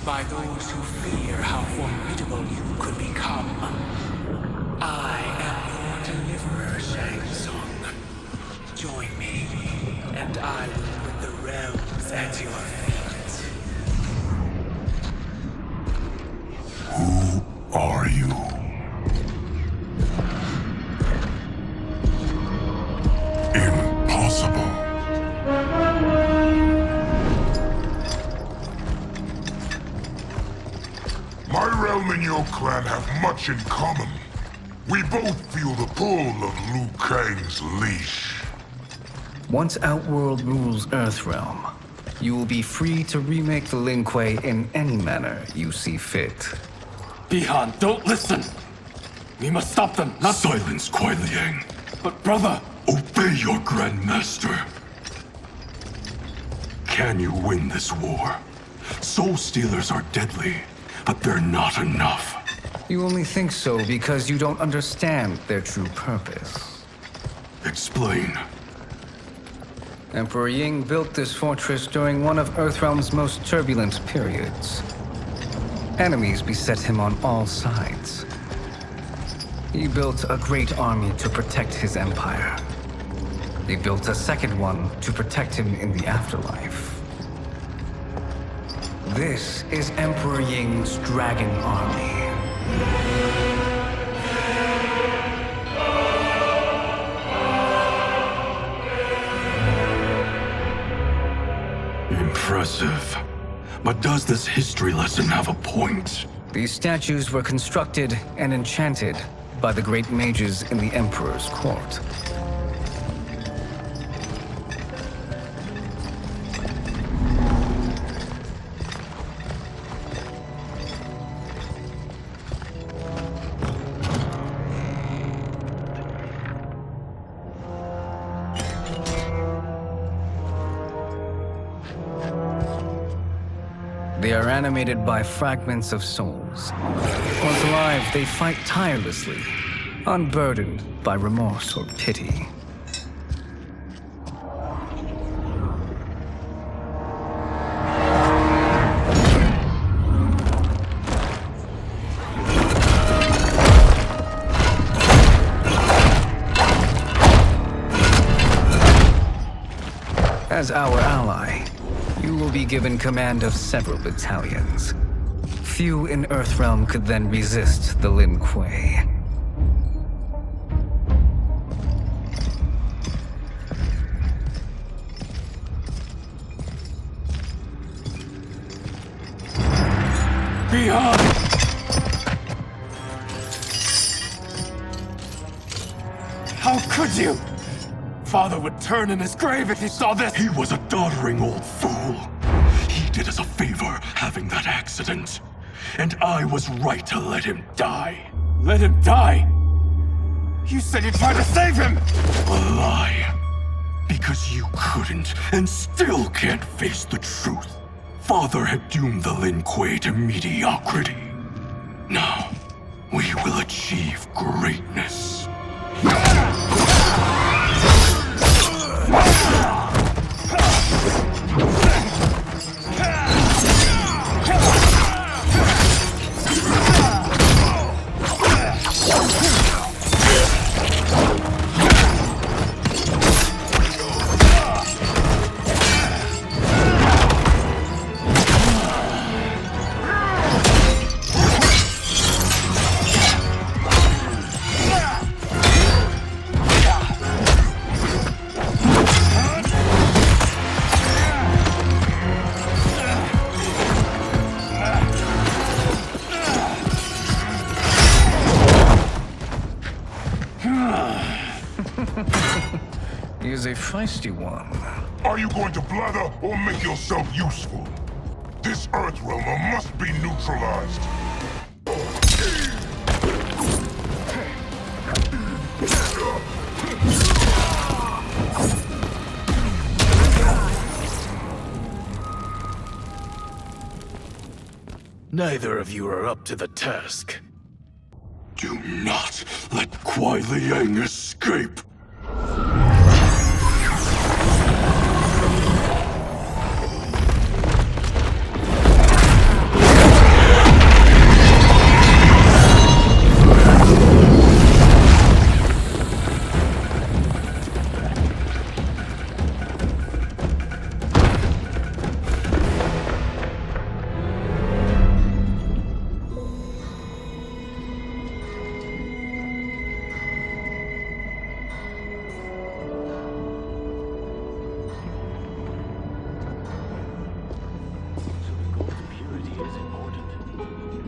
By those who fear how formidable you could become. I am your deliverer, Shang Tsung. Join me, and I will put the realms at your feet. Who are you? Impossible. My realm and your clan have much in common. We both feel the pull of Liu Kang's leash. Once Outworld rules Earthrealm, you will be free to remake the Lin Kuei in any manner you see fit. Bihan, don't listen! We must stop them, not— Silence, Kuai Liang. But brother— Obey your Grandmaster. can you win this war? Soul Stealers are deadly, but they're not enough. You only think so because you don't understand their true purpose. Explain. Emperor Ying built this fortress during one of Earthrealm's most turbulent periods. Enemies beset him on all sides. He built a great army to protect his empire. He built a second one to protect him in the afterlife. This is Emperor Ying's Dragon Army. Impressive. But does this history lesson have a point? These statues were constructed and enchanted by the great mages in the Emperor's court. They are animated by fragments of souls. Once alive, they fight tirelessly, unburdened by remorse or pity. As our ally, you will be given command of several battalions. Few in Earthrealm could then resist the Lin Kuei. Behind! How could you? Father would turn in his grave if he saw this! He was a doddering old fool. He did us a favor having that accident. And I was right to let him die. Let him die? You said you tried to save him! A lie. Because you couldn't and still can't face the truth. Father had doomed the Lin Kuei to mediocrity. Now, we will achieve greatness. He is a feisty one. Are you going to blather or make yourself useful? This Earthrealmer must be neutralized. Neither of you are up to the task. Do not let Kuai Liang escape!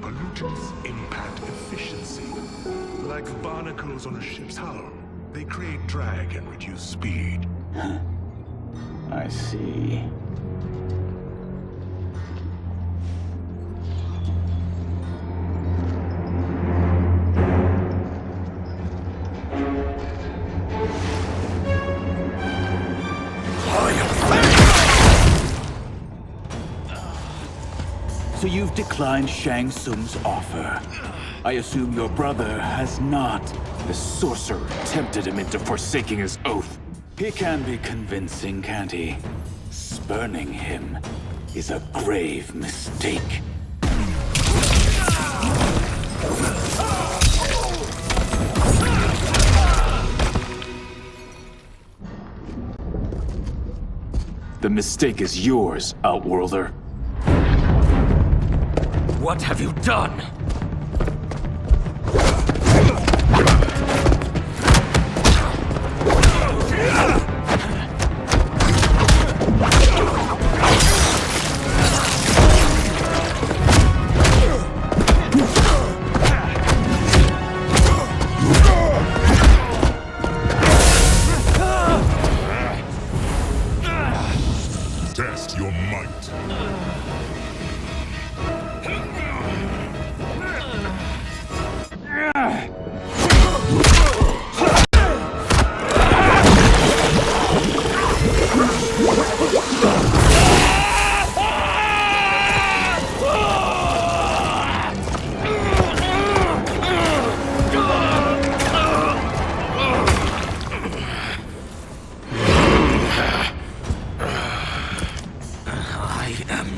Pollutants impact efficiency. Like barnacles on a ship's hull, they create drag and reduce speed. I see. So you've declined Shang Tsung's offer. I assume your brother has not. The sorcerer tempted him into forsaking his oath. He can be convincing, can't he? Spurning him is a grave mistake. The mistake is yours, Outworlder. What have you done? Test your might.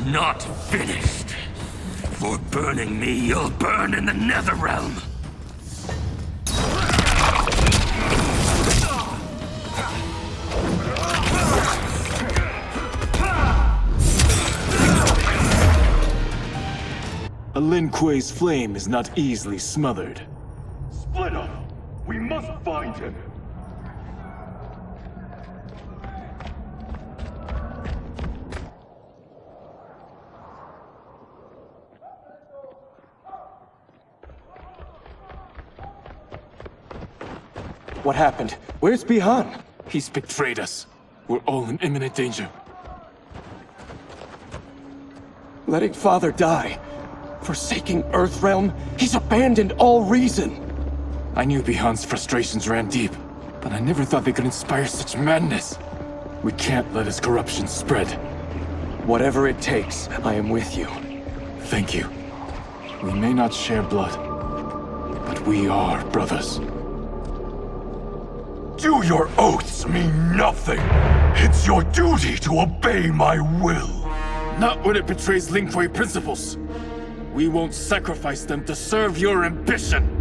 Not finished. For burning me, you'll burn in the NetherRealm. A Lin Kuei's flame is not easily smothered. Split up! We must find him! What happened? Where's Bihan? He's betrayed us. We're all in imminent danger. Letting Father die. Forsaking Earthrealm. He's abandoned all reason. I knew Bihan's frustrations ran deep, but I never thought they could inspire such madness. We can't let his corruption spread. Whatever it takes, I am with you. Thank you. We may not share blood, but we are brothers. Do your oaths mean nothing? It's your duty to obey my will. Not when it betrays Lin Kuei principles. We won't sacrifice them to serve your ambition.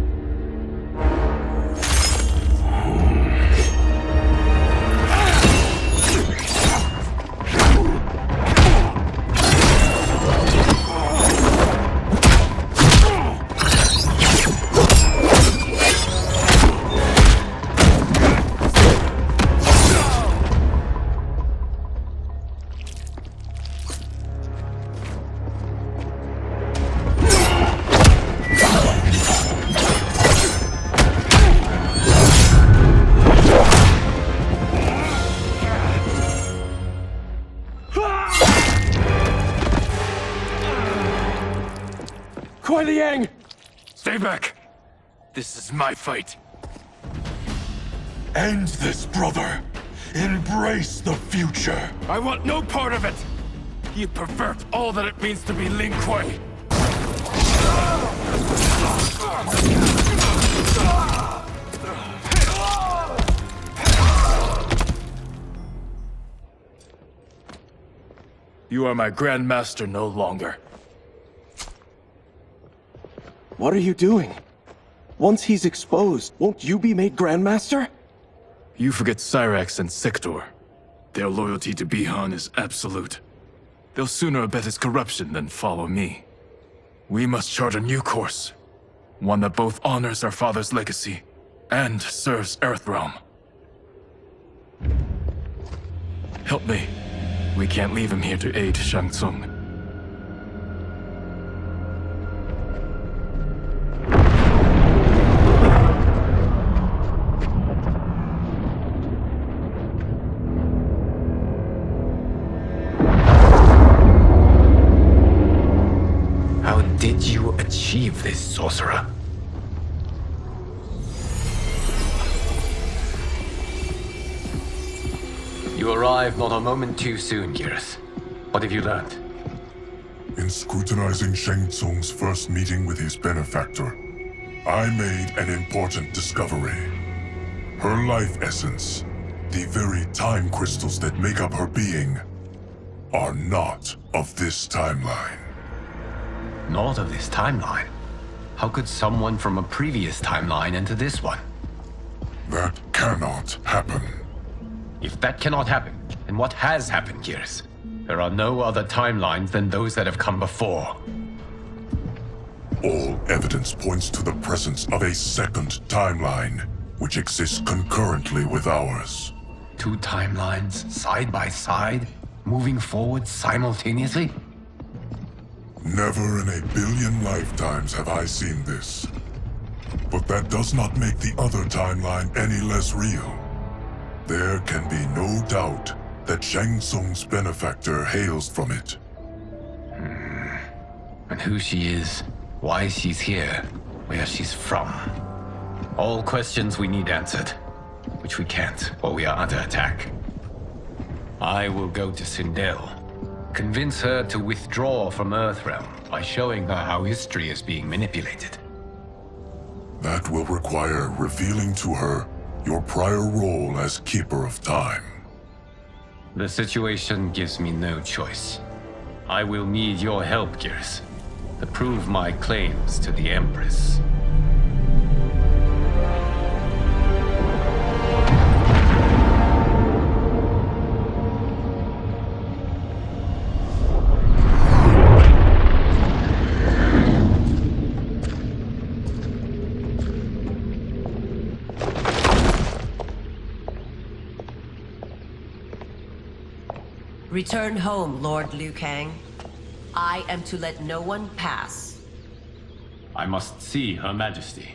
Stay back! This is my fight. End this, brother. Embrace the future. I want no part of it! You pervert all that it means to be Lin Kuei! You are my Grandmaster no longer. What are you doing? Once he's exposed, won't you be made Grandmaster? You forget Cyrax and Sector. Their loyalty to Bihan is absolute. They'll sooner abet his corruption than follow me. We must chart a new course. One that both honors our father's legacy and serves Earthrealm. Help me. We can't leave him here to aid Shang Tsung. How did you achieve this, sorcerer? You arrived not a moment too soon, Gareth. What have you learned? In scrutinizing Shang Tsung's first meeting with his benefactor, I made an important discovery. Her life essence, the very time crystals that make up her being, are not of this timeline. Not of this timeline? How could someone from a previous timeline enter this one? That cannot happen. If that cannot happen, then what has happened, Gears? There are no other timelines than those that have come before. All evidence points to the presence of a second timeline, which exists concurrently with ours. Two timelines, side by side, moving forward simultaneously? Never in a billion lifetimes have I seen this. But that does not make the other timeline any less real. There can be no doubt that Shang Tsung's benefactor hails from it. And who she is, why she's here, where she's from. All questions we need answered, which we can't while we are under attack. I will go to Sindel, convince her to withdraw from Earthrealm by showing her how history is being manipulated. That will require revealing to her your prior role as Keeper of Time. The situation gives me no choice. I will need your help, Gears, to prove my claims to the Empress. Return home, Lord Liu Kang. I am to let no one pass. I must see Her Majesty.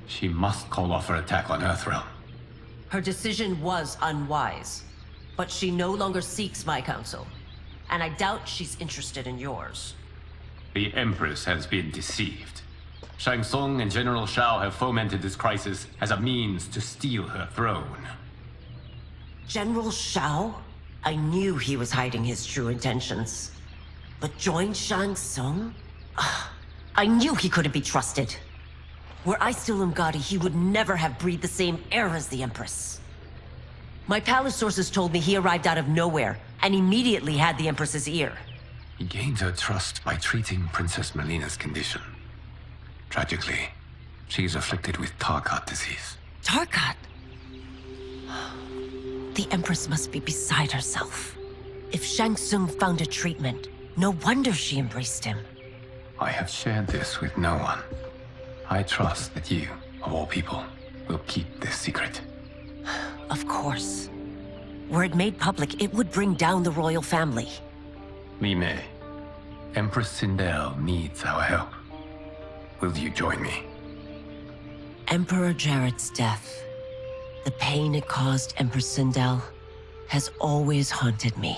She must call off her attack on Earthrealm. Her decision was unwise, but she no longer seeks my counsel, and I doubt she's interested in yours. The Empress has been deceived. Shang Tsung and General Shao have fomented this crisis as a means to steal her throne. General Shao? I knew he was hiding his true intentions. But join Shang Tsung? I knew he couldn't be trusted. Were I still Umgadi, he would never have breathed the same air as the Empress. My palace sources told me he arrived out of nowhere, and immediately had the Empress's ear. He gained her trust by treating Princess Melina's condition. Tragically, she is afflicted with Tarkat disease. Tarkat? The Empress must be beside herself. If Shang Tsung found a treatment, no wonder she embraced him. I have shared this with no one. I trust that you, of all people, will keep this secret. Of course. Were it made public, it would bring down the royal family. Li Mei, Empress Sindel needs our help. Will you join me? Emperor Jarrett's death, the pain it caused Empress Sindel, has always haunted me.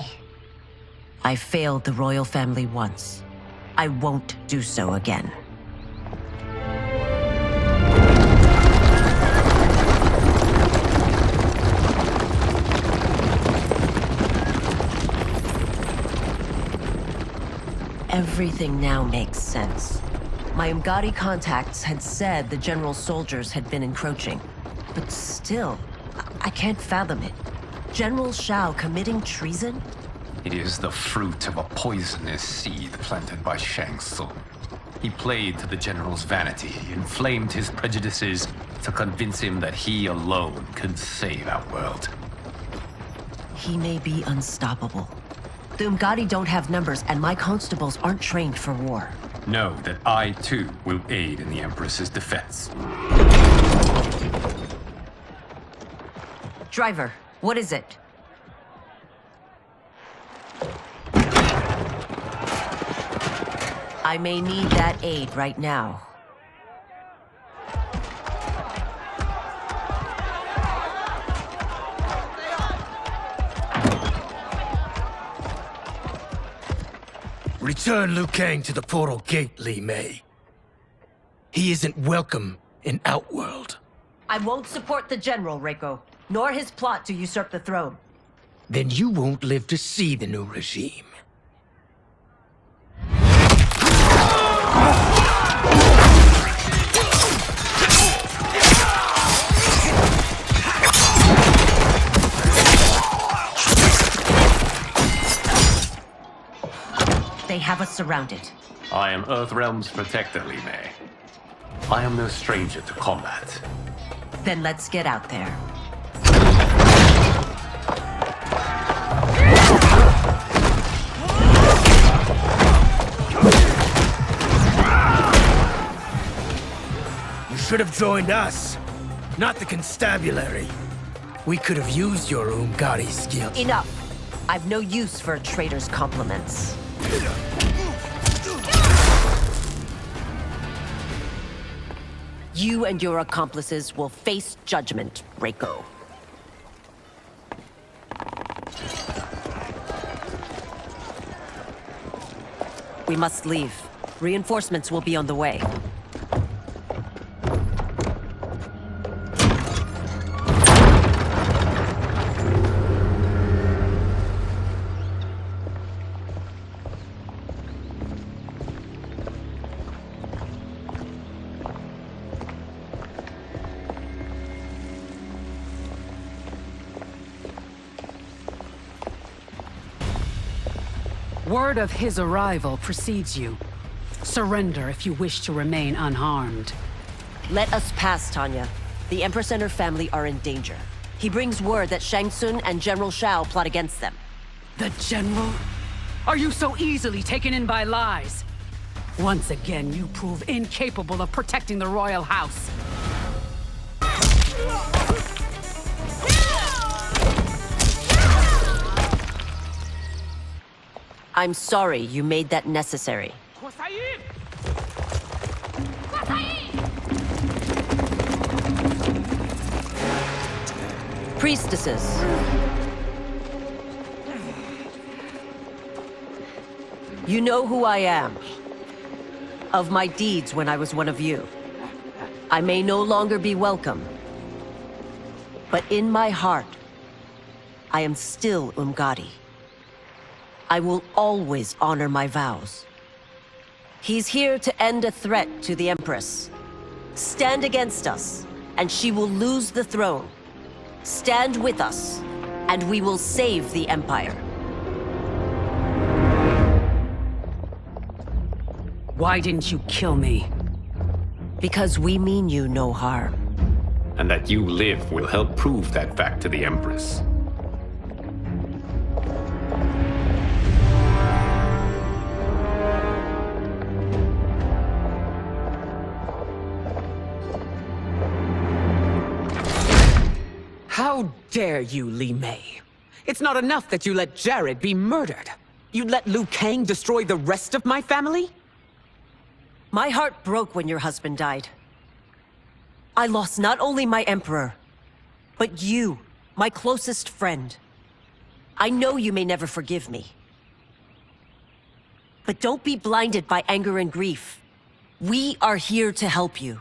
I failed the royal family once. I won't do so again. Everything now makes sense. My Umgadi contacts had said the general soldiers had been encroaching, but still, I can't fathom it. General Shao committing treason? It is the fruit of a poisonous seed planted by Shang Tsung. He played to the general's vanity, inflamed his prejudices to convince him that he alone could save Outworld. He may be unstoppable. The Umgadi don't have numbers, and my constables aren't trained for war. Know that I, too, will aid in the Empress's defense. Driver, what is it? I may need that aid right now. Return Liu Kang to the portal gate, Li Mei. He isn't welcome in Outworld. I won't support the General, Reiko, nor his plot to usurp the throne. Then you won't live to see the new regime. They have us surrounded. I am Earthrealm's protector, Li Mei. I am no stranger to combat. Then let's get out there. You should have joined us, not the constabulary. We could have used your Umgadi skill. Enough! I've no use for a traitor's compliments. You and your accomplices will face judgment, Reiko. We must leave. Reinforcements will be on the way. Word of his arrival precedes you. Surrender if you wish to remain unharmed. Let us pass, Tanya. The Empress and her family are in danger. He brings word that Shang Tsung and General Shao plot against them. The General? Are you so easily taken in by lies? Once again, you prove incapable of protecting the royal house. I'm sorry you made that necessary. Priestesses. You know who I am. Of my deeds when I was one of you. I may no longer be welcome. But in my heart, I am still Umgadi. I will always honor my vows. He's here to end a threat to the Empress. Stand against us, and she will lose the throne. Stand with us, and we will save the Empire. Why didn't you kill me? Because we mean you no harm. And that you live will help prove that fact to the Empress. How dare you, Li Mei? It's not enough that you let Jared be murdered. You'd let Liu Kang destroy the rest of my family? My heart broke when your husband died. I lost not only my emperor, but you, my closest friend. I know you may never forgive me. But don't be blinded by anger and grief. We are here to help you.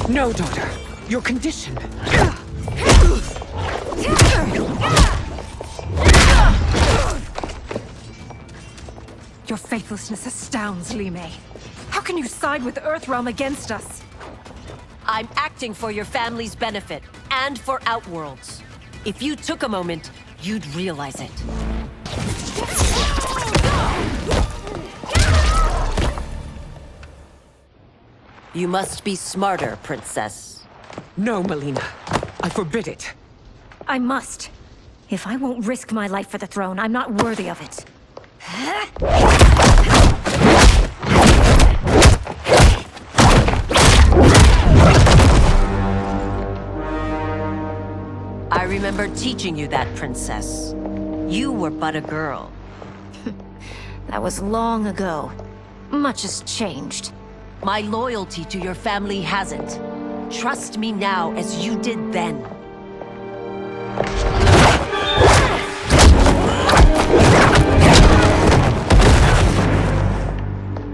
No, daughter. Your condition. Your faithlessness astounds, Li Mei. How can you side with Earthrealm against us? I'm acting for your family's benefit, and for Outworld's. If you took a moment, you'd realize it. You must be smarter, Princess. No, Melina. I forbid it. I must. If I won't risk my life for the throne, I'm not worthy of it. I remember teaching you that, Princess. You were but a girl. That was long ago. Much has changed. My loyalty to your family hasn't. Trust me now as you did then.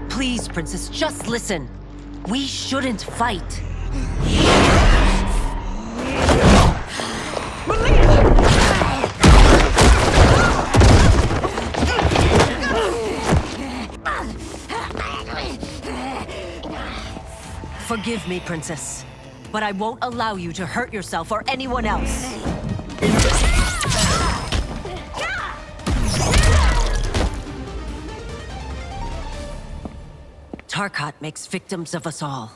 Please, Princess, just listen. We shouldn't fight. Forgive me, Princess, but I won't allow you to hurt yourself or anyone else. Tarkat makes victims of us all.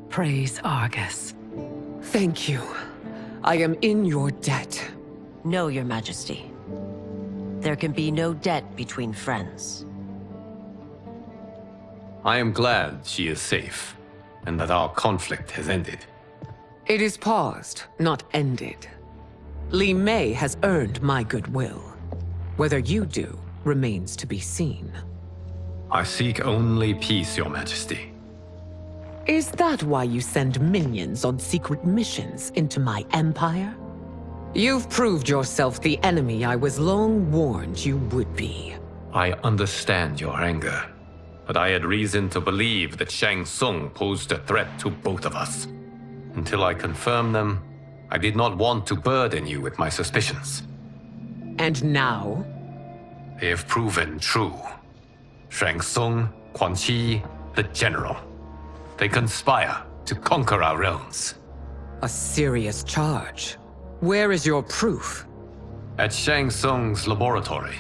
Praise Argus. Thank you. I am in your debt. No, Your Majesty. There can be no debt between friends. I am glad she is safe, and that our conflict has ended. It is paused, not ended. Li Mei has earned my goodwill. Whether you do remains to be seen. I seek only peace, Your Majesty. Is that why you send minions on secret missions into my empire? You've proved yourself the enemy I was long warned you would be. I understand your anger, but I had reason to believe that Shang Tsung posed a threat to both of us. Until I confirmed them, I did not want to burden you with my suspicions. And now? They have proven true. Shang Tsung, Quan Chi, the General. They conspire to conquer our realms. A serious charge. Where is your proof? At Shang Tsung's laboratory.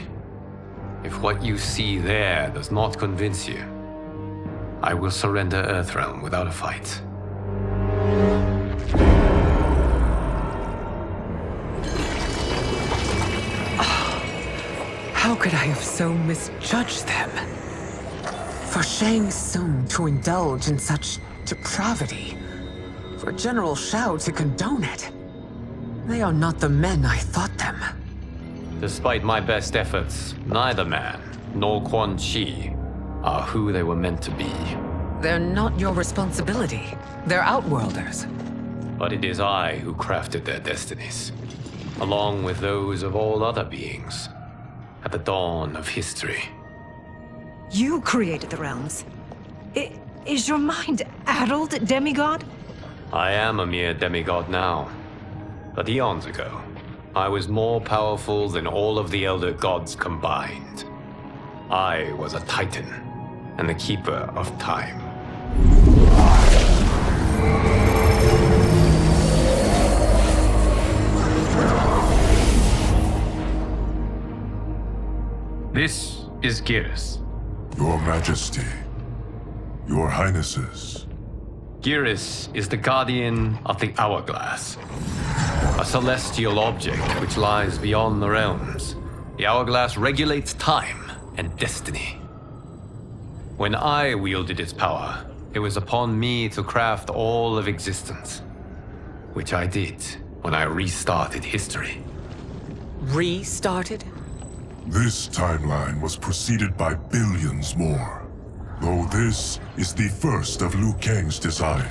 If what you see there does not convince you, I will surrender Earthrealm without a fight. How could I have so misjudged them? For Shang Tsung to indulge in such depravity, for General Shao to condone it, they are not the men I thought them. Despite my best efforts, neither man nor Quan Chi are who they were meant to be. They're not your responsibility. They're Outworlders. But it is I who crafted their destinies, along with those of all other beings, at the dawn of history. You created the realms. Is your mind addled, demigod? I am a mere demigod now. But eons ago, I was more powerful than all of the Elder Gods combined. I was a Titan, and the Keeper of Time. This is Geras. Your Majesty, Your Highnesses. Geras is the guardian of the Hourglass, a celestial object which lies beyond the realms. The Hourglass regulates time and destiny. When I wielded its power, it was upon me to craft all of existence, which I did when I restarted history. Restarted? This timeline was preceded by billions more. Though this is the first of Liu Kang's design.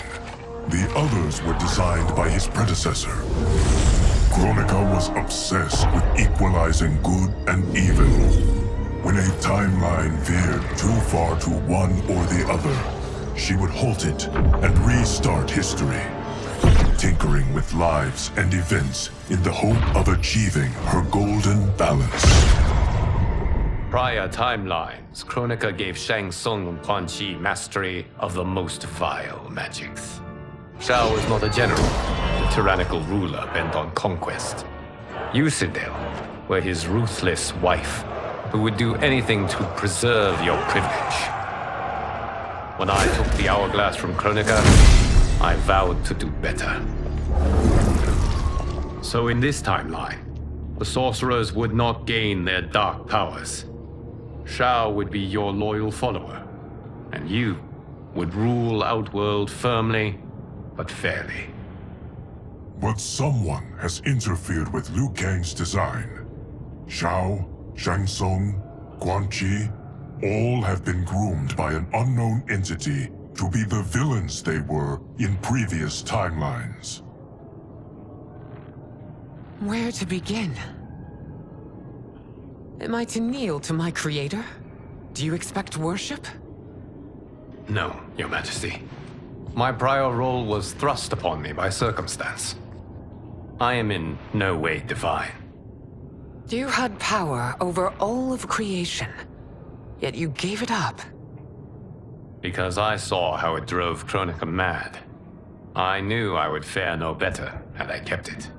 The others were designed by his predecessor. Kronika was obsessed with equalizing good and evil. When a timeline veered too far to one or the other, she would halt it and restart history, tinkering with lives and events in the hope of achieving her golden balance. Prior timelines, Kronika gave Shang Tsung and Quan Chi mastery of the most vile magics. Shao was not a general, a tyrannical ruler bent on conquest. You, Sindel, were his ruthless wife, who would do anything to preserve your privilege. When I took the Hourglass from Kronika, I vowed to do better. So in this timeline, the sorcerers would not gain their dark powers. Shao would be your loyal follower, and you would rule Outworld firmly, but fairly. But someone has interfered with Liu Kang's design. Shao, Shang Tsung, Quan Chi, all have been groomed by an unknown entity to be the villains they were in previous timelines. Where to begin? Am I to kneel to my creator? Do you expect worship? No, Your Majesty. My prior role was thrust upon me by circumstance. I am in no way divine. You had power over all of creation, yet you gave it up. Because I saw how it drove Kronika mad. I knew I would fare no better had I kept it.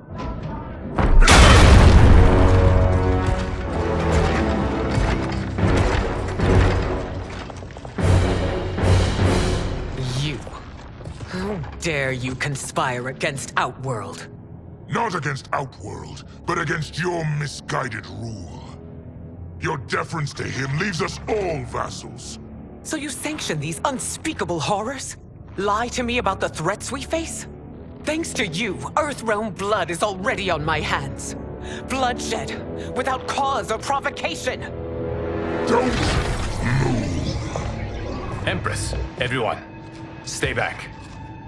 You. How dare you conspire against Outworld? Not against Outworld, but against your misguided rule. Your deference to him leaves us all vassals. So you sanction these unspeakable horrors? Lie to me about the threats we face? Thanks to you, Earthrealm blood is already on my hands. Bloodshed, without cause or provocation. Don't move. Empress, everyone, stay back.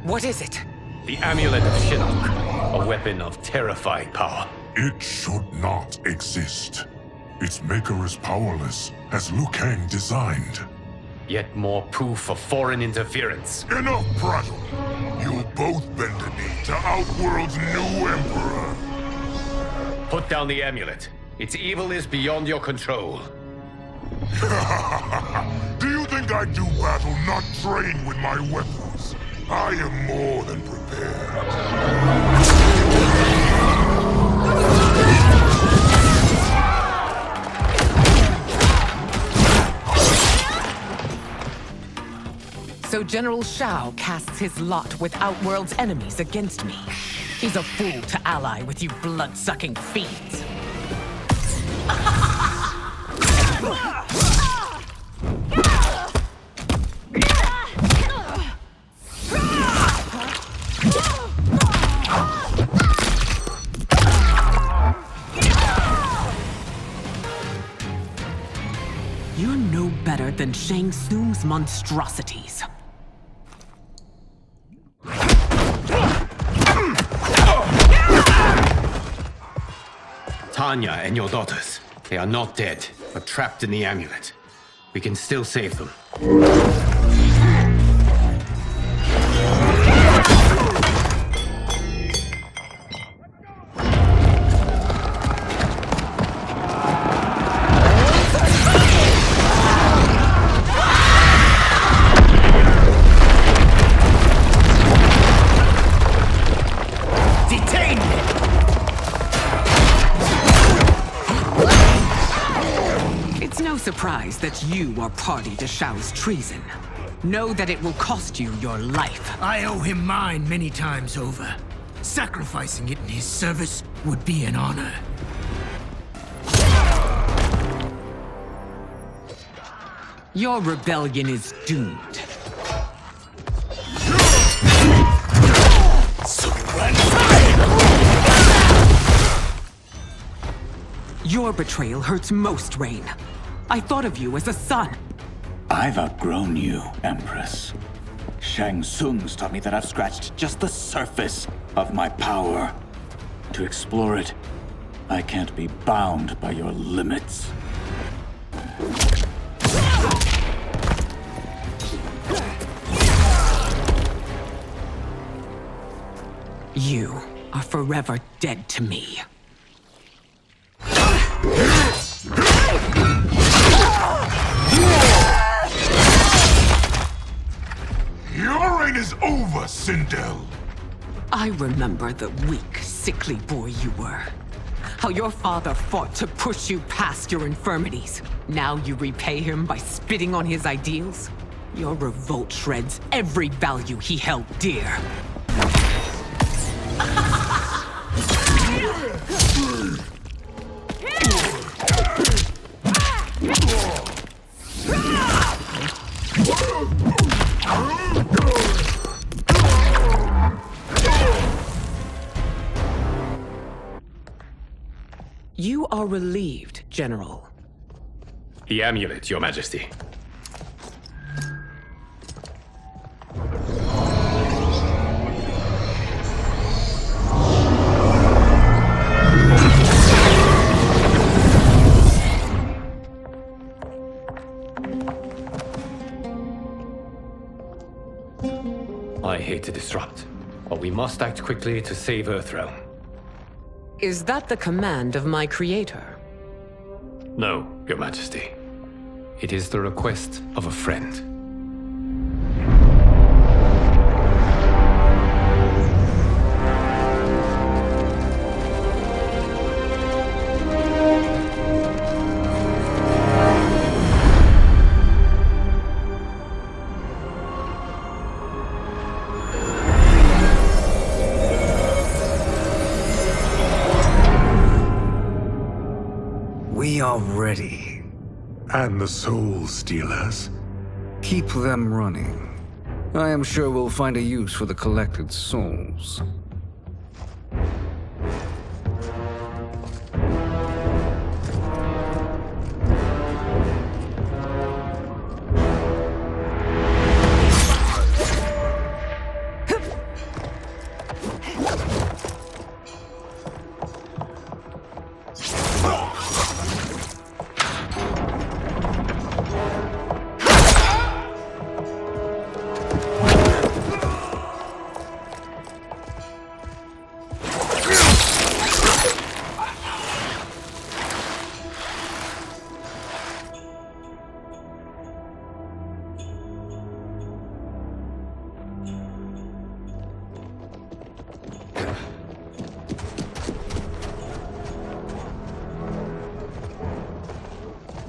What is it? The Amulet of Shinnok, a weapon of terrifying power. It should not exist. Its maker is powerless, as Liu Kang designed. Yet more proof of foreign interference. Enough prattle! You'll both bend a knee to Outworld's new emperor. Put down the amulet. Its evil is beyond your control. Do you think I do battle not trained with my weapons? I am more than prepared. So General Shao casts his lot with Outworld's enemies against me. He's a fool to ally with you blood-sucking fiends. You're no better than Shang Tsung's monstrosities. Tanya and your daughters, they are not dead, but trapped in the amulet. We can still save them. Surprised that you are party to Shao's treason. Know that it will cost you your life. I owe him mine many times over. Sacrificing it in his service would be an honor. Your rebellion is doomed. Your betrayal hurts most, Rain. I thought of you as a son. I've outgrown you, Empress. Shang Tsung's taught me that I've scratched just the surface of my power. To explore it, I can't be bound by your limits. You are forever dead to me. Your reign is over, Sindel. I remember the weak, sickly boy you were. How your father fought to push you past your infirmities. Now you repay him by spitting on his ideals? Your revolt shreds every value he held dear. You are relieved, General. The amulet, Your Majesty. hate to disrupt, but we must act quickly to save Earthrealm. Is that the command of my creator? No, Your Majesty. It is the request of a friend. We are ready. And the Soul Stealers? Keep them running. I am sure we'll find a use for the collected souls.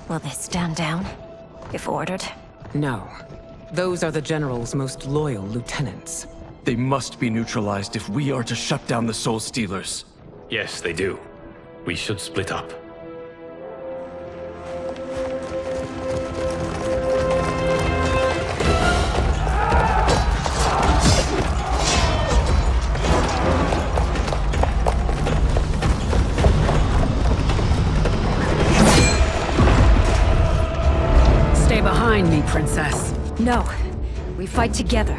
Will they stand down, if ordered? No. Those are the General's most loyal lieutenants. They must be neutralized if we are to shut down the Soul Stealers. Yes, they do. We should split up. Stay behind me, Princess. No. We fight together.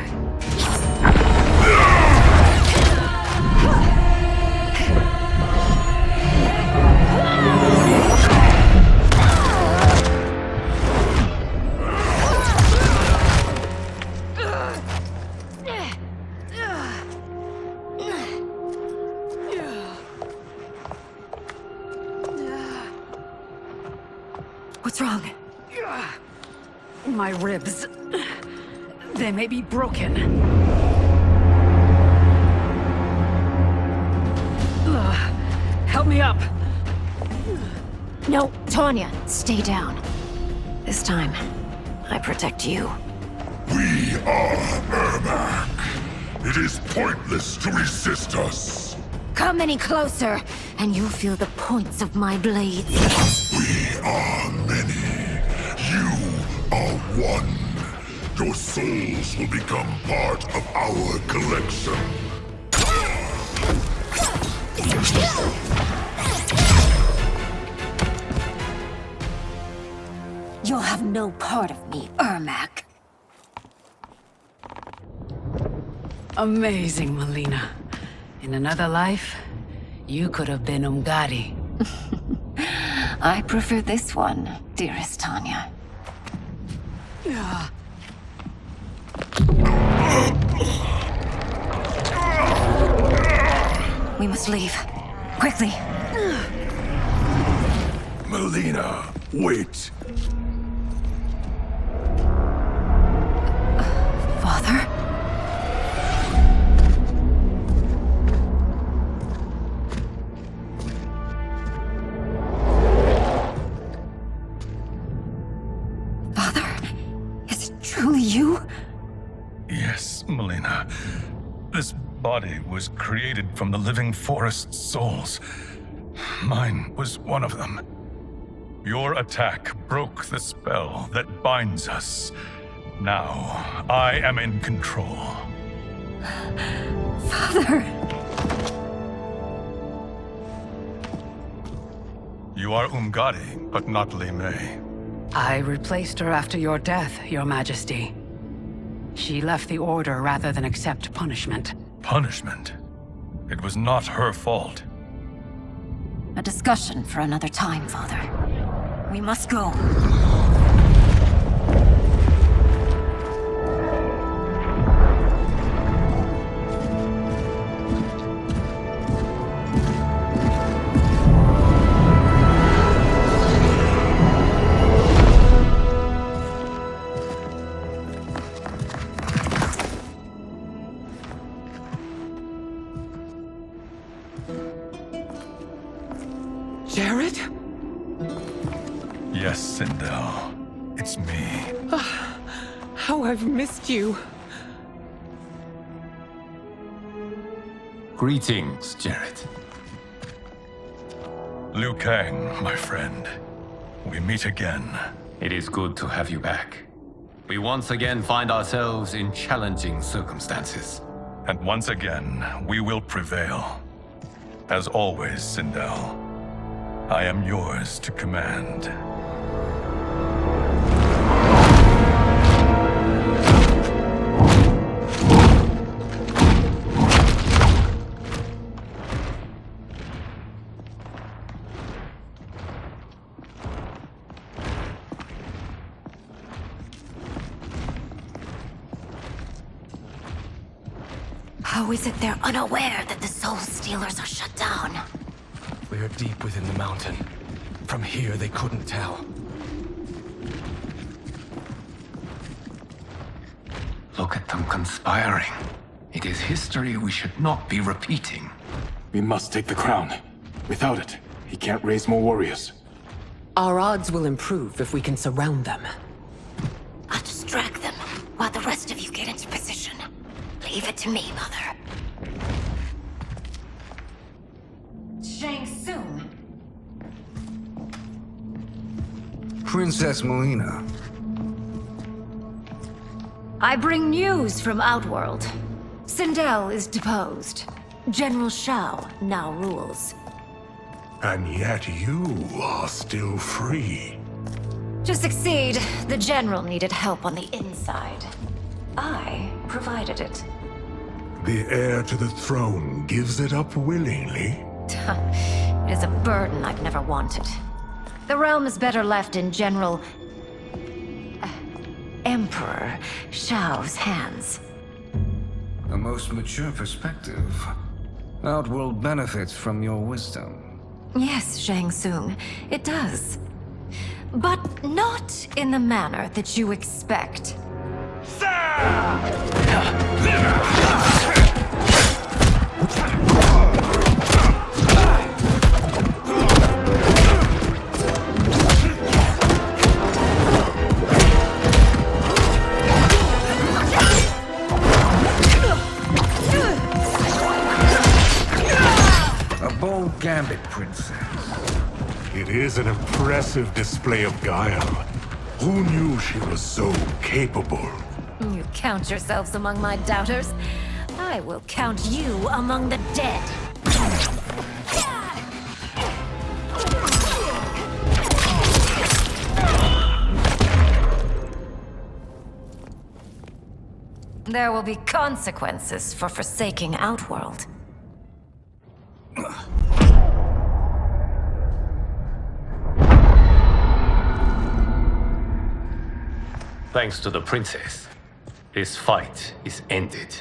What's wrong? My ribs. They may be broken. Help me up. No, Tanya, stay down. This time, I protect you. We are Ermac. It is pointless to resist us. Come any closer, and you'll feel the points of my blades. We are many. You are one. Your souls will become part of our collection. You'll have no part of me, Ermac. Amazing, Melina. In another life, you could have been Umgadi. I prefer this one, dearest Tanya. We must leave. Quickly. Melina, wait. Father? Father? Is it truly you? Yes, Melina. This body was created from the living forest's souls. Mine was one of them. Your attack broke the spell that binds us. Now, I am in control. Father! You are Umgadi, but not Li Mei. I replaced her after your death, Your Majesty. She left the Order rather than accept punishment. Punishment? It was not her fault. A discussion for another time, Father. We must go. Jared? Yes, Sindel. It's me. How I've missed you. Greetings, Jared. Liu Kang, my friend. We meet again. It is good to have you back. We once again find ourselves in challenging circumstances. And once again, we will prevail. As always, Sindel, I am yours to command. How is it they're unaware that the Soul Stealers are shut down? We are deep within the mountain. From here, they couldn't tell. Look at them conspiring. It is history we should not be repeating. We must take the crown. Without it, he can't raise more warriors. Our odds will improve if we can surround them. I'll distract them while the rest of you get into position. Leave it to me, Mother. Shang Tsung. Princess Melina. I bring news from Outworld. Sindel is deposed. General Shao now rules. And yet you are still free. To succeed, the General needed help on the inside. I provided it. The heir to the throne gives it up willingly. It is a burden I've never wanted. The realm is better left in General... Emperor Shao's hands. A most mature perspective. Outworld benefits from your wisdom. Yes, Shang Tsung, it does. But not in the manner that you expect. A bold gambit, Princess. It is an impressive display of guile. Who knew she was so capable? You count yourselves among my doubters. I will count you among the dead. There will be consequences for forsaking Outworld. Thanks to the princess, this fight is ended.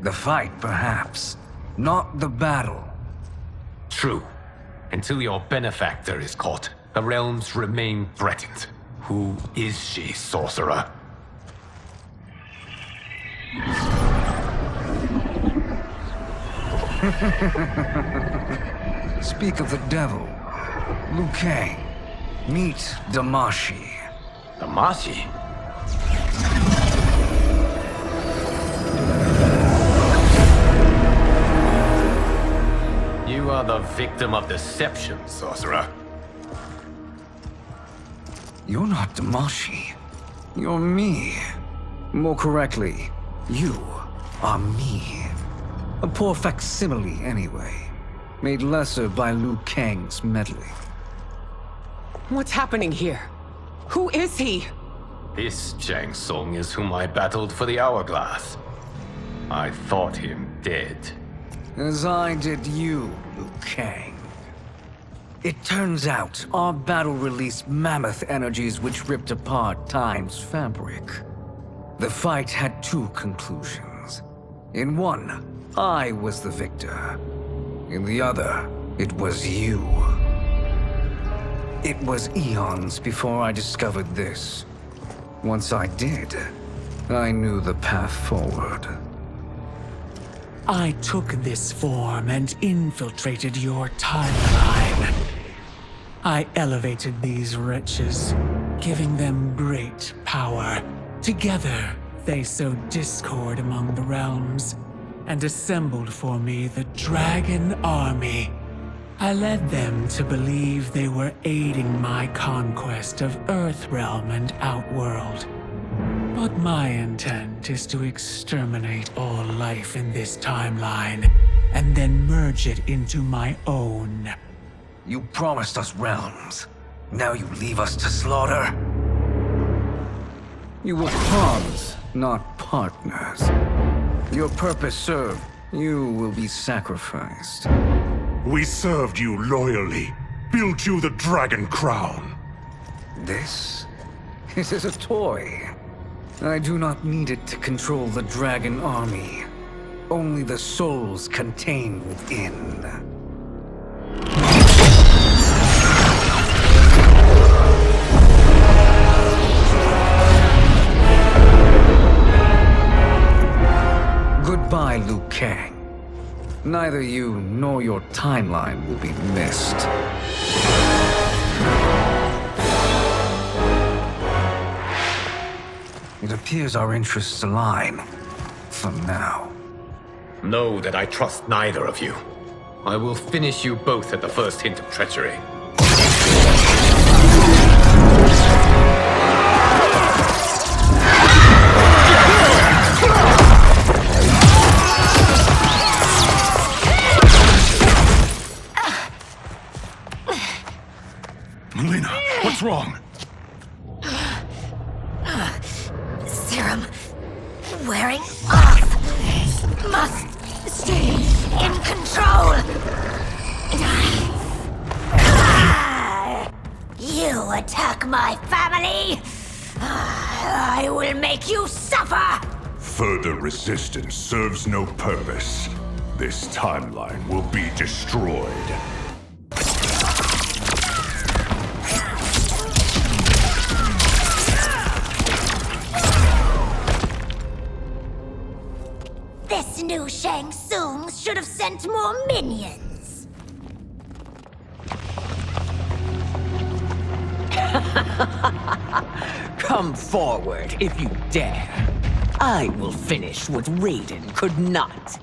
The fight, perhaps. Not the battle. True. Until your benefactor is caught, the realms remain threatened. Who is she, sorcerer? Speak of the devil. Liu Kang. Meet Damashi. Damashi? You are the victim of deception, sorcerer. You're not Damashi. You're me. More correctly, you are me. A poor facsimile, anyway. Made lesser by Liu Kang's meddling. What's happening here? Who is he? This Shang Tsung is whom I battled for the Hourglass. I thought him dead. As I did you, Liu Kang. It turns out our battle released mammoth energies which ripped apart time's fabric. The fight had two conclusions. In one, I was the victor. In the other, it was you. It was eons before I discovered this. Once I did, I knew the path forward. I took this form and infiltrated your timeline. I elevated these wretches, giving them great power. Together, they sowed discord among the realms, and assembled for me the Dragon Army. I led them to believe they were aiding my conquest of Earthrealm and Outworld. But my intent is to exterminate all life in this timeline, and then merge it into my own. You promised us realms. Now you leave us to slaughter? You were pawns, not partners. Your purpose served. You will be sacrificed. We served you loyally, built you the Dragon Crown. This is a toy. I do not need it to control the Dragon Army. Only the souls contained within. Goodbye, Liu Kang. Neither you nor your timeline will be missed. It appears our interests align. For now. Know that I trust neither of you. I will finish you both at the first hint of treachery. Melina, what's wrong? Serum wearing off. Must stay in control. You attack my family. I will make you suffer. Further resistance serves no purpose. This timeline will be destroyed. This new Shang Tsung should have sent more minions. Come forward if you dare. I will finish what Raiden could not.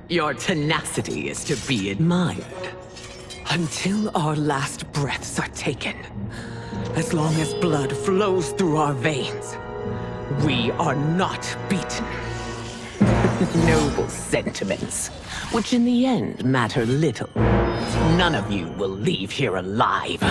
Your tenacity is to be admired. Until our last breaths are taken, as long as blood flows through our veins, we are not beaten. Noble sentiments, which in the end matter little. None of you will leave here alive.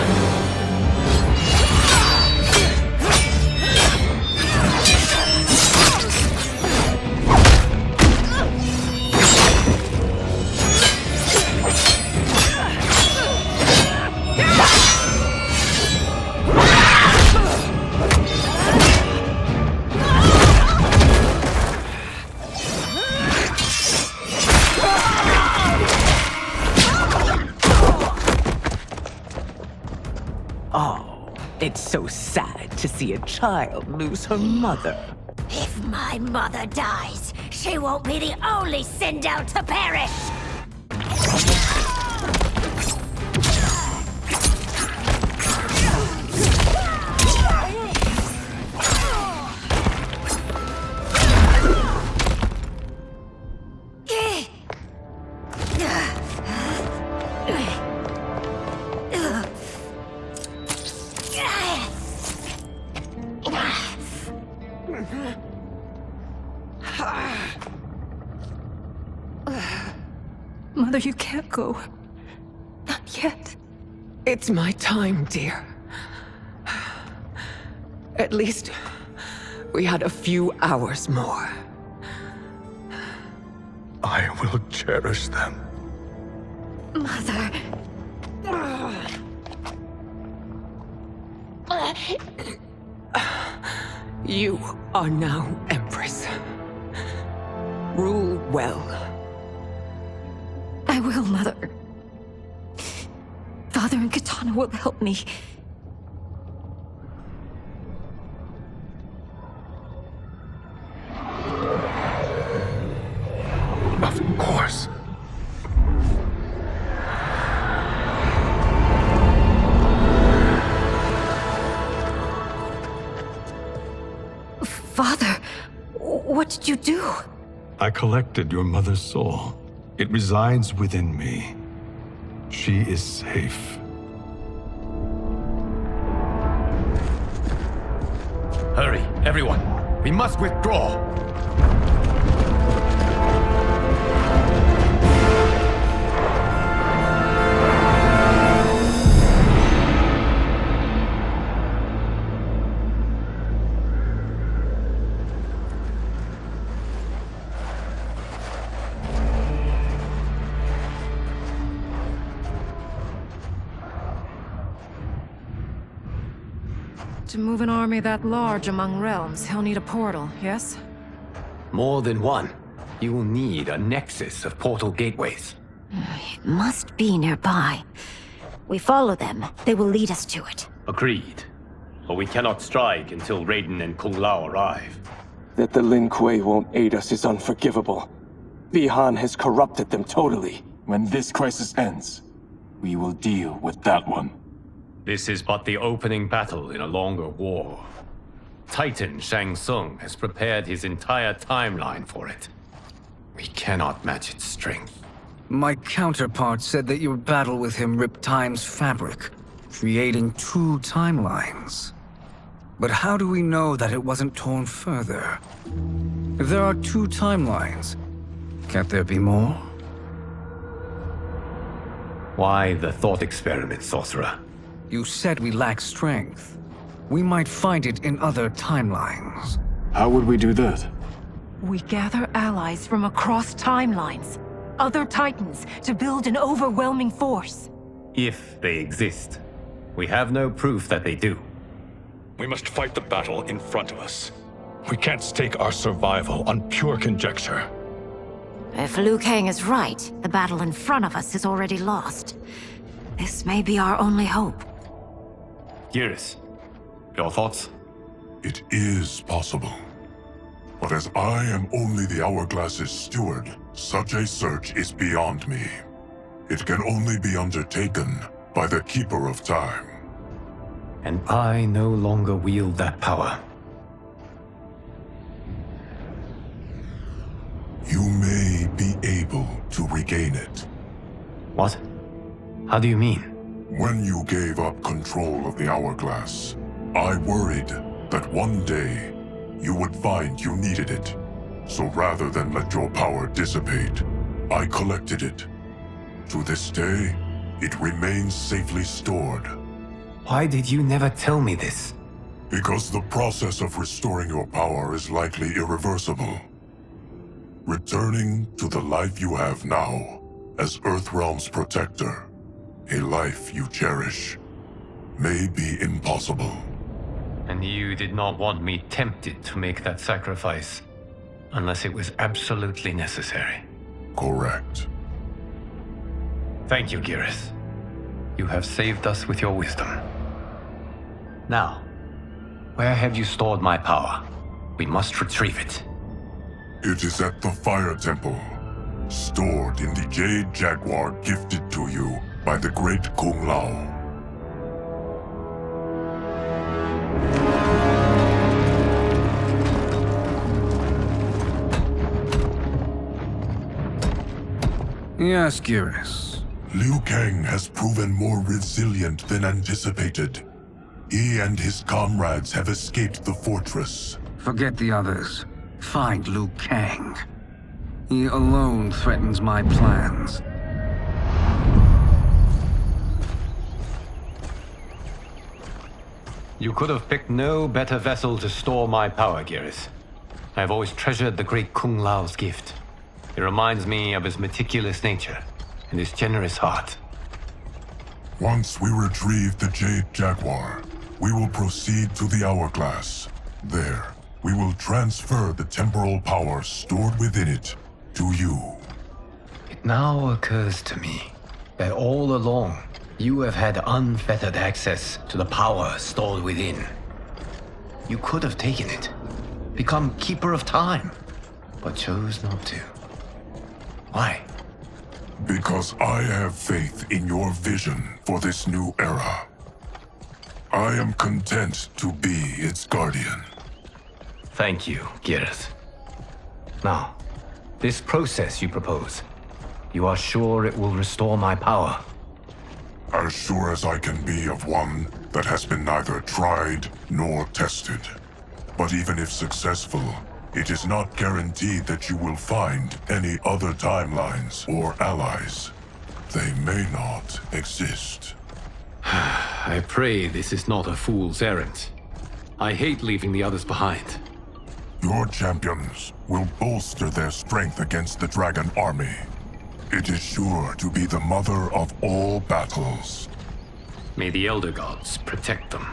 It's so sad to see a child lose her mother. If my mother dies, she won't be the only Sindel to perish! Mother, you can't go. Not yet. It's my time, dear. At least we had a few hours more. I will cherish them. Mother. You are now Empress. Rule well. I will, Mother. Father and Katana will help me. Of course. Father, what did you do? I collected your mother's soul. It resides within me. She is safe. Hurry, everyone. We must withdraw. To move an army that large among realms, he'll need a portal, yes? More than one. You will need a nexus of portal gateways. It must be nearby. We follow them. They will lead us to it. Agreed. But we cannot strike until Raiden and Kung Lao arrive. That the Lin Kuei won't aid us is unforgivable. Bi-Han has corrupted them totally. When this crisis ends, we will deal with that one. This is but the opening battle in a longer war. Titan Shang Tsung has prepared his entire timeline for it. We cannot match its strength. My counterpart said that your battle with him ripped time's fabric, creating two timelines. But how do we know that it wasn't torn further? If there are two timelines, can't there be more? Why the thought experiment, sorcerer? You said we lack strength. We might find it in other timelines. How would we do that? We gather allies from across timelines, other Titans, to build an overwhelming force. If they exist. We have no proof that they do. We must fight the battle in front of us. We can't stake our survival on pure conjecture. If Liu Kang is right, the battle in front of us is already lost. This may be our only hope. Geras, your thoughts? It is possible. But as I am only the Hourglass's steward, such a search is beyond me. It can only be undertaken by the Keeper of Time. And I no longer wield that power. You may be able to regain it. What? How do you mean? When you gave up control of the Hourglass, I worried that one day you would find you needed it. So rather than let your power dissipate, I collected it. To this day, it remains safely stored. Why did you never tell me this? Because the process of restoring your power is likely irreversible. Returning to the life you have now, as Earthrealm's protector, a life you cherish, may be impossible. And you did not want me tempted to make that sacrifice, unless it was absolutely necessary. Correct. Thank you, Geras. You have saved us with your wisdom. Now, where have you stored my power? We must retrieve it. It is at the Fire Temple, stored in the Jade Jaguar gifted to you by the great Kung Lao. Yes, Geras. Liu Kang has proven more resilient than anticipated. He and his comrades have escaped the fortress. Forget the others. Find Liu Kang. He alone threatens my plans. You could have picked no better vessel to store my power, Geras. I have always treasured the great Kung Lao's gift. He reminds me of his meticulous nature and his generous heart. Once we retrieve the Jade Jaguar, we will proceed to the Hourglass. There, we will transfer the temporal power stored within it to you. It now occurs to me that all along, you have had unfettered access to the power stored within. You could have taken it, become Keeper of Time, but chose not to. Why? Because I have faith in your vision for this new era. I am content to be its guardian. Thank you, Gareth. Now, this process you propose, you are sure it will restore my power? As sure as I can be of one that has been neither tried nor tested. But even if successful, it is not guaranteed that you will find any other timelines or allies. They may not exist. I pray this is not a fool's errand. I hate leaving the others behind. Your champions will bolster their strength against the Dragon Army. It is sure to be the mother of all battles. May the Elder Gods protect them.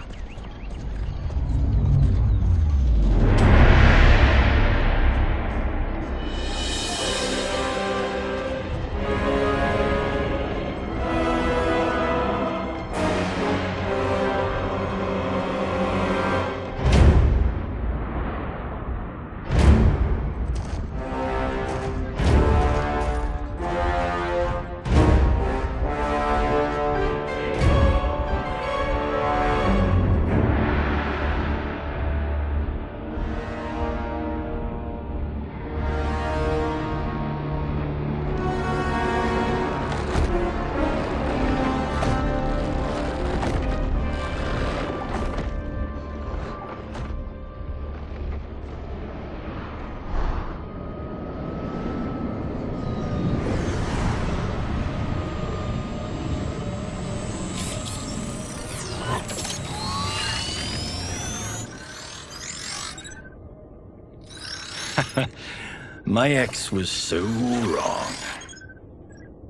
My ex was so wrong.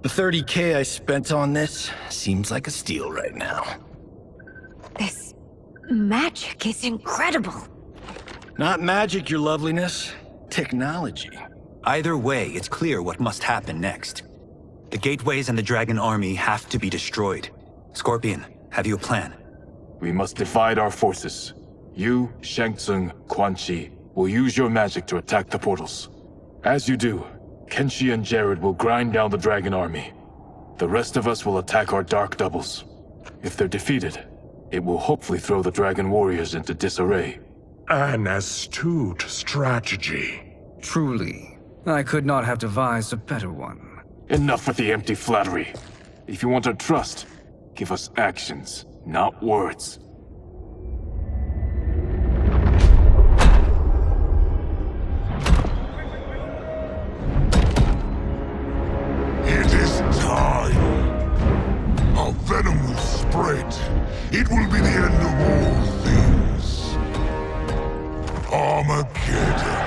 The 30K I spent on this seems like a steal right now. This magic is incredible. Not magic, your loveliness. Technology. Either way, it's clear what must happen next. The gateways and the Dragon Army have to be destroyed. Scorpion, have you a plan? We must divide our forces. You, Shang Tsung, Quan Chi, will use your magic to attack the portals. As you do, Kenshi and Jared will grind down the Dragon Army. The rest of us will attack our dark doubles. If they're defeated, it will hopefully throw the Dragon Warriors into disarray. An astute strategy. Truly, I could not have devised a better one. Enough with the empty flattery. If you want our trust, give us actions, not words. It is time. Our venom will spread. It will be the end of all things. Armageddon.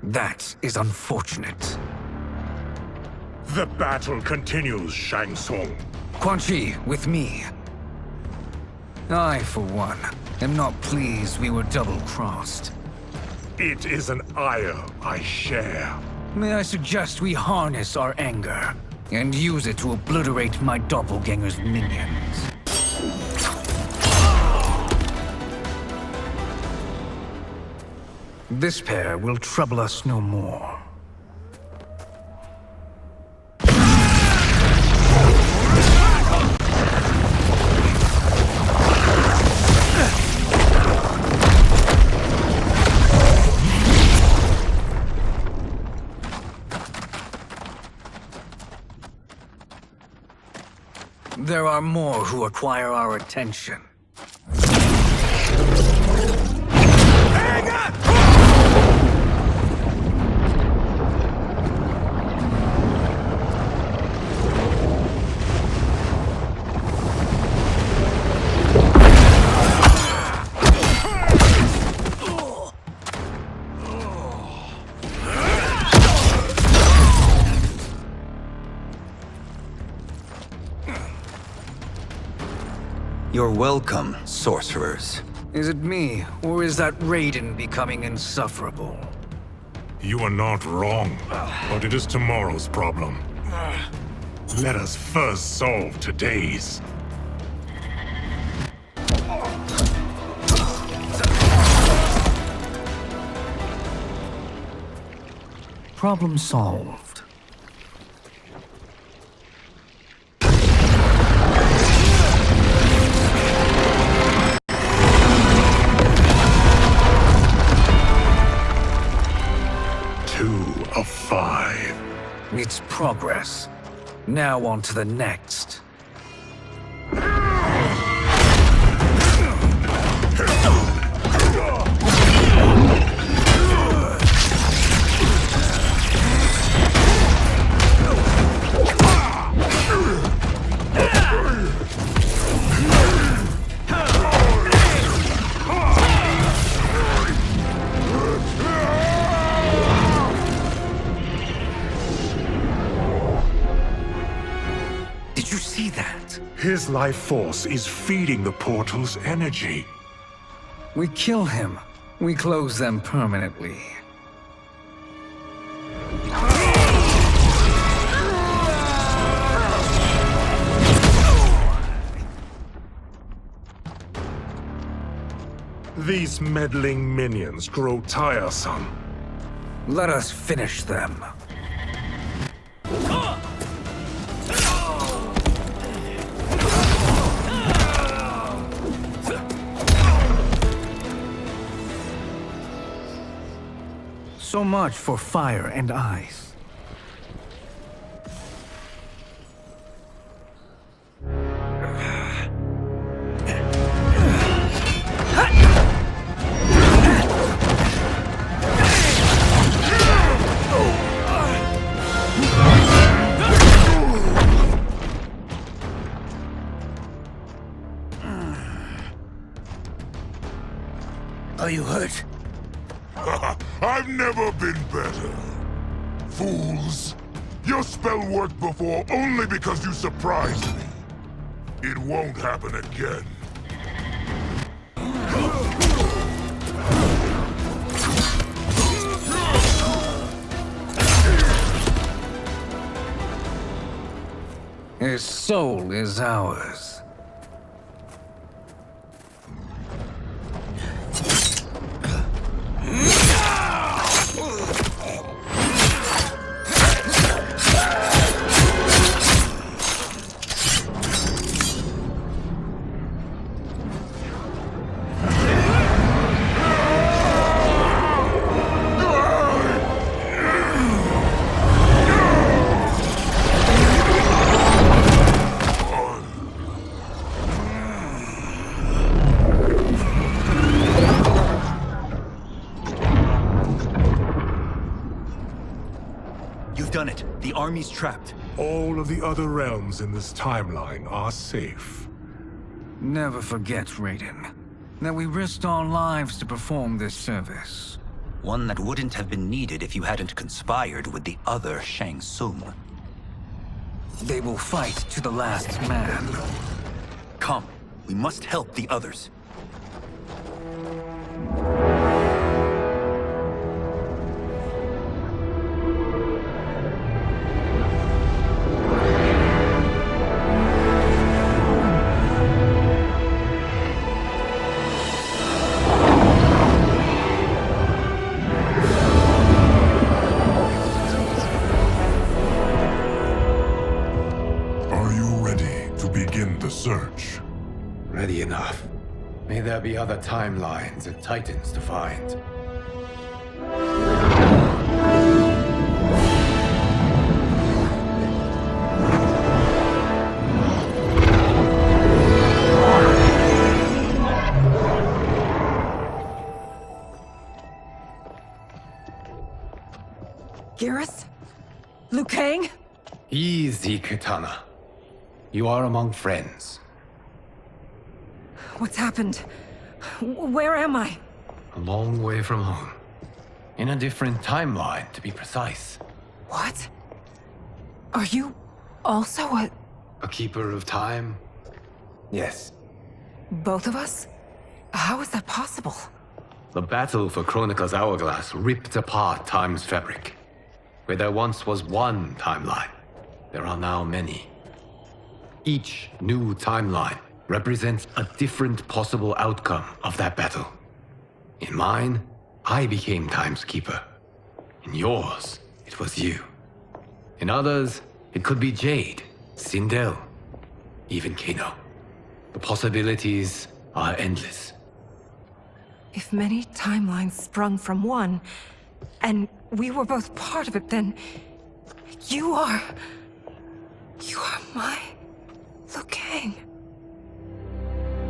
That is unfortunate. The battle continues, Shang Tsung. Quan Chi, with me. I, for one, am not pleased we were double-crossed. It is an ire I share. May I suggest we harness our anger and use it to obliterate my doppelganger's minions? This pair will trouble us no more. There are more who acquire our attention. You're welcome, sorcerers. Is it me, or is that Raiden becoming insufferable? You are not wrong, but it is tomorrow's problem. Let us first solve today's. Problem solved. Of 5. It's progress. Now on to the next. His life force is feeding the portal's energy. We kill him. We close them permanently. These meddling minions grow tiresome. Let us finish them. So much for fire and ice. Are you hurt? I've never been better. Fools! Your spell worked before only because you surprised me. It won't happen again. His soul is ours. You've done it. The army's trapped. All of the other realms in this timeline are safe. Never forget, Raiden, that we risked our lives to perform this service. One that wouldn't have been needed if you hadn't conspired with the other Shang Tsung. They will fight to the last man. Come, we must help the others. Are you ready to begin the search? Ready enough. May there be other timelines and titans to find. Garrus? Liu Kang? Easy, Katana. You are among friends. What's happened? Where am I? A long way from home. In a different timeline, to be precise. What? Are you also A keeper of time? Yes. both of us? How is that possible? The battle for Chronica's hourglass ripped apart time's fabric. Where there once was one timeline, there are now many. Each new timeline represents a different possible outcome of that battle. In mine, I became Time's Keeper. In yours, it was you. In others, it could be Jade, Sindel, even Kano. The possibilities are endless. If many timelines sprung from one, and we were both part of it, then you are my Liu Kang.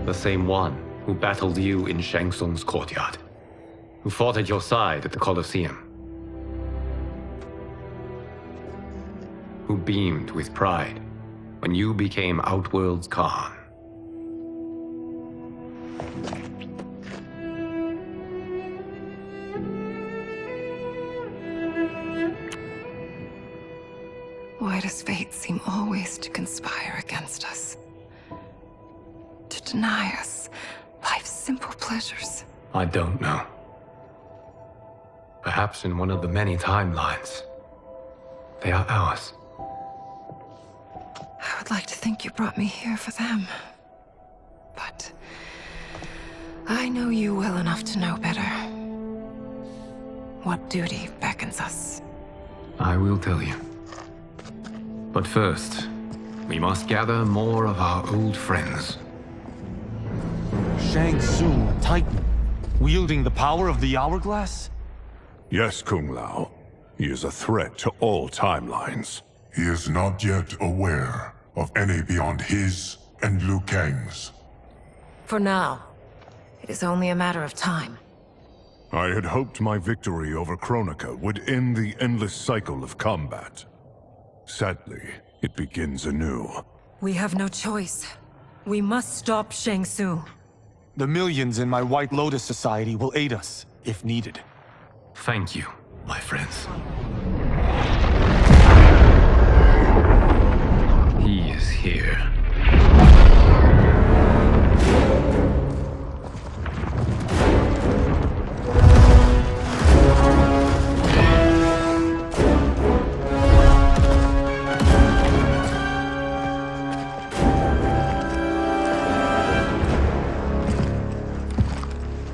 The same one who battled you in Shang Tsung's courtyard, who fought at your side at the Colosseum, who beamed with pride when you became Outworld's Khan. Why does fate seem always to conspire against us? To deny us life's simple pleasures? I don't know. Perhaps in one of the many timelines, they are ours. I would like to think you brought me here for them. But I know you well enough to know better. What duty beckons us? I will tell you. But first, we must gather more of our old friends. Shang Tsung, a Titan, wielding the power of the hourglass? Yes, Kung Lao. He is a threat to all timelines. He is not yet aware of any beyond his and Liu Kang's. For now, it is only a matter of time. I had hoped my victory over Chronica would end the endless cycle of combat. Sadly, it begins anew. We have no choice. We must stop Shang Tsung. The millions in my White Lotus Society will aid us, if needed. Thank you, my friends. He is here.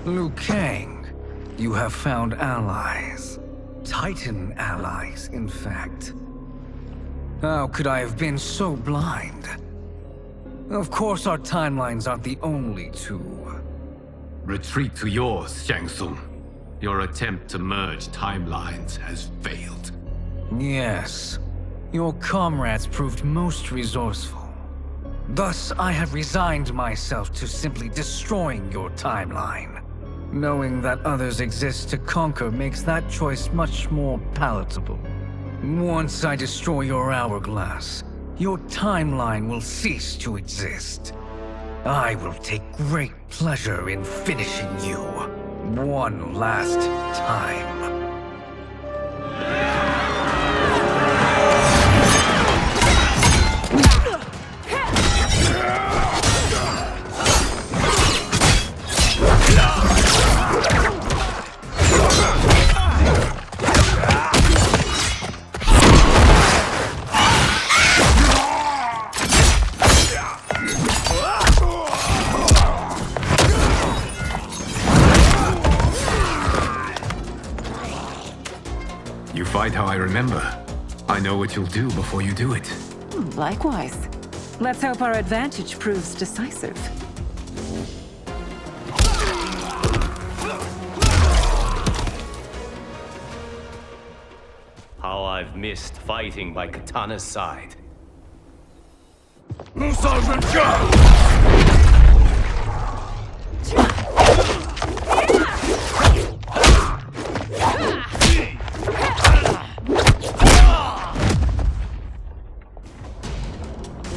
Liu Kang, you have found allies. Titan allies, in fact. How could I have been so blind? Of course our timelines aren't the only two. Retreat to yours, Shang Tsung. Your attempt to merge timelines has failed. Yes. Your comrades proved most resourceful. Thus, I have resigned myself to simply destroying your timeline. Knowing that others exist to conquer makes that choice much more palatable. Once I destroy your hourglass, your timeline will cease to exist. I will take great pleasure in finishing you one last time. You fight how I remember. I know what you'll do before you do it. Likewise. Let's hope our advantage proves decisive. How I've missed fighting by Katana's side.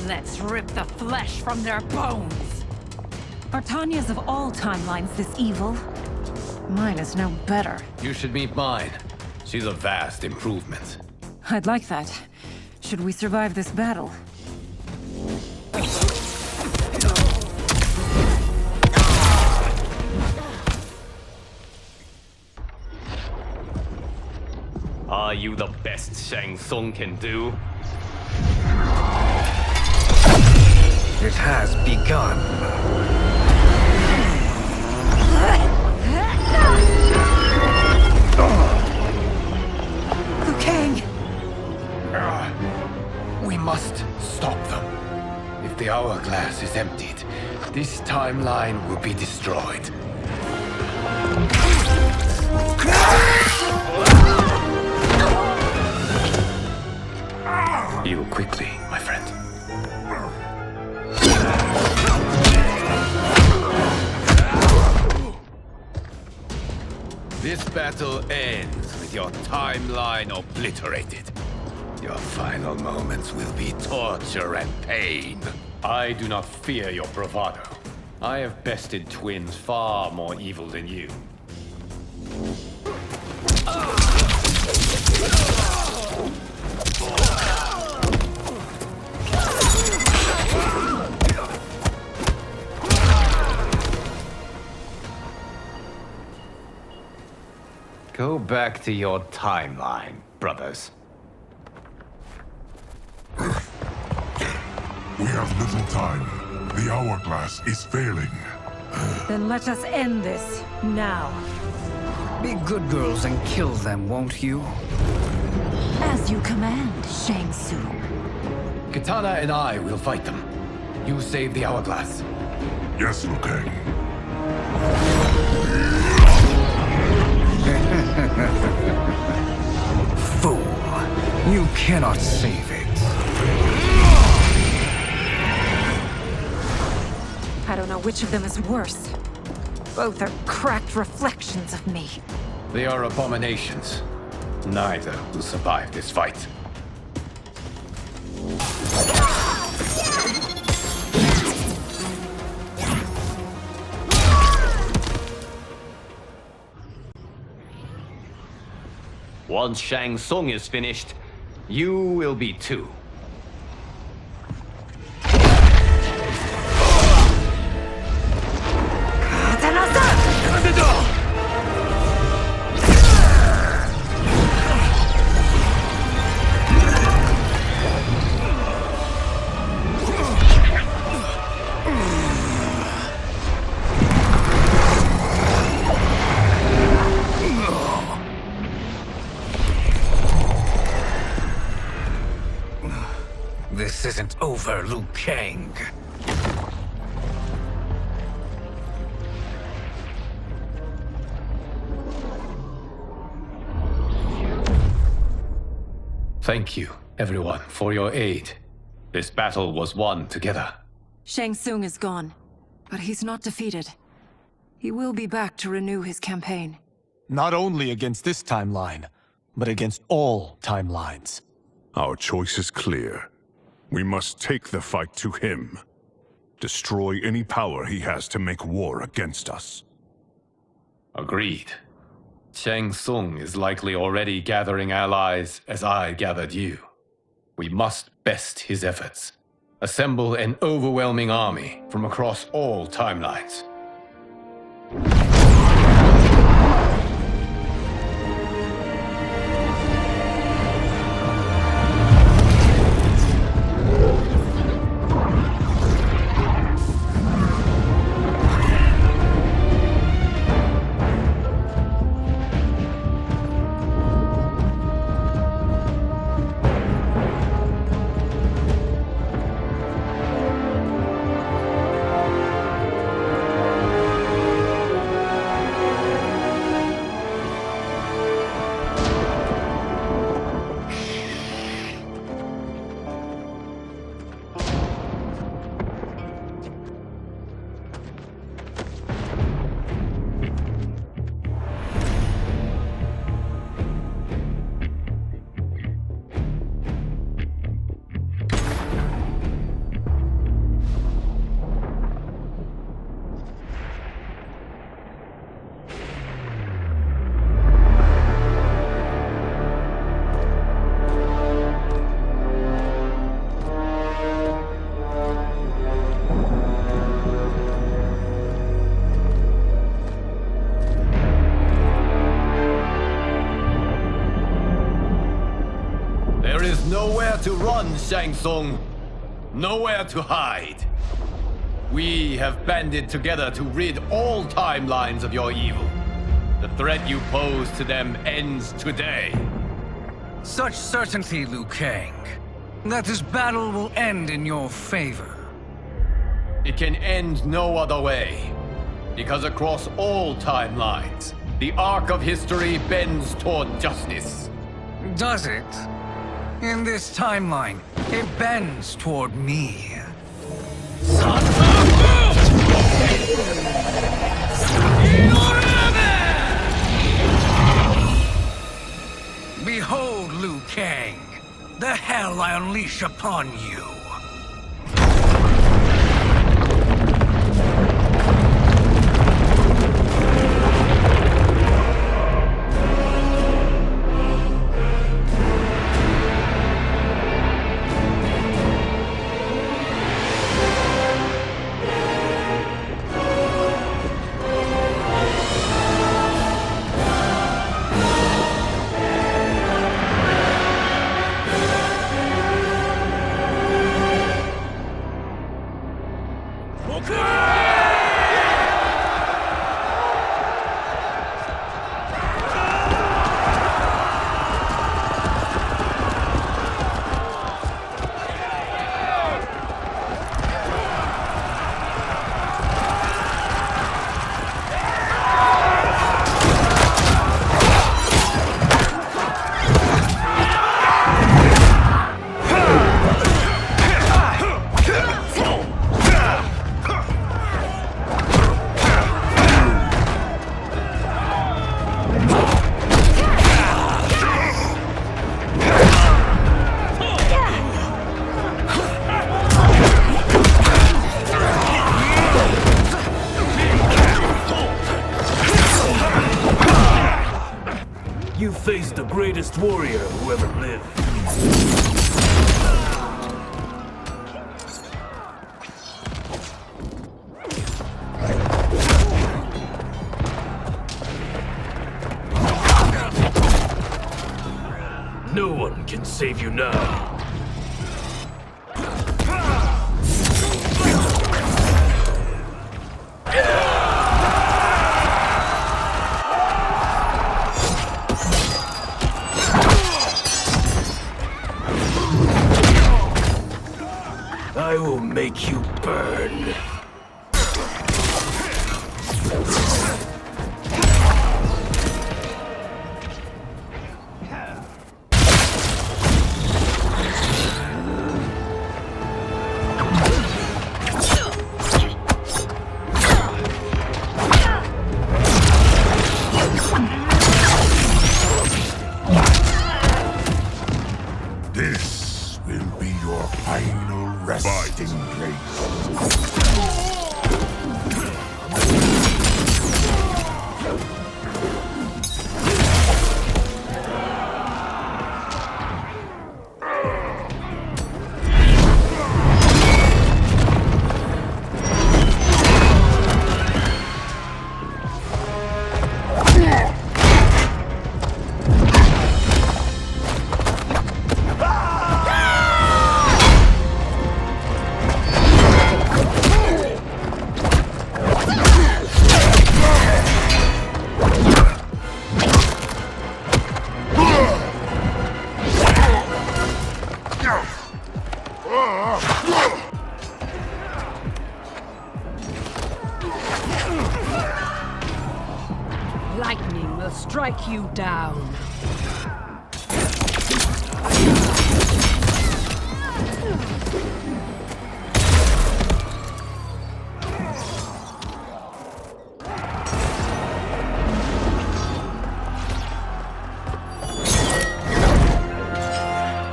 Let's rip the flesh from their bones. Are Tanya's of all timelines this evil? Mine is no better. You should meet mine. She's a vast improvement. I'd like that. Should we survive this battle? Are you the best Shang Tsung can do? It has begun. Liu Kang! We must stop them. If the hourglass is emptied, this timeline will be destroyed. Heal quickly, my friend. This battle ends with your timeline obliterated. Your final moments will be torture and pain. I do not fear your bravado. I have bested twins far more evil than you. Go back to your timeline, brothers. We have little time. The hourglass is failing. Then let us end this, now. Be good girls and kill them, won't you? As you command, Shang Tsung. Katana and I will fight them. You save the hourglass. Yes, Liu Kang. Fool. You cannot save it. I don't know which of them is worse. Both are cracked reflections of me. They are abominations. Neither will survive this fight. Once Shang Tsung is finished, you will be too. This isn't over, Liu Kang. Thank you, everyone, for your aid. This battle was won together. Shang Tsung is gone, but he's not defeated. He will be back to renew his campaign. Not only against this timeline, but against all timelines. Our choice is clear. We must take the fight to him. Destroy any power he has to make war against us. Agreed. Shang Tsung is likely already gathering allies as I gathered you. We must best his efforts. Assemble an overwhelming army from across all timelines. is nowhere to run, Shang Tsung. Nowhere to hide. We have banded together to rid all timelines of your evil. The threat you pose to them ends today. Such certainty, Liu Kang, that this battle will end in your favor. It can end no other way. Because across all timelines, the arc of history bends toward justice. Does it? In this timeline, it bends toward me. Behold, Liu Kang, the hell I unleash upon you. You faced the greatest warrior who ever lived. No one can save you now. I will make you burn. This will be your final resting place. Lightning will strike you down.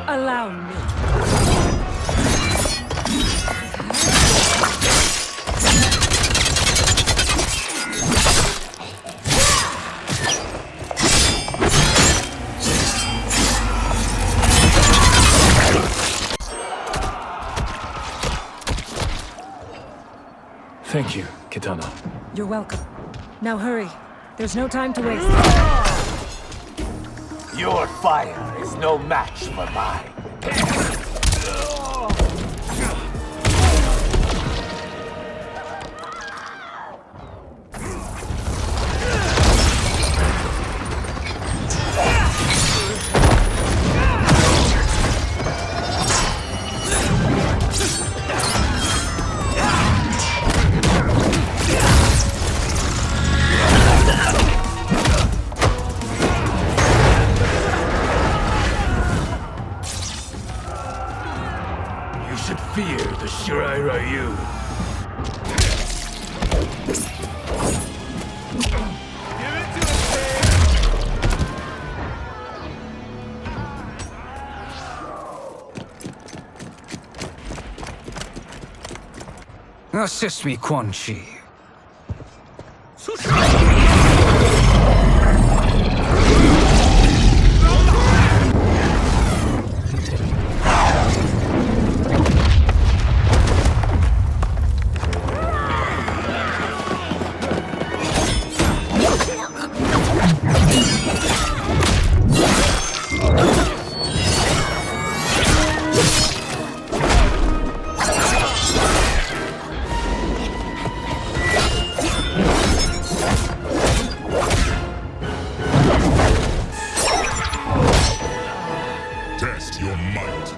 Allow me. Thank you, Kitana. You're welcome. Now hurry. There's no time to waste. Your fire is no match for mine. Fear the Shirai Ryu. Assist me, Quan Chi. Test your might.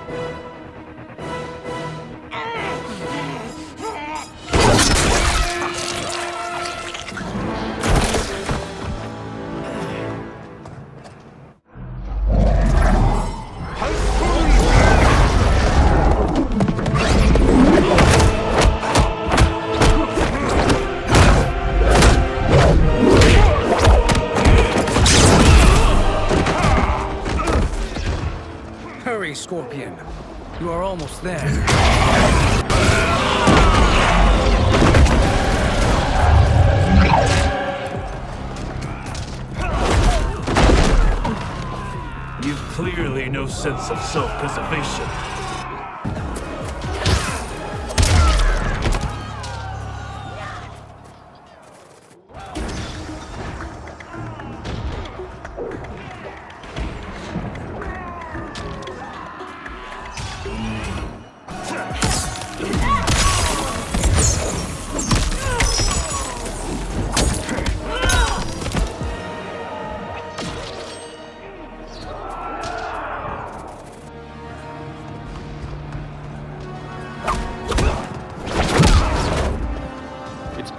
Hurry, Scorpion. You are almost there. You've clearly no sense of self-preservation.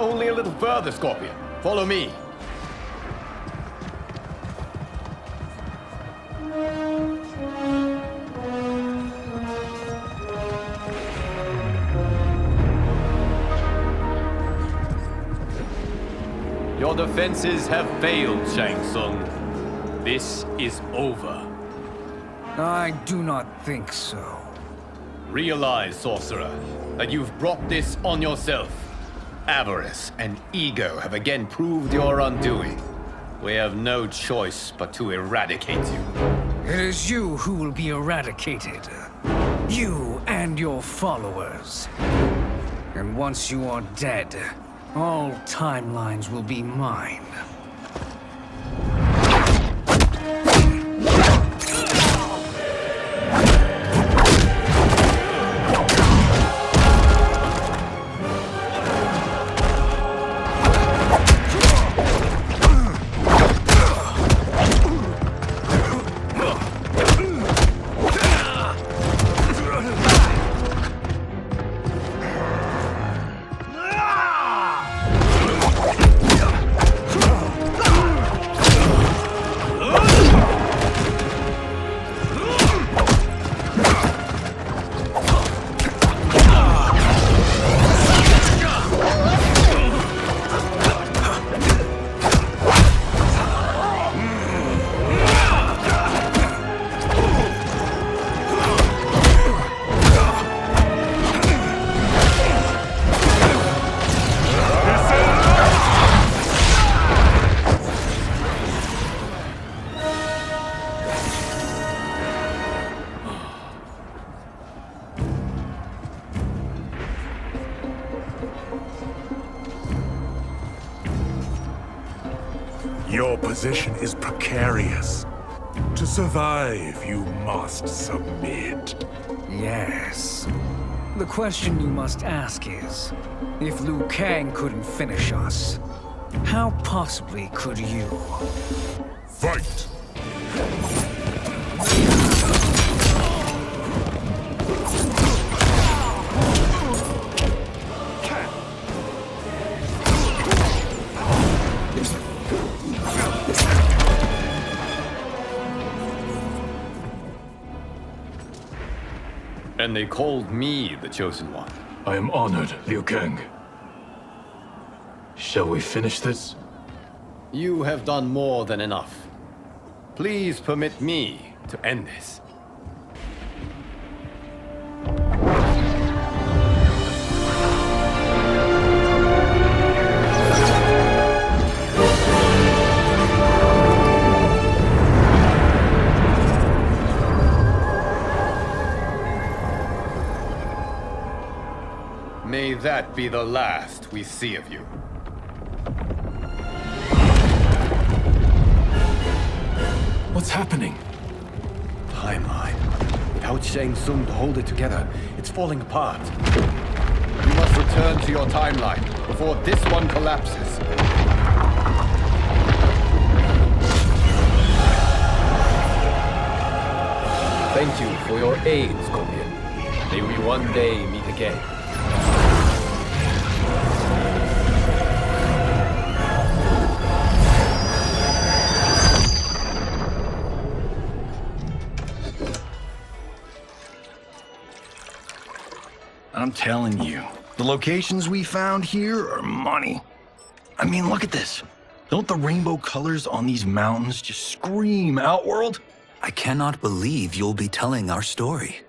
Only a little further, Scorpion. Follow me. Your defenses have failed, Shang Tsung. This is over. I do not think so. Realize, sorcerer, that you've brought this on yourself. Avarice and ego have again proved your undoing. We have no choice but to eradicate you. It is you who will be eradicated. You and your followers. And once you are dead, all timelines will be mine. Your position is precarious. To survive, you must submit. Yes. The question you must ask is, if Liu Kang couldn't finish us, how possibly could you? Fight! And they called me the Chosen One. I am honored, Liu Kang. Shall we finish this? You have done more than enough. Please permit me to end this. May that be the last we see of you. What's happening? Timeline. Without Shang Tsung to hold it together, it's falling apart. You must return to your timeline before this one collapses. Thank you for your aid, Scorpion. May we one day meet again. I'm telling you, the locations we found here are money. I mean, look at this. Don't the rainbow colors on these mountains just scream Outworld? I cannot believe you'll be telling our story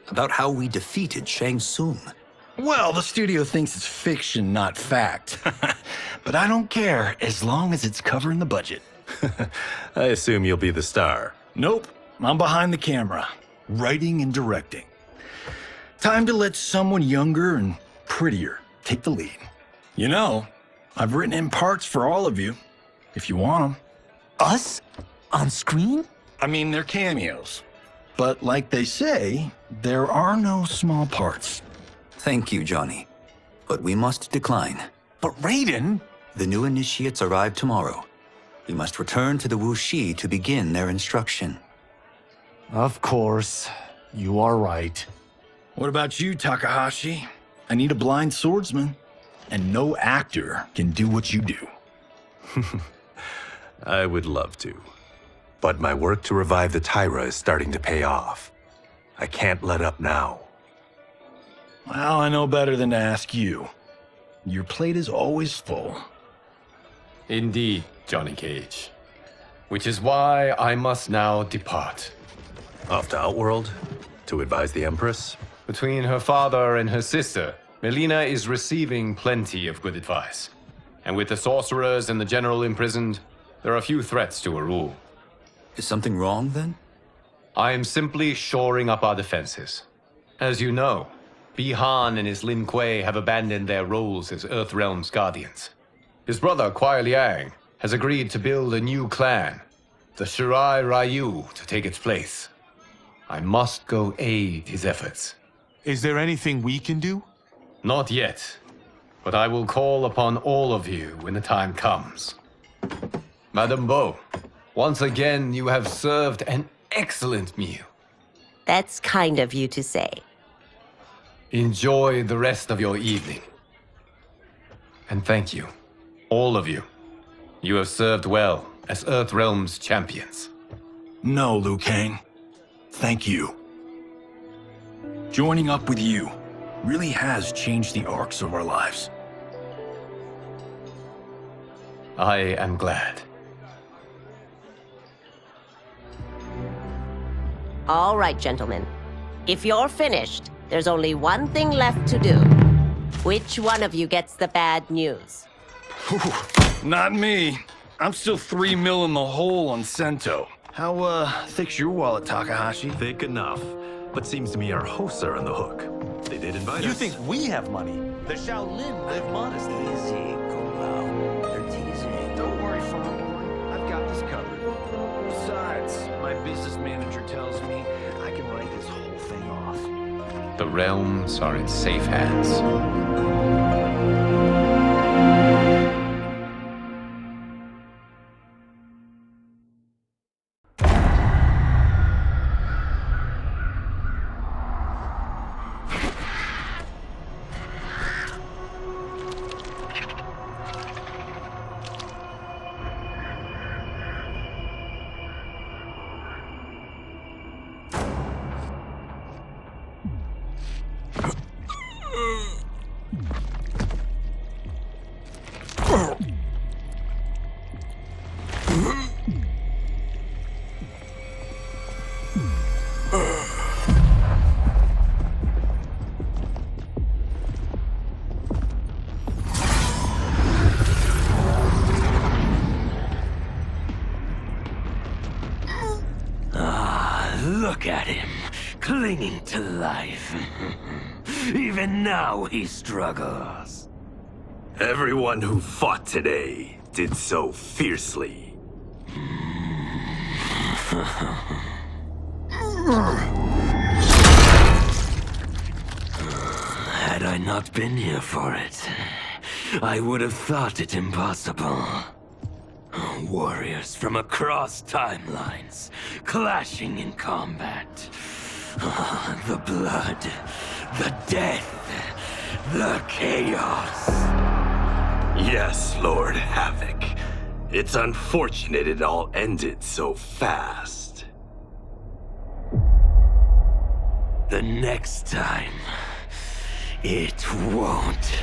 about how we defeated Shang Tsung. Well, the studio thinks it's fiction, not fact. But I don't care, as long as it's covering the budget. I assume you'll be the star. Nope, I'm behind the camera, writing and directing. Time to let someone younger and prettier take the lead. You know, I've written in parts for all of you, if you want them. Us? On screen? I mean, they're cameos. But like they say, there are no small parts. Thank you, Johnny. But we must decline. But Raiden? The new initiates arrive tomorrow. We must return to the Wuxi to begin their instruction. Of course. You are right. What about you, Takahashi? I need a blind swordsman, and no actor can do what you do. I would love to. But my work to revive the Tyra is starting to pay off. I can't let up now. Well, I know better than to ask you. Your plate is always full. Indeed, Johnny Cage. Which is why I must now depart. Off to Outworld? To advise the Empress? Between her father and her sister, Melina is receiving plenty of good advice. And with the sorcerers and the general imprisoned, there are few threats to her rule. Is something wrong, then? I am simply shoring up our defenses. As you know, Bi-Han and his Lin Kuei have abandoned their roles as Earthrealm's guardians. His brother, Kuai Liang, has agreed to build a new clan, the Shirai Ryu, to take its place. I must go aid his efforts. Is there anything we can do? Not yet, but I will call upon all of you when the time comes. Madame Bo, once again you have served an excellent meal. That's kind of you to say. Enjoy the rest of your evening. And thank you, all of you. You have served well as Earthrealm's champions. No, Liu Kang. Thank you. Joining up with you really has changed the arcs of our lives. I am glad. All right, gentlemen. If you're finished, there's only one thing left to do. Which one of you gets the bad news? Not me. I'm still 3 mil in the hole on Sento. How, thick's your wallet, Takahashi? Thick enough. But seems to me our hosts are on the hook. They did invite us. You think we have money? The Shaolin live modestly. Easy, Kung They're teasing. Don't worry, farm boy. I've got this covered. Besides, my business The realms are in safe hands. Look at him, clinging to life. Even now he struggles. Everyone who fought today did so fiercely. Had I not been here for it, I would have thought it impossible. Warriors from across timelines, clashing in combat. The blood, the death, the chaos. Yes, Lord Havoc. It's unfortunate it all ended so fast. The next time, it won't.